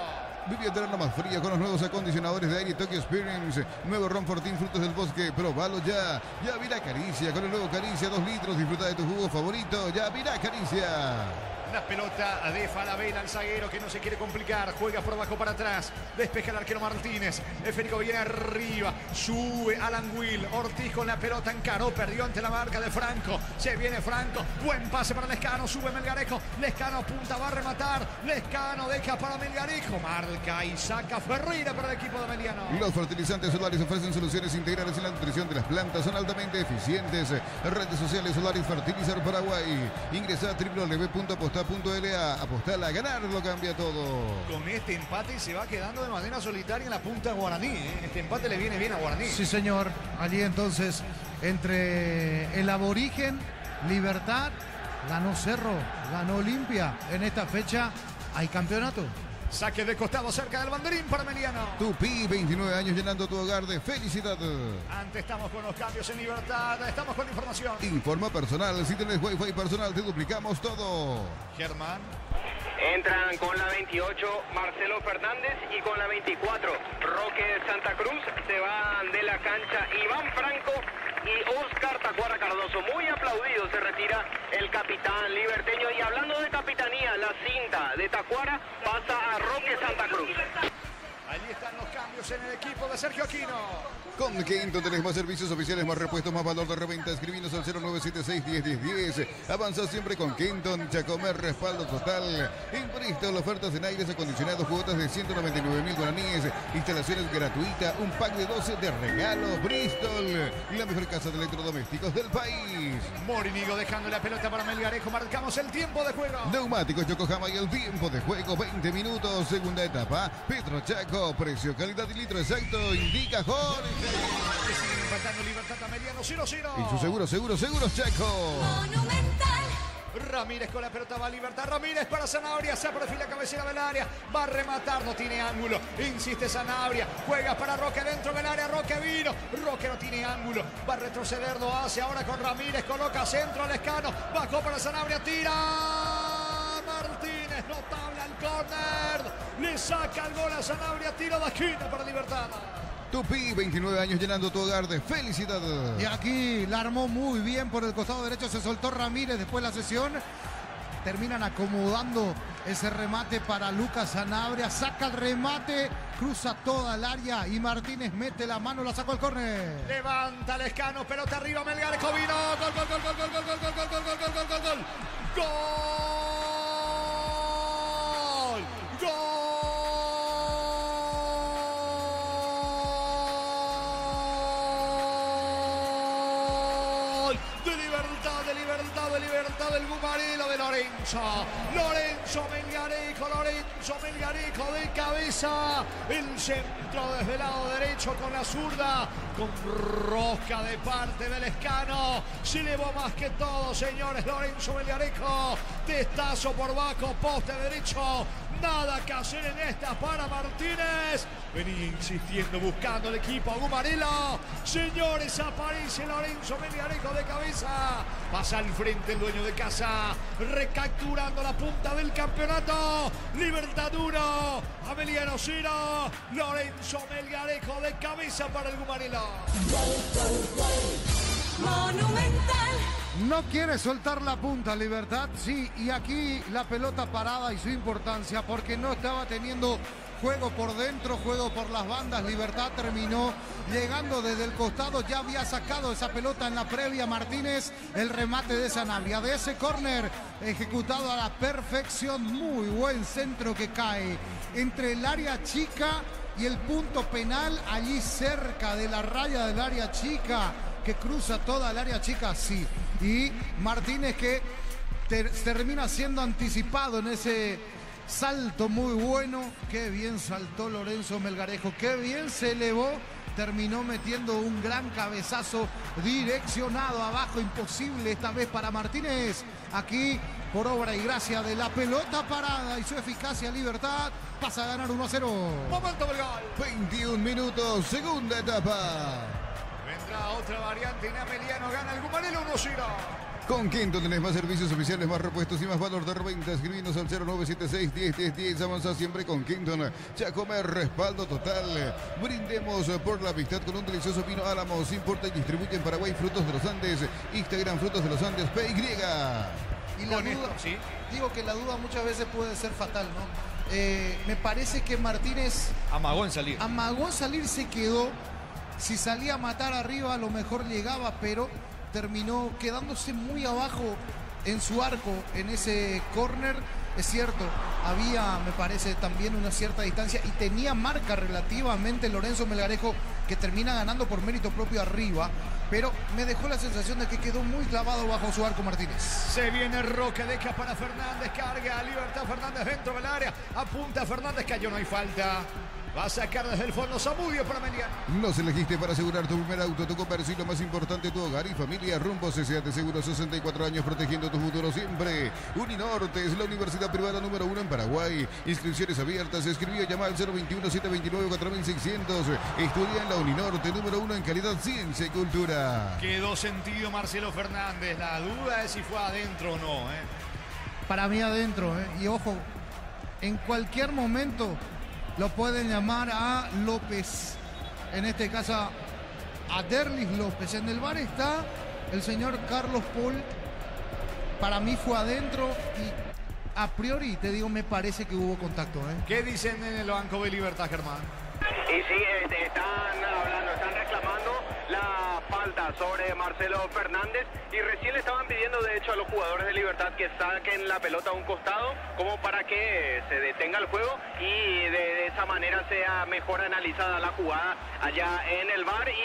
Vive eterna más fría con los nuevos acondicionadores de aire Tokyo Experience. Nuevo Ron Fortín, frutos del bosque. Probalo ya. Ya Vira Caricia con el nuevo Caricia 2 litros. Disfruta de tu jugo favorito. Ya Vira Caricia. La pelota de Falabella, el zaguero que no se quiere complicar. Juega por abajo para atrás. Despeja el arquero Martínez. El Férico viene arriba. Sube Alan Will. Ortiz con la pelota encaró. Perdió ante la marca de Franco. Se viene Franco. Buen pase para Lescano. Sube Melgarejo. Lescano apunta, va a rematar. Lescano deja para Melgarejo. Marca y saca Ferreira para el equipo de Meliano. Los fertilizantes solares ofrecen soluciones integrales en la nutrición de las plantas. Son altamente eficientes. Redes sociales Solaris Fertilizar Paraguay. Ingresa a www.apostar.la. Apostar a ganar lo cambia todo. Con este empate se va quedando de manera solitaria en la punta Guaraní. Este empate le viene bien a Guaraní. Sí, señor. Allí entonces, entre el Aborigen, Libertad, ganó Cerro, ganó Olimpia. En esta fecha hay campeonato. Saque de costado cerca del banderín para Meliano. Tupi, 29 años llenando tu hogar de felicidad. Antes estamos con los cambios en Libertad. Estamos con información. Informa personal. Si tenés Wi-Fi personal, te duplicamos todo. Germán. Entran con la 28 Marcelo Fernández y con la 24 Roque Santa Cruz. Se van de la cancha Iván Franco y Oscar Tacuara Cardoso. Muy aplaudido se retira el capitán liberteño. Y hablando de capitanía, la cinta de Tacuara pasa a Roque Santa Cruz. Allí están los cambios estamos en el equipo de Sergio Aquino. Con Quinto tenés más servicios oficiales, más repuestos, más valor de reventa. Escribinos al 0976-101010. Avanza siempre con Quinton. Chacomer, respaldo total. En Bristol, ofertas en aires acondicionados, cuotas de 199.000 guaraníes. Instalaciones gratuitas, un pack de 12 de regalos. Bristol, la mejor casa de electrodomésticos del país. Morinigo dejando la pelota para Melgarejo. Marcamos el tiempo de juego. Neumáticos Yokohama y el tiempo de juego, 20 minutos. Segunda etapa, Petro Chaco. Precio, calidad y litro exacto. Indica Jorge. Sigue empatando Libertad Ameliano 0-0. Y su seguro, Chaco. Monumental. Ramírez con la pelota va a Libertad. Ramírez para Sanabria. Se perfila cabecera del área. Va a rematar. No tiene ángulo. Insiste Sanabria. Juega para Roque dentro del área. Roque vino. Roque no tiene ángulo. Va a retroceder. Lo hace ahora con Ramírez. Coloca centro al Lescano. Bajó para Sanabria. Tira. Martínez. Notable al córner. Le saca el gol a Sanabria. Tiro de esquina para Libertad. Tupi, 29 años llenando tu hogar de felicidad. Y aquí la armó muy bien por el costado derecho. Se soltó Ramírez después de la sesión. Terminan acomodando ese remate para Lucas Sanabria. Saca el remate, cruza toda el área y Martínez mete la mano, la sacó al córner. Levanta Lescano, pelota arriba, Melgarejo vino. Gol, gol, gol, gol, gol, gol, gol, gol, gol, gol, gol, gol, gol, gol. Gol. Gol. Del Gumarelo de Lorenzo Melgarejo de cabeza, el centro desde el lado derecho con la zurda, con rosca de parte del Lescano, se elevó más que todo, señores. Lorenzo Melgarejo, testazo por bajo, poste derecho, nada que hacer en esta para Martínez. Venía insistiendo, buscando el equipo Gumarelo. Señores, aparece Lorenzo Melgarejo de cabeza. Pasa al frente el dueño de casa, recapturando la punta del campeonato. Libertad 1, Ameliano 0. Lorenzo Melgarejo de cabeza para el Gumarelo. Monumental. No quiere soltar la punta, Libertad, sí, y aquí la pelota parada y su importancia porque no estaba teniendo juego por dentro, juego por las bandas. Libertad terminó llegando desde el costado, ya había sacado esa pelota en la previa Martínez. El remate de Sanabria, de ese córner ejecutado a la perfección. Muy buen centro que cae entre el área chica y el punto penal, allí cerca de la raya del área chica, que cruza toda el área chica, sí. Y Martínez que termina siendo anticipado en ese salto muy bueno. Qué bien saltó Lorenzo Melgarejo, qué bien se elevó. Terminó metiendo un gran cabezazo direccionado abajo, imposible esta vez para Martínez. Aquí, por obra y gracia de la pelota parada y su eficacia, Libertad pasa a ganar 1-0. Momento del gol. 21 minutos, segunda etapa. Vendrá otra variante en Ameliano, gana el Gumarelo 1-0. Con Quinto tenés más servicios oficiales, más repuestos y más valor de reventa. Escribinos al 0976-101010. Avanza siempre con Quinton. Chacomer, respaldo total. Brindemos por la amistad con un delicioso vino Álamos. Importa y distribuye en Paraguay Frutos de los Andes. Instagram Frutos de los Andes, PY. Y la duda, ¿sí? Digo que la duda muchas veces puede ser fatal, ¿no? Me parece que Martínez amagó en salir. Amagó en salir, se quedó. Si salía a matar arriba, a lo mejor llegaba, pero terminó quedándose muy abajo en su arco en ese córner. Es cierto, había, me parece, también una cierta distancia y tenía marca relativamente Lorenzo Melgarejo, que termina ganando por mérito propio arriba, pero me dejó la sensación de que quedó muy clavado bajo su arco Martínez. Se viene Roque, deja para Fernández, carga a Libertad Fernández dentro del área, apunta Fernández, cayó, no hay falta. Va a sacar desde el fondo Zamudio para Meliano. Nos elegiste para asegurar tu primer auto, tu comercio y lo más importante, tu hogar y familia. Rumbo CCA de Seguros, 64 años protegiendo tu futuro siempre. Uninorte es la universidad privada número 1 en Paraguay. Inscripciones abiertas. Escribió, llama al 021-729-4600. Estudia en la Uninorte, número 1 en calidad, ciencia y cultura. Quedó sentido Marcelo Fernández. La duda es si fue adentro o no. Para mí adentro. Y ojo, en cualquier momento lo pueden llamar a López, en este caso a Derlis López. En el bar está el señor Carlos Paul. Para mí fue adentro y a priori, te digo, me parece que hubo contacto. ¿Qué dicen en el banco de Libertad, Germán? Y sí, están reclamando la falta sobre Marcelo Fernández y recién le estaban pidiendo de hecho a los jugadores de Libertad que saquen la pelota a un costado como para que se detenga el juego y de esa manera sea mejor analizada la jugada allá en el VAR y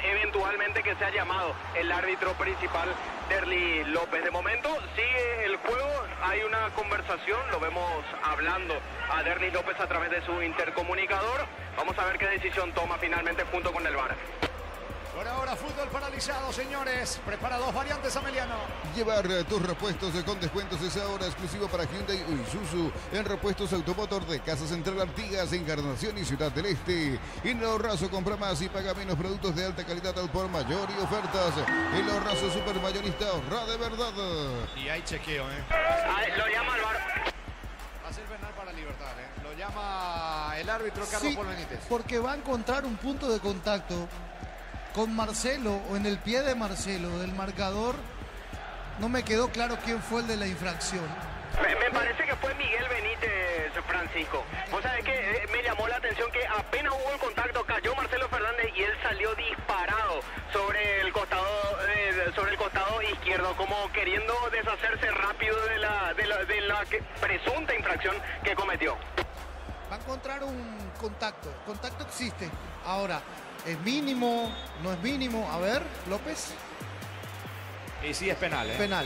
eventualmente que sea llamado el árbitro principal, Derly López. De momento sigue el juego, hay una conversación, lo vemos hablando a Derly López a través de su intercomunicador. Vamos a ver qué decisión toma finalmente junto con el VAR. Por ahora fútbol paralizado, señores. Prepara dos variantes, Ameliano. Llevar tus repuestos con descuentos es ahora exclusivo para Hyundai y Isuzu en repuestos automotor de Casa Central Artigas, Encarnación y Ciudad del Este. En el Ahorrazo compra más y paga menos, productos de alta calidad al por mayor y ofertas. El Ahorrazo super mayorista, ahorra de verdad. Y hay chequeo, Lo llama el VAR. Va a ser penal para Libertad, Lo llama el árbitro Carlos Sí, Paul Benítez. porque va a encontrar un punto de contacto con Marcelo o en el pie de Marcelo del marcador. No me quedó claro quién fue el de la infracción. Me parece que fue Miguel Benítez, Francisco. O sea, es que me llamó la atención que apenas hubo el contacto, cayó Marcelo Fernández y él salió disparado sobre el costado izquierdo, como queriendo deshacerse rápido de la presunta infracción que cometió. Va a encontrar un contacto. Contacto existe. Ahora, ¿es mínimo? ¿No es mínimo? A ver, López. Y sí es penal, Penal.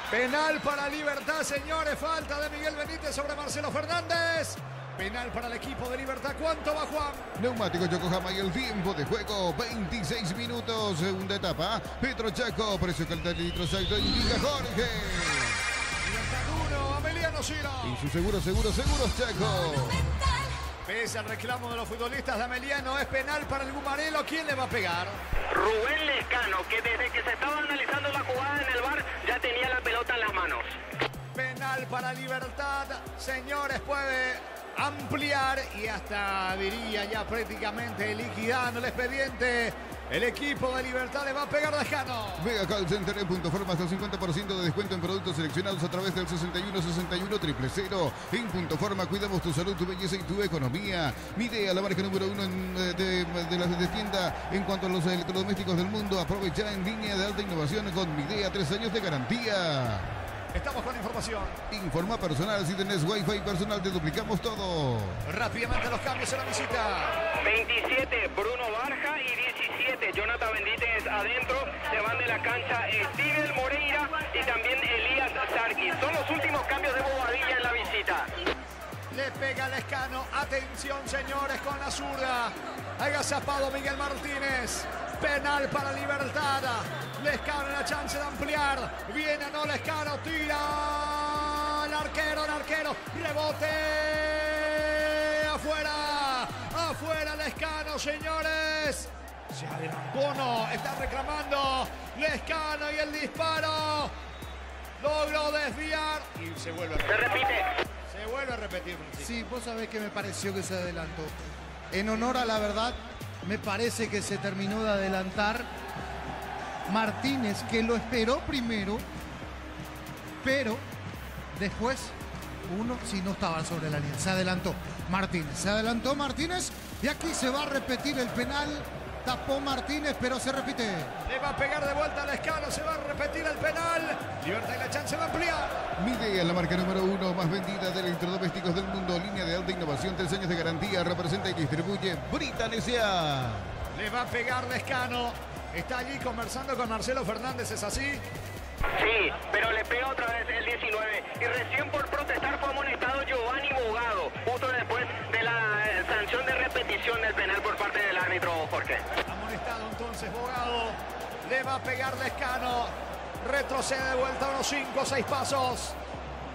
Penal para Libertad, señores. Falta de Miguel Benítez sobre Marcelo Fernández. Penal para el equipo de Libertad. ¿Cuánto va, Juan? Neumáticos Yokohama y el tiempo de juego, 26 minutos, segunda etapa. Petro Chaco, precio calidad de litros alto, indica Jorge. Libertad 1, Ameliano Sila. Y su seguros Chaco. Pese al reclamo de los futbolistas de Ameliano, es penal para el Gumarelo. ¿Quién le va a pegar? Rubén Lescano, que desde que se estaba analizando la jugada en el VAR ya tenía la pelota en las manos. Penal para Libertad, señores, puede ampliar y hasta diría ya prácticamente liquidando el expediente. El equipo de Libertad le va a pegar Lescano. Vega Call Center en Punto Forma hasta el 50% de descuento en productos seleccionados a través del 6161-000. En Punto Forma cuidamos tu salud, tu belleza y tu economía. Midea, la marca número 1 de las de tienda en cuanto a los electrodomésticos del mundo. Aprovecha en línea de alta innovación con Midea, 3 años de garantía. Estamos con información. Informa personal, si tenés Wi-Fi personal te duplicamos todo. Rápidamente los cambios en la visita. 27 Bruno Barja y 17 Jonathan Benítez adentro. Se van de la cancha Steven Moreira y también Elías Sarkis. Son los últimos cambios de Bobadilla en la visita. Le pega Lescano. Atención, señores, con la zurda. Agazapado Miguel Martínez. Penal para Libertad. Lescano en la chance de ampliar. Viene no Lescano, tira. El arquero. Rebote. Afuera Lescano, señores. Se adelantó, no. Está reclamando Lescano y el disparo. Logró desviar. Y se vuelve a repetir. Se vuelve a repetir. Sí, vos sabés que me pareció que se adelantó. En honor a la verdad, me parece que se terminó de adelantar Martínez, que lo esperó primero, pero después uno sí no estaba sobre la línea. Se adelantó Martínez y aquí se va a repetir el penal. Tapó Martínez, pero se repite. Le va a pegar de vuelta a Lescano, se va a repetir el penal. Libertad y la chance de ampliar. Midea, la marca número 1 más vendida de electrodomésticos del mundo. Línea de alta innovación, 3 años de garantía. Representa y distribuye Britanesia. Le va a pegar Lescano. Está allí conversando con Marcelo Fernández, ¿es así? Sí, pero le pega otra vez el 19. Y recién por protestar fue amonestado Giovanni Bogado, justo después de la sanción de repetición del penal por parte del árbitro Jorge. Amonestado entonces Bogado. Le va a pegar Lescano. Retrocede de vuelta unos 5 o 6 pasos.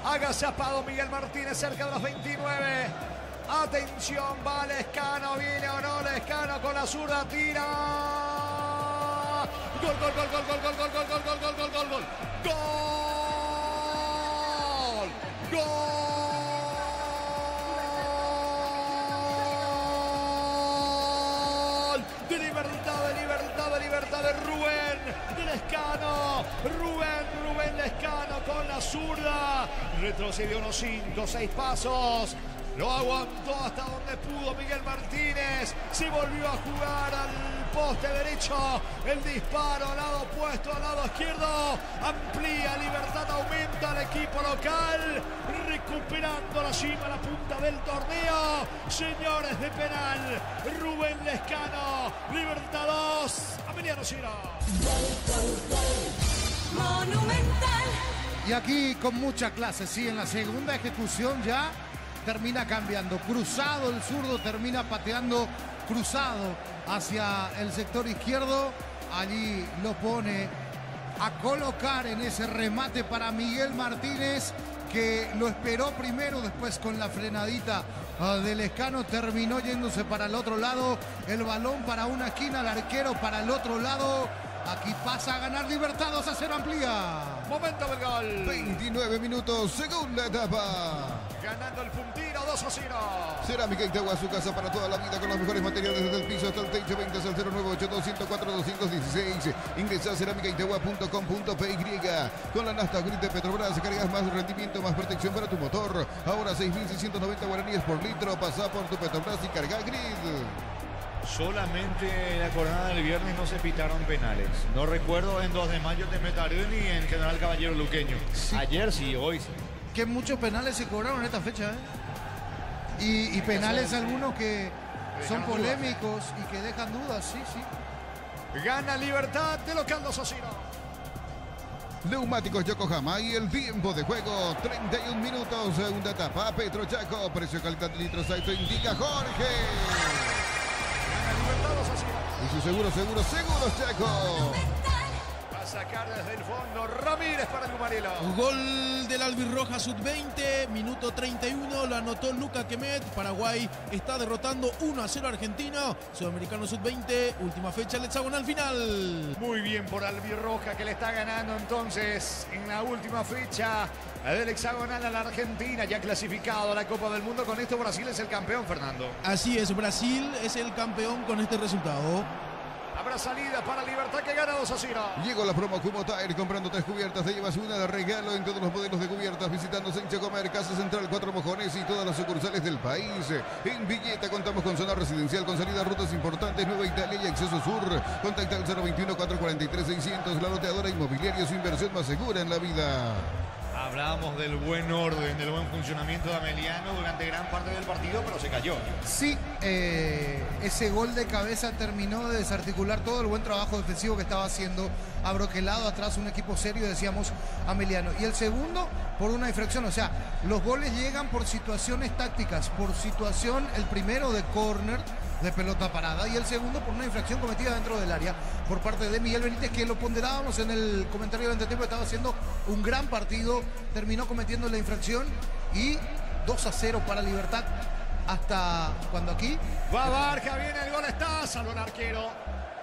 Agazapado Miguel Martínez cerca de los 29. Atención, va Lescano. Viene o no Lescano con la zurda. Tira. Gol. De libertad de Rubén Lescano. Rubén Lescano con la zurda. Retrocedió unos 5 o 6 pasos. Lo aguantó hasta donde pudo Miguel Martínez. Se volvió a jugar al poste derecho. El disparo al lado opuesto, al lado izquierdo. Amplía Libertad, aumenta el equipo local. Recuperando la cima, la punta del torneo. Señores, de penal. Rubén Lescano. Libertad 2. Ameliano 0. Monumental. Y aquí con mucha clase, sí, en la segunda ejecución ya termina cambiando. Cruzado el zurdo, termina pateando cruzado hacia el sector izquierdo. Allí lo pone a colocar en ese remate para Miguel Martínez, que lo esperó primero, después con la frenadita del Lescano terminó yéndose para el otro lado. El balón para una esquina, el arquero para el otro lado. Aquí pasa a ganar Libertad, 2-0, amplía. Momento del gol. 29 minutos, segunda etapa. Ganando el puntino, 2-0. Cerámica Itagua, su casa para toda la vida con los mejores materiales desde el piso hasta el techo. 20 al 098-204-216. Ingresa a cerámicaitagua.com.py. Con la nafta gris de Petrobras cargas más rendimiento, más protección para tu motor. Ahora 6.690 guaraníes por litro. Pasa por tu Petrobras y carga grid. Solamente en la jornada del viernes no se pitaron penales. No recuerdo en 2 de mayo de Metarú ni en General Caballero Luqueño. Sí. Ayer sí, hoy sí. Que muchos penales se cobraron esta fecha, ¿eh? Y penales algunos que son polémicos y que dejan dudas, sí, sí. Gana Libertad de local 2-0. Neumáticos Yokohama y el tiempo de juego, 31 minutos, segunda etapa. Petro Chaco, precio calidad de litros, esto indica Jorge. Y su seguro Chaco. Va a sacar desde el fondo Ramírez para el Gumarelo. Gol del Albirroja Sub-20, minuto 31, lo anotó Luca Quemet. Paraguay está derrotando 1-0 a Argentina. Sudamericano Sub-20, última fecha del hexagonal final. Muy bien por Albirroja, que le está ganando entonces en la última fecha del hexagonal a la Argentina, ya clasificado a la Copa del Mundo. Con esto Brasil es el campeón, Fernando. Así es, Brasil es el campeón con este resultado. Habrá salida para Libertad, que gana 2-0. Llegó la promo Cumo Tire. Comprando 3 cubiertas te llevas una de regalo en todos los modelos de cubiertas. Visitando Sencha Comer, Casa Central, 4 Mojones y todas las sucursales del país. En Villeta contamos con zona residencial con salida a rutas importantes, Nueva Italia y Acceso Sur. Contacta al 021-443-600. La loteadora inmobiliaria, su inversión más segura en la vida. Hablábamos del buen orden, del buen funcionamiento de Ameliano durante gran parte del partido, pero se cayó. Sí, ese gol de cabeza terminó de desarticular todo el buen trabajo defensivo que estaba haciendo Abroquelado. Atrás un equipo serio, decíamos, Ameliano. Y el segundo, por una infracción. O sea, los goles llegan por situaciones tácticas. Por situación, el primero de córner, de pelota parada, y el segundo por una infracción cometida dentro del área por parte de Miguel Benítez, que lo ponderábamos en el comentario del entretiempo. Estaba haciendo un gran partido, terminó cometiendo la infracción y 2-0 para Libertad. Hasta cuando aquí va Barca, viene el gol, está, salvó el arquero.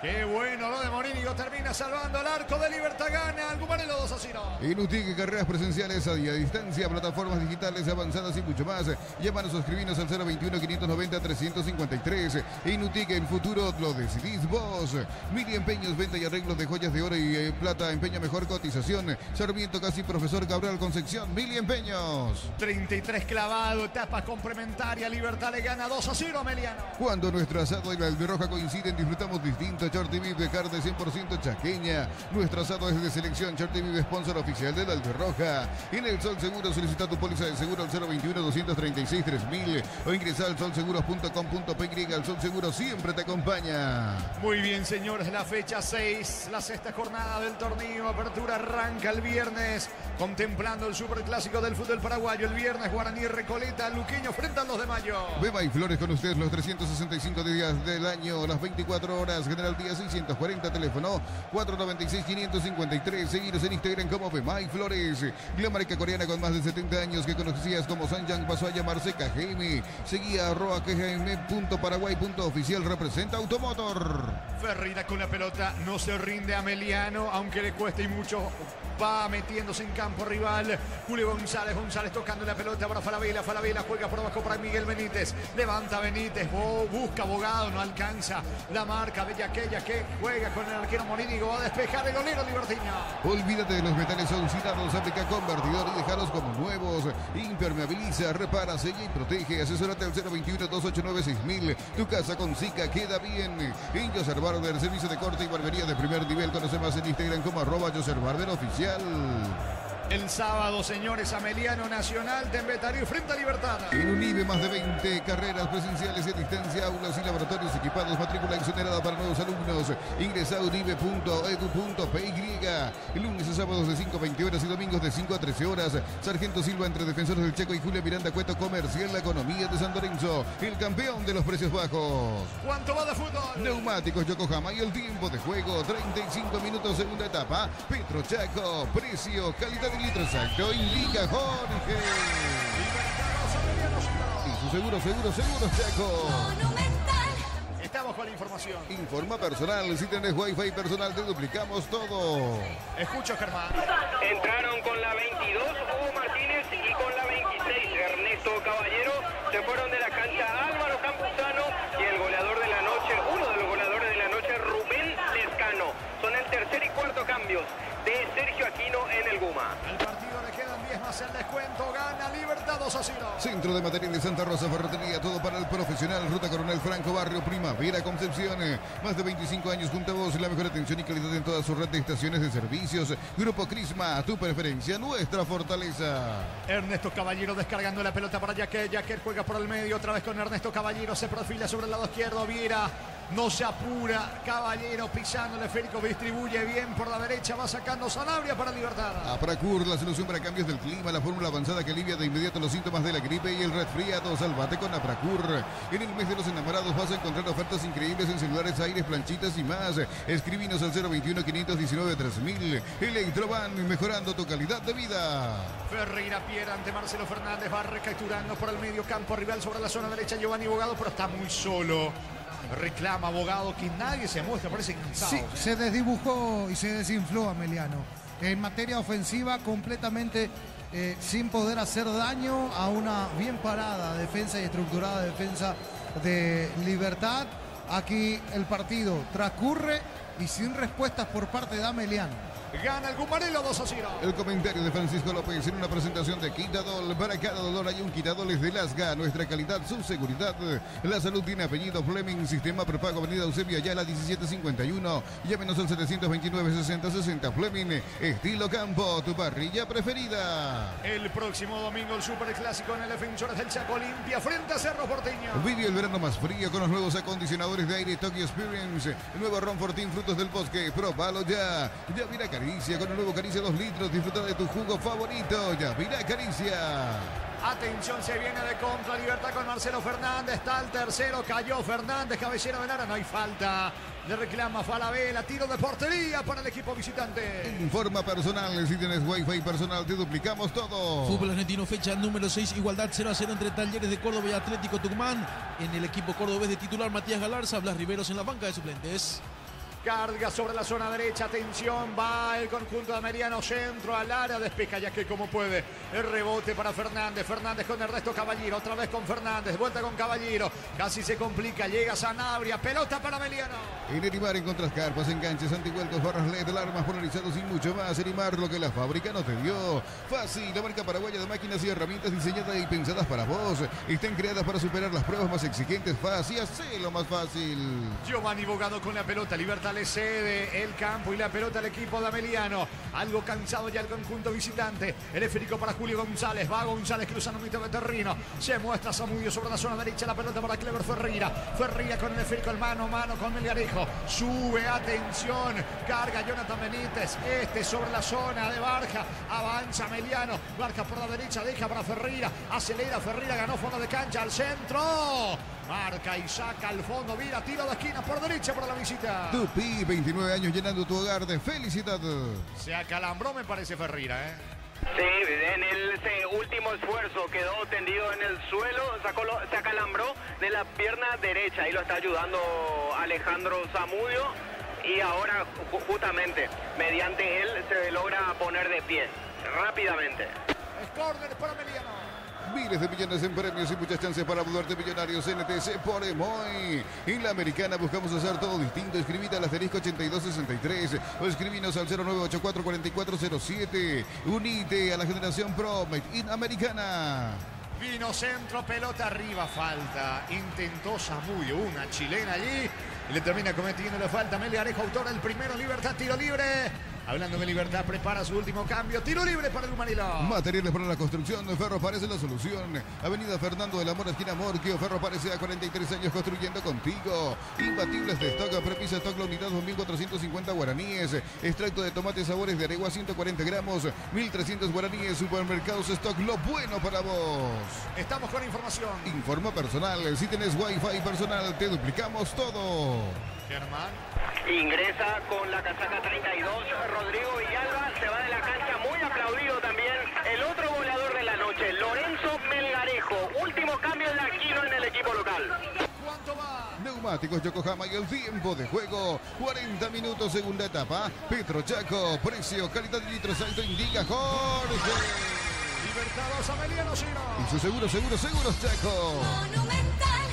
Qué bueno lo de Morínigo, termina salvando el arco de Libertad, gana al Gumarelo 2-0. Inutique, carreras presenciales a distancia, plataformas digitales avanzadas y mucho más. Llámanos o escribinos al 021-590-353. Inutique, el futuro lo decidís vos. Mili Empeños, venta y arreglos de joyas de oro y plata, empeño mejor cotización. Sarmiento Casi Profesor Cabral Concepción, Mili Empeños. 33 clavado, etapa complementaria, Libertad le gana 2-0 a Ameliano. Cuando nuestro asado y la albirroja coinciden, disfrutamos distinto. Shorty Beef de carne 100% chaqueña. Nuestro asado es de selección. Shorty Beef, sponsor oficial de la albirroja. En el Sol Seguro, solicita tu póliza de seguro al 021-236-3000 o ingresa al solseguros.com.py. El Sol Seguro siempre te acompaña. Muy bien, señores, la fecha 6, la sexta jornada del torneo. Apertura arranca el viernes, contemplando el superclásico del fútbol paraguayo. El viernes, Guaraní Recoleta, Luqueño frente al 2 de mayo. Beba y Flores con ustedes los 365 días del año, las 24 horas. General Día 640, teléfono 496-553. Seguiros en Instagram como Beba y Flores. La marca coreana con más de 70 años que conocías como Sanjang pasó a llamarse KGM. Seguía @kgm.paraguay.oficial. Representa Automotor. Ferreira con la pelota, no se rinde Ameliano, aunque le cueste y mucho. Va metiéndose en campo rival. Julio González tocando la pelota para Falabella. Falabella juega por abajo para Miguel Benítez. Levanta Benítez, busca Bogado, no alcanza la marca de Yaqueño. Yaquet juega con el arquero Morínigo. Va a despejar el golero libertino. Olvídate de los metales oxidados, aplica convertidor y déjalos como nuevos. Impermeabiliza, repara, sella y protege. Asesórate al 021-289-6000. Tu casa con Zika queda bien. En Joser Barber, servicio de corte y barbería de primer nivel. Conoce más en Instagram como @JoserBarberOficial. El sábado, señores, Ameliano Nacional de Embetario frente a Libertad. En Unive, más de 20 carreras presenciales y a distancia, aulas y laboratorios equipados, matrícula exonerada para nuevos alumnos. Ingresa a unive.edu.py. Lunes a sábados de 5 a 20 horas y domingos de 5 a 13 horas. Sargento Silva entre Defensores del Chaco y Julia Miranda Cueto, Comercial La Economía de San Lorenzo. El campeón de los precios bajos. ¿Cuánto va de fútbol? Neumáticos Yokohama y el tiempo de juego, 35 minutos, segunda etapa. Petro Chaco, precio, calidad y litro exacto, indica Jorge. Y su seguro Chaco. Estamos con la información. Informa personal, si tenés wifi personal te duplicamos todo. Escucho, Germán. Entraron con la 22 Hugo Martínez y con la 26 Ernesto Caballero. Se fueron de la cancha Álvaro Campuzano y el goleador de la noche, uno de los goleadores de la noche, Rubén Lescano. Son el tercer y cuarto cambios de Sergio Aquino en el Guma. Al partido le quedan 10 más el descuento. Gana Libertad 2-0. Centro de Materiales Santa Rosa, ferretería, todo para el profesional. Ruta Coronel Franco, Barrio Primavera, Concepción. Más de 25 años junto a vos. La mejor atención y calidad en toda su red de estaciones de servicios. Grupo Crisma, tu preferencia, nuestra fortaleza. Ernesto Caballero descargando la pelota para Yaquet. Yaquet juega por el medio. Otra vez con Ernesto Caballero. Se profila sobre el lado izquierdo. Viera. No se apura. Caballero pisando el esférico. Distribuye bien por la derecha. Va sacando Sanabria para Libertad. Apracur, la solución para cambios del clima. La fórmula avanzada que alivia de inmediato los síntomas de la gripe y el resfriado. Salvate con Apracur. En el mes de los enamorados vas a encontrar ofertas increíbles en celulares, aires, planchitas y más. Escribinos al 021-519-3000. Electroban, mejorando tu calidad de vida. Ferreira Piera ante Marcelo Fernández. Va recapturando por el medio campo rival sobre la zona derecha. Giovanni Bogado, pero está muy solo. Reclama Bogado que nadie se muestra, parece cansado. Sí, se desdibujó y se desinfló Ameliano. En materia ofensiva, completamente sin poder hacer daño a una bien parada defensa y estructurada defensa de Libertad. Aquí el partido transcurre y sin respuestas por parte de Ameliano. Gana el Gumarelo 2-0. El comentario de Francisco López en una presentación de Quitadol. Para cada dolor hay un Quitadol es de Lasga. Nuestra calidad, su seguridad. La salud tiene apellido Fleming. Sistema prepago Avenida Eusebio Ayala 1751. Llámenos al 729-6060. Fleming. Estilo campo, tu parrilla preferida. El próximo domingo el Superclásico en el Defensores del Chaco Olimpia frente a Cerro Porteño. Vive el verano más frío con los nuevos acondicionadores de aire Tokyo Experience. El nuevo Ron Fortín Frutos del Bosque. Probalo ya. Ya mira Caricia, con el nuevo Caricia 2 litros, disfruta de tu jugo favorito, ya mira Caricia. Atención, se viene de contra Libertad con Marcelo Fernández, está el tercero, cayó Fernández, cabellera del área, no hay falta. Le reclama Falabella, tiro de portería para el equipo visitante. Informa personal, si tienes wifi personal te duplicamos todo. Fútbol argentino, fecha número 6, igualdad 0-0 entre Talleres de Córdoba y Atlético Tucumán. En el equipo cordobés de titular Matías Galarza, Blas Riveros en la banca de suplentes. Carga sobre la zona derecha, atención, va el conjunto de Ameriano, centro al área, despeja ya que como puede, el rebote para Fernández, Fernández con Ernesto Caballero, otra vez con Fernández, vuelta con Caballero, casi se complica, llega Sanabria, pelota para Ameliano. En Erimar encuentras carpas, enganches, antivueltos, barras LED, alarmas polarizados y mucho más. Erimar, lo que la fábrica no te dio. Fácil, la marca paraguaya de máquinas y herramientas diseñadas y pensadas para vos. Están creadas para superar las pruebas más exigentes. Fácil, hacelo más fácil. Giovanni Bogado con la pelota, Libertad le cede el campo y la pelota al equipo de Ameliano. Algo cansado ya el conjunto visitante. El esférico para Julio González. Va González cruzando mitad de terreno. Se muestra Zamudio sobre la zona derecha. La pelota para Clever Ferreira. Ferreira con el esférico, el mano a mano con Melgarejo. Sube, atención. Carga Jonathan Benítez. Sobre la zona de Barja. Avanza Ameliano. Barja por la derecha. Deja para Ferreira. Acelera Ferreira. Ganó fondo de cancha al centro. Marca y saca al fondo. Mira, tiro de esquina por derecha para la visita. Tupi, 29 años llenando tu hogar de felicidad. Se acalambró, me parece, Ferreira, ¿eh? Sí, en ese último esfuerzo quedó tendido en el suelo, se acalambró de la pierna derecha y lo está ayudando Alejandro Zamudio. Y ahora, justamente, mediante él se logra poner de pie rápidamente. Es córner para Ameliano. Miles de millones en premios y muchas chances para volverte millonarios. NTC por Emoy. En la Americana buscamos hacer todo distinto. Escribite al asterisco 8263 o escribinos al 0984-4407. Unite a la generación Pro Made in Americana. Vino centro, pelota arriba, falta. Intentó Zamudio, una chilena allí. Y le termina cometiendo la falta Melgarejo, autor del primero. Libertad, tiro libre. Hablando de Libertad, prepara su último cambio. Tiro libre para el Humanilo. Materiales para la construcción. Ferro parece la solución. Avenida Fernando de la Mora, esquina Morquio. Ferro parece a 43 años construyendo contigo. Imbatibles de stock. Prepisa stock la unidad 2.450 guaraníes. Extracto de tomate sabores de Aregua 140 gramos. 1.300 guaraníes. Supermercados stock. Lo bueno para vos. Estamos con información. Informa personal. Si tenés wifi personal, te duplicamos todo. Germán. Ingresa con la casaca 32, Rodrigo Villalba, se va de la cancha, muy aplaudido también el otro goleador de la noche, Lorenzo Melgarejo. Último cambio en la Aquino en el equipo local. ¿Cuánto va? Neumáticos Yokohama y el tiempo de juego, 40 minutos, segunda etapa. Petro Chaco, precio, calidad de litros alto, indica Jorge. Libertad 2, Ameliano 0. Y su seguros Chaco. Monumental.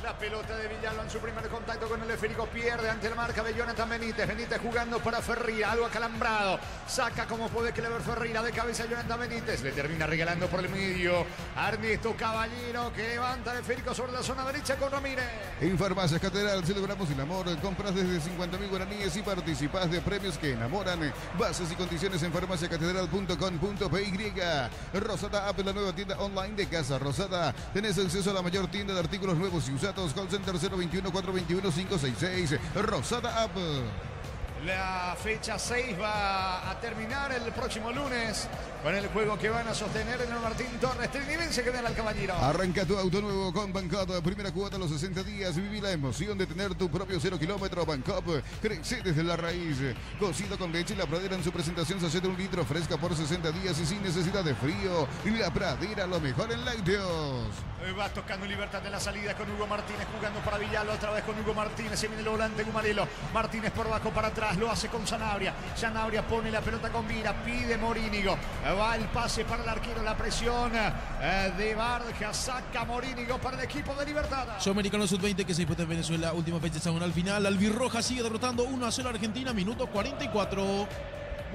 La pelota de Villalba en su primer contacto con el esférico, pierde ante la marca de Jonathan Benítez. Benítez jugando para Ferreira, algo acalambrado. Saca como puede Clever Ferreira de cabeza a Jonathan Benítez. Le termina regalando por el medio a Ernesto Caballero, que levanta el esférico sobre la zona derecha con Ramírez. En Farmacias Catedral celebramos el amor. Compras desde 50.000 guaraníes y participás de premios que enamoran. Bases y condiciones en farmaciacatedral.com.py. Rosada App, la nueva tienda online de Casa Rosada. Tenés acceso a la mayor tienda de artículos nuevos y usados. Call Center 021-421-566. Rosada App. La fecha 6 va a terminar el próximo lunes con el juego que van a sostener en el Martín Torres. Trinidense que den al Caballero. Arranca tu auto nuevo con Bancop. Primera cuota a los 60 días. Viví la emoción de tener tu propio 0 kilómetro. Bancop crece desde la raíz. Cocido con leche, La Pradera en su presentación sachet de 1 litro, fresca por 60 días y sin necesidad de frío. La Pradera, lo mejor en lácteos. Va tocando Libertad en la salida con Hugo Martínez, jugando para Villalba, otra vez con Hugo Martínez. Se viene el volante Gumarelo. Martínez por abajo para atrás, lo hace con Sanabria. Sanabria pone la pelota con Vira, pide Morínigo. Va el pase para el arquero, la presión de Barja. Saca Morínigo para el equipo de Libertad. Sudamericano Sub-20 que se disputa en Venezuela, última fecha hexagonal final. Albirroja sigue derrotando 1-0 a Argentina, minuto 44.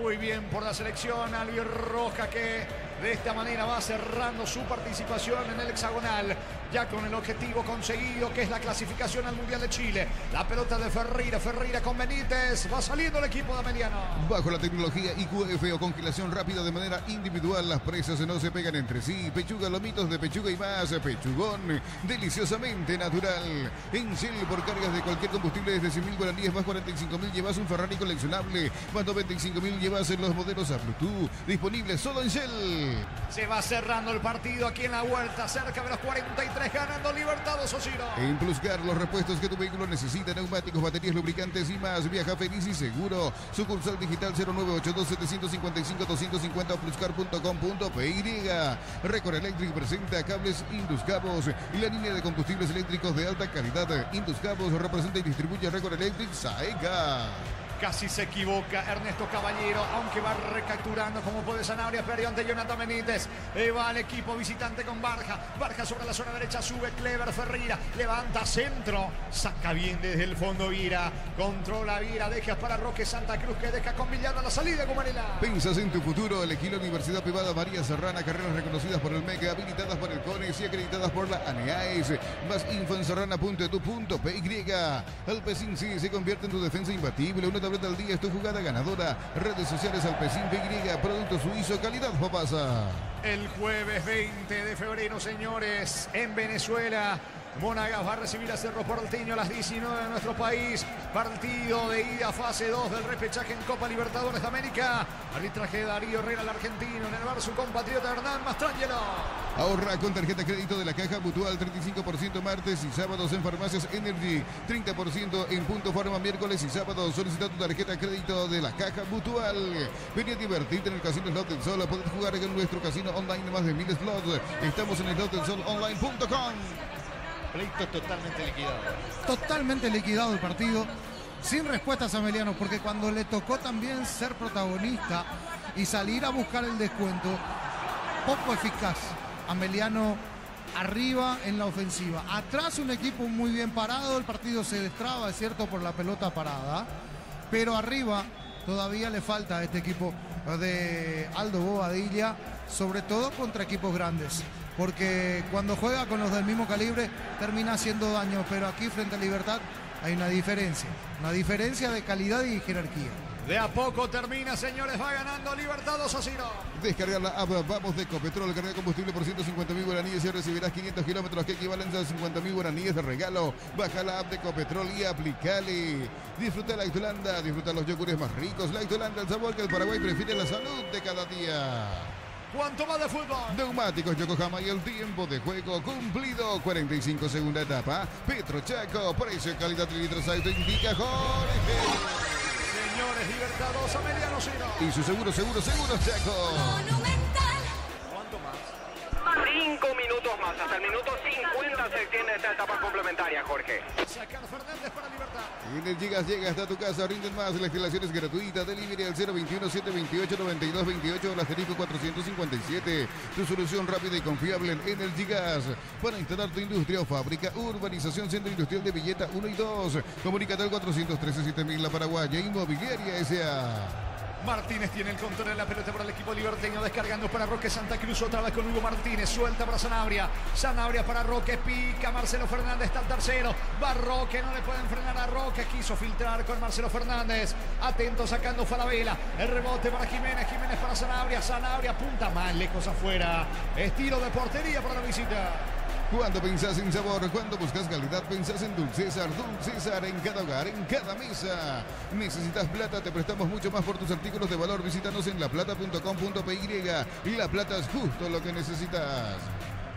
Muy bien por la selección albirroja, que de esta manera va cerrando su participación en el hexagonal, ya con el objetivo conseguido, que es la clasificación al Mundial de Chile. La pelota de Ferreira con Benítez, va saliendo el equipo de Ameliano. Bajo la tecnología IQF o congelación rápida de manera individual, las presas no se pegan entre sí. Pechuga, lomitos de pechuga y más. Pechugón, deliciosamente natural. En Shell, por cargas de cualquier combustible desde 100.000 guaraníes más 45.000 llevas un Ferrari coleccionable, más 95.000 llevas en los modelos a Bluetooth, disponibles solo en Shell. Se va cerrando el partido aquí en la vuelta, cerca de los 43, ganando Libertad 2-0. En Pluscar, los repuestos que tu vehículo necesita, neumáticos, baterías, lubricantes y más. Viaja feliz y seguro. Sucursal digital 0982-755-250 o pluscar.com.py. Record Electric presenta cables Induscabos y la línea de combustibles eléctricos de alta calidad. Induscabos representa y distribuye Record Electric Saeca. Casi se equivoca Ernesto Caballero, aunque va recapturando como puede Sanabria, perdió ante Jonathan Benítez. Va el equipo visitante con Barja. Barja sobre la zona derecha, sube Clever Ferreira, levanta centro, saca bien desde el fondo Vira, controla Vira, deja para Roque Santa Cruz, que deja con Villano la salida Gumarela. Pensas en tu futuro, elegí la Universidad Privada María Serrana, carreras reconocidas por el MEC, habilitadas por el CONES y acreditadas por la ANEAES. Más info en serrana.edu.py. Alpecin sí se convierte en tu defensa imbatible, una tableta al día es tu jugada ganadora. Redes sociales Alpecin PY, producto suizo, calidad Papasa. El jueves 20 de febrero, señores, en Venezuela, Monagas va a recibir a Cerro Porteño a las 19 de nuestro país. Partido de ida, fase 2 del repechaje en Copa Libertadores de América. Arbitraje de Darío Herrera, el argentino. En el bar su compatriota Hernán Mastrangelo. Ahorra con tarjeta crédito de la Caja Mutual, 35% martes y sábados en Farmacias Energy, 30% en Punto Farma miércoles y sábados. Solicita tu tarjeta crédito de la Caja Mutual. Vení a divertirte en el Casino Slot del Sol. Podés jugar en nuestro casino online más de 1000 slots. Estamos en el slotdelsolonline.com. Pleito totalmente liquidado. Totalmente liquidado el partido. Sin respuestas a Ameliano, porque cuando le tocó también ser protagonista y salir a buscar el descuento, poco eficaz. Ameliano arriba en la ofensiva. Atrás un equipo muy bien parado, el partido se destraba, es cierto, por la pelota parada, pero arriba todavía le falta a este equipo de Aldo Bobadilla, sobre todo contra equipos grandes, porque cuando juega con los del mismo calibre termina haciendo daño, pero aquí frente a Libertad hay una diferencia de calidad y jerarquía. De a poco termina, señores, va ganando Libertad 2-0. Descargar la app Vamos de Ecopetrol, carga combustible por 150.000 guaraníes y recibirás 500 kilómetros que equivalen a 50.000 guaraníes de regalo. Baja la app de Ecopetrol y aplicale. Disfruta la Holanda, disfruta los yogures más ricos. La Holanda, el sabor que el Paraguay prefiere, la salud de cada día. ¿Cuánto más de fútbol? Neumáticos Yokohama y el tiempo de juego cumplido. 45 segunda etapa. Petro Chaco, precio, calidad, litros, auto, indica Jorge. Señores, Libertad 2, Ameliano 0. Y su seguro, Chaco. Monumental. ¿Cuánto más? 5 minutos más, hasta el minuto 50 se extiende esta etapa complementaria, Jorge. Sacar Fernández para Libertad. En el llega hasta tu casa, rinden más, la instalación es gratuita, delivery al 021-728-9228 o al asterisco 457. Tu solución rápida y confiable en Energy Gas. Para instalar tu industria o fábrica, urbanización Centro Industrial de Villeta 1 y 2. Comunícate al 413-7000 La Paraguaya, Inmobiliaria S.A. Martínez tiene el control de la pelota para el equipo liberteño, descargando para Roque Santa Cruz, otra vez con Hugo Martínez, suelta para Sanabria para Roque, pica Marcelo Fernández, está el tercero, va Roque, no le pueden frenar a Roque, quiso filtrar con Marcelo Fernández, atento sacando Falabella, el rebote para Jiménez para Sanabria, punta mal, lejos afuera, estilo de portería para la visita. Cuando pensás en sabor, cuando buscas calidad, pensás en Dulcesar. Dulcesar en cada hogar, en cada mesa. ¿Necesitas plata? Te prestamos mucho más por tus artículos de valor. Visítanos en laplata.com.py. La Plata es justo lo que necesitas.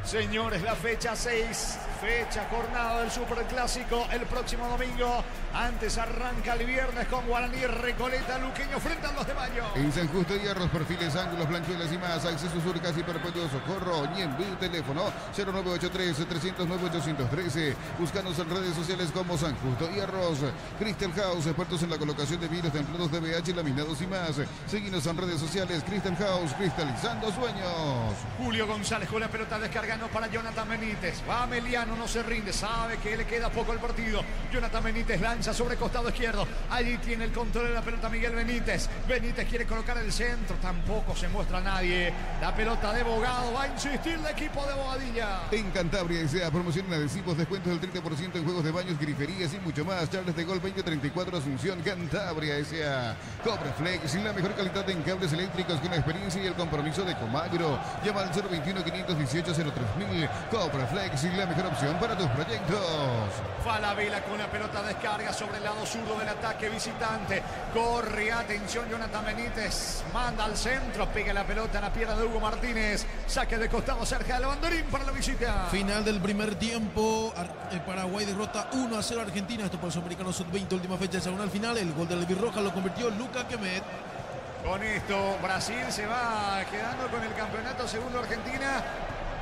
Señores, la fecha 6, jornada del Superclásico el próximo domingo. Antes arranca el viernes con Guaraní, Recoleta, Luqueño frente a los de Mayo. En San Justo y Hierros, perfiles, ángulos, blanchuelas y más. Acceso Sur, casi perpetuo socorro. Ñembil, teléfono 0983-309-813. Búscanos en redes sociales como San Justo y Hierros. Crystal House, expertos en la colocación de vidrios, templados de BH, laminados y más. Seguinos en redes sociales, Crystal House, cristalizando sueños. Julio González con la pelota descargando para Jonathan Benítez. Va Ameliano, no se rinde, sabe que le queda poco el partido. Jonathan Benítez lanza sobre costado izquierdo. Allí tiene el control de la pelota Miguel Benítez. Benítez quiere colocar el centro, tampoco se muestra nadie. La pelota de Bogado, va a insistir el equipo de Bobadilla. En Cantabria S.A. promoción en adhesivos, descuentos del 30% en juegos de baños, griferías y mucho más. Charles de Gol 2034 Asunción, Cantabria S.A. Cobra Flex, la mejor calidad en cables eléctricos con la experiencia y el compromiso de Comagro. Llama al 021-518-03. Cobra Flex, la mejor opción para tus proyectos. Falabella con la pelota descarga sobre el lado zurdo del ataque visitante. Corre, atención, Jonathan Benítez. Manda al centro, pega la pelota en la pierna de Hugo Martínez. Saque de costado cerca del banderín para la visita. Final del primer tiempo. El Paraguay derrota 1-0 a Argentina. Esto por el Sudamericano Sub-20, última fecha hexagonal final. El gol del Albirroja lo convirtió Luca Kemet. Con esto, Brasil se va quedando con el campeonato, segundo Argentina.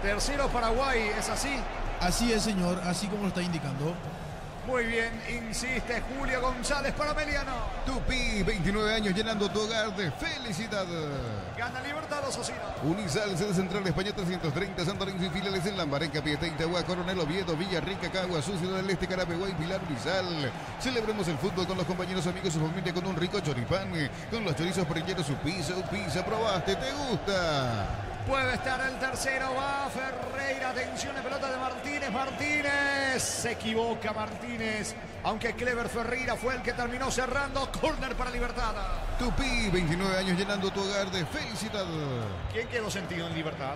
Tercero Paraguay, ¿es así? Así es, señor, así como lo está indicando. Muy bien, insiste Julio González para Ameliano. Tupi, 29 años llenando tu hogar de felicidad. Gana Libertad 2-0. Unisal, sede central España 330, Santo Lorenzo y filiales en Lambarenca, Pieta, Itagua, Coronel Oviedo, Villarrica, Caguazú, Ciudad del Este, Carapeguá y Pilar. Unisal. Celebremos el fútbol con los compañeros, amigos, su familia con un rico choripán, con los chorizos parrilleros, su pizza, probaste, ¿te gusta? Puede estar el tercero, va Ferreira, atención, en pelota de Martínez, se equivoca Martínez, aunque Clever Ferreira fue el que terminó cerrando, córner para Libertad. Tupi, 29 años llenando tu hogar de felicidad. ¿Quién quedó sentido en Libertad?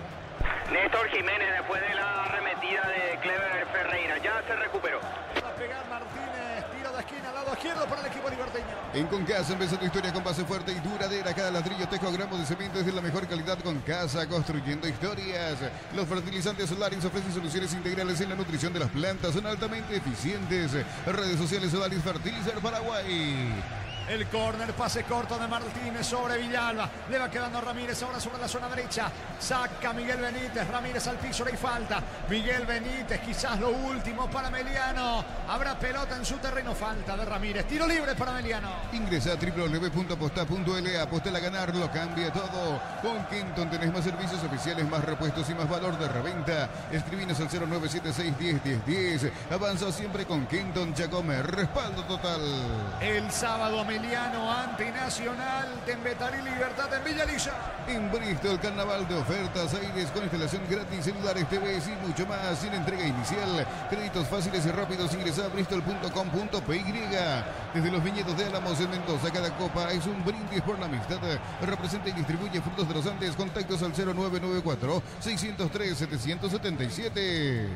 Néstor Jiménez, después de la arremetida de Clever Ferreira, ya se recuperó. Va a pegar Martínez, tiro de esquina al lado izquierdo para el equipo liberteño. En Concasa empezó tu historia con base fuerte y duradera. Cada ladrillo, tejo, gramos de cemento es de la mejor calidad. Concasa, construyendo historias. Los fertilizantes Solaris ofrecen soluciones integrales en la nutrición de las plantas. Son altamente eficientes. Redes sociales Solaris Fertilizar Paraguay. El córner, pase corto de Martínez sobre Villalba. Le va quedando Ramírez ahora sobre la zona derecha. Saca Miguel Benítez. Ramírez al piso, le hay falta. Miguel Benítez, quizás lo último para Meliano. Habrá pelota en su terreno. Falta de Ramírez. Tiro libre para Meliano. Ingresa a www.aposta.la. Apostela a ganar, lo cambia todo. Con Kenton tenés más servicios oficiales, más repuestos y más valor de reventa. Escribinos al 0976101010. Avanza siempre con Kenton Chacome. Respaldo total. El sábado Meliano ante Nacional. Tembetarí Libertad en Villa Lisa. En Bristol, carnaval de ofertas, aires con instalación gratis, celulares, TVs y mucho más, sin entrega inicial. Créditos fáciles y rápidos. Ingresa a bristol.com.py. Desde los viñedos de Álamos en Mendoza, cada copa es un brindis por la amistad. Representa y distribuye Frutos de los Andes. Contactos al 0994-603-777.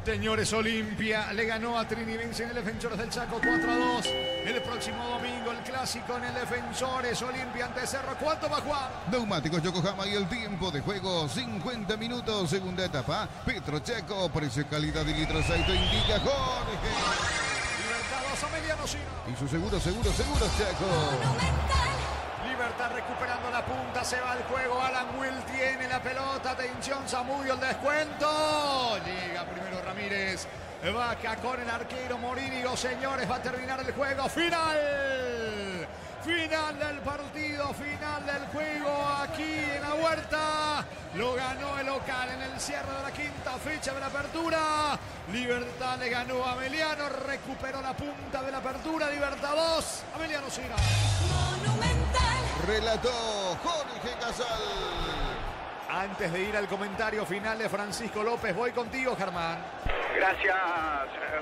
Señores, Olimpia le ganó a Trinidense en el Defensores del Chaco 4-2. El próximo domingo el clásico en el Defensores. Olimpia ante Cerro. ¿Cuánto va a jugar? Neumáticos Yokohama y el tiempo de juego 50 minutos. Segunda etapa. Petro Chaco. Precio, calidad y litros auto indica Jorge. Libertad 2, Emiliano Sino. Y su seguro Chaco. Libertad recuperando la punta, se va al juego. Alan Will tiene la pelota. Atención, Zamudio, el descuento. Llega primero Ramírez. Vaca con el arquero Morínigo. Señores, va a terminar el juego. Final del partido, final del juego aquí en la Huerta. Lo ganó el local en el cierre de la quinta fecha de la apertura. Libertad le ganó a Meliano, recuperó la punta de la apertura. Libertad 2, Emiliano Sino. Relató Jorge Casal. Antes de ir al comentario final de Francisco López, voy contigo, Germán. Gracias,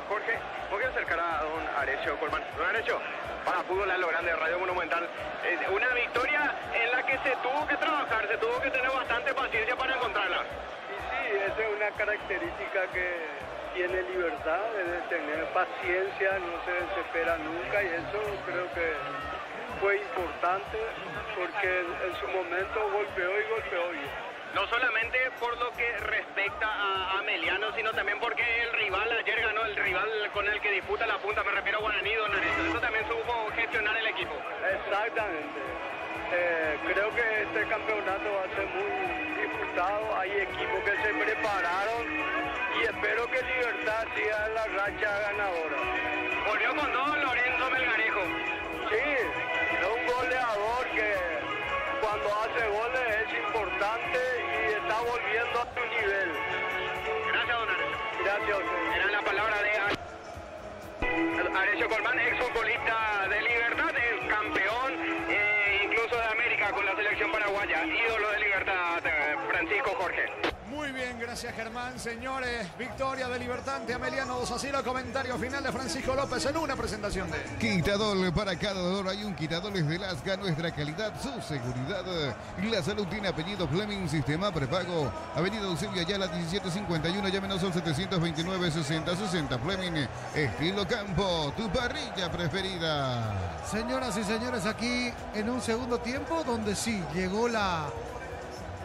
Jorge. Voy a acercar a don Arecio Colmán. Don Arecio, para Fútbol a lo Grande de Radio Monumental. Una victoria en la que se tuvo que trabajar, se tuvo que tener bastante paciencia para encontrarla. Y sí, esa es una característica que tiene Libertad, de tener paciencia, no se desespera nunca, y eso creo que fue importante porque en su momento golpeó bien. No solamente por lo que respecta a Meliano, sino también porque el rival ayer ganó, el rival con el que disputa la punta, me refiero a Guaraní, don Arecio. Eso también supo gestionar el equipo. Exactamente. Creo que este campeonato va a ser muy disputado. Hay equipos que se prepararon y espero que Libertad siga en la racha ganadora. Volvió con dos Lorenzo Melgarejo. Sí, es un goleador que cuando hace goles es importante y está volviendo a su nivel. Gracias, don Arecio. Gracias. Era la palabra de Arecio Colmán, exfutbolista de Libertad, campeón incluso de América con la selección paraguaya, ídolo de Libertad, Francisco Jorge. Muy bien, gracias Germán. Señores, victoria de Libertad ante Emiliano 2-0. Comentario final de Francisco López en una presentación de Quitadol, para cada dolor hay un Quitadol de Lasca, nuestra calidad, su seguridad. La salud tiene apellido Fleming, sistema prepago. Avenida Eusebio Ayala 1751, llámenos al 729-6060. Fleming, estilo campo, tu parrilla preferida. Señoras y señores, aquí en un segundo tiempo donde sí llegó la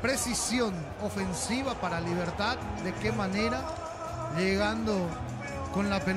precisión ofensiva para Libertad. ¿De qué manera? Llegando con la pelota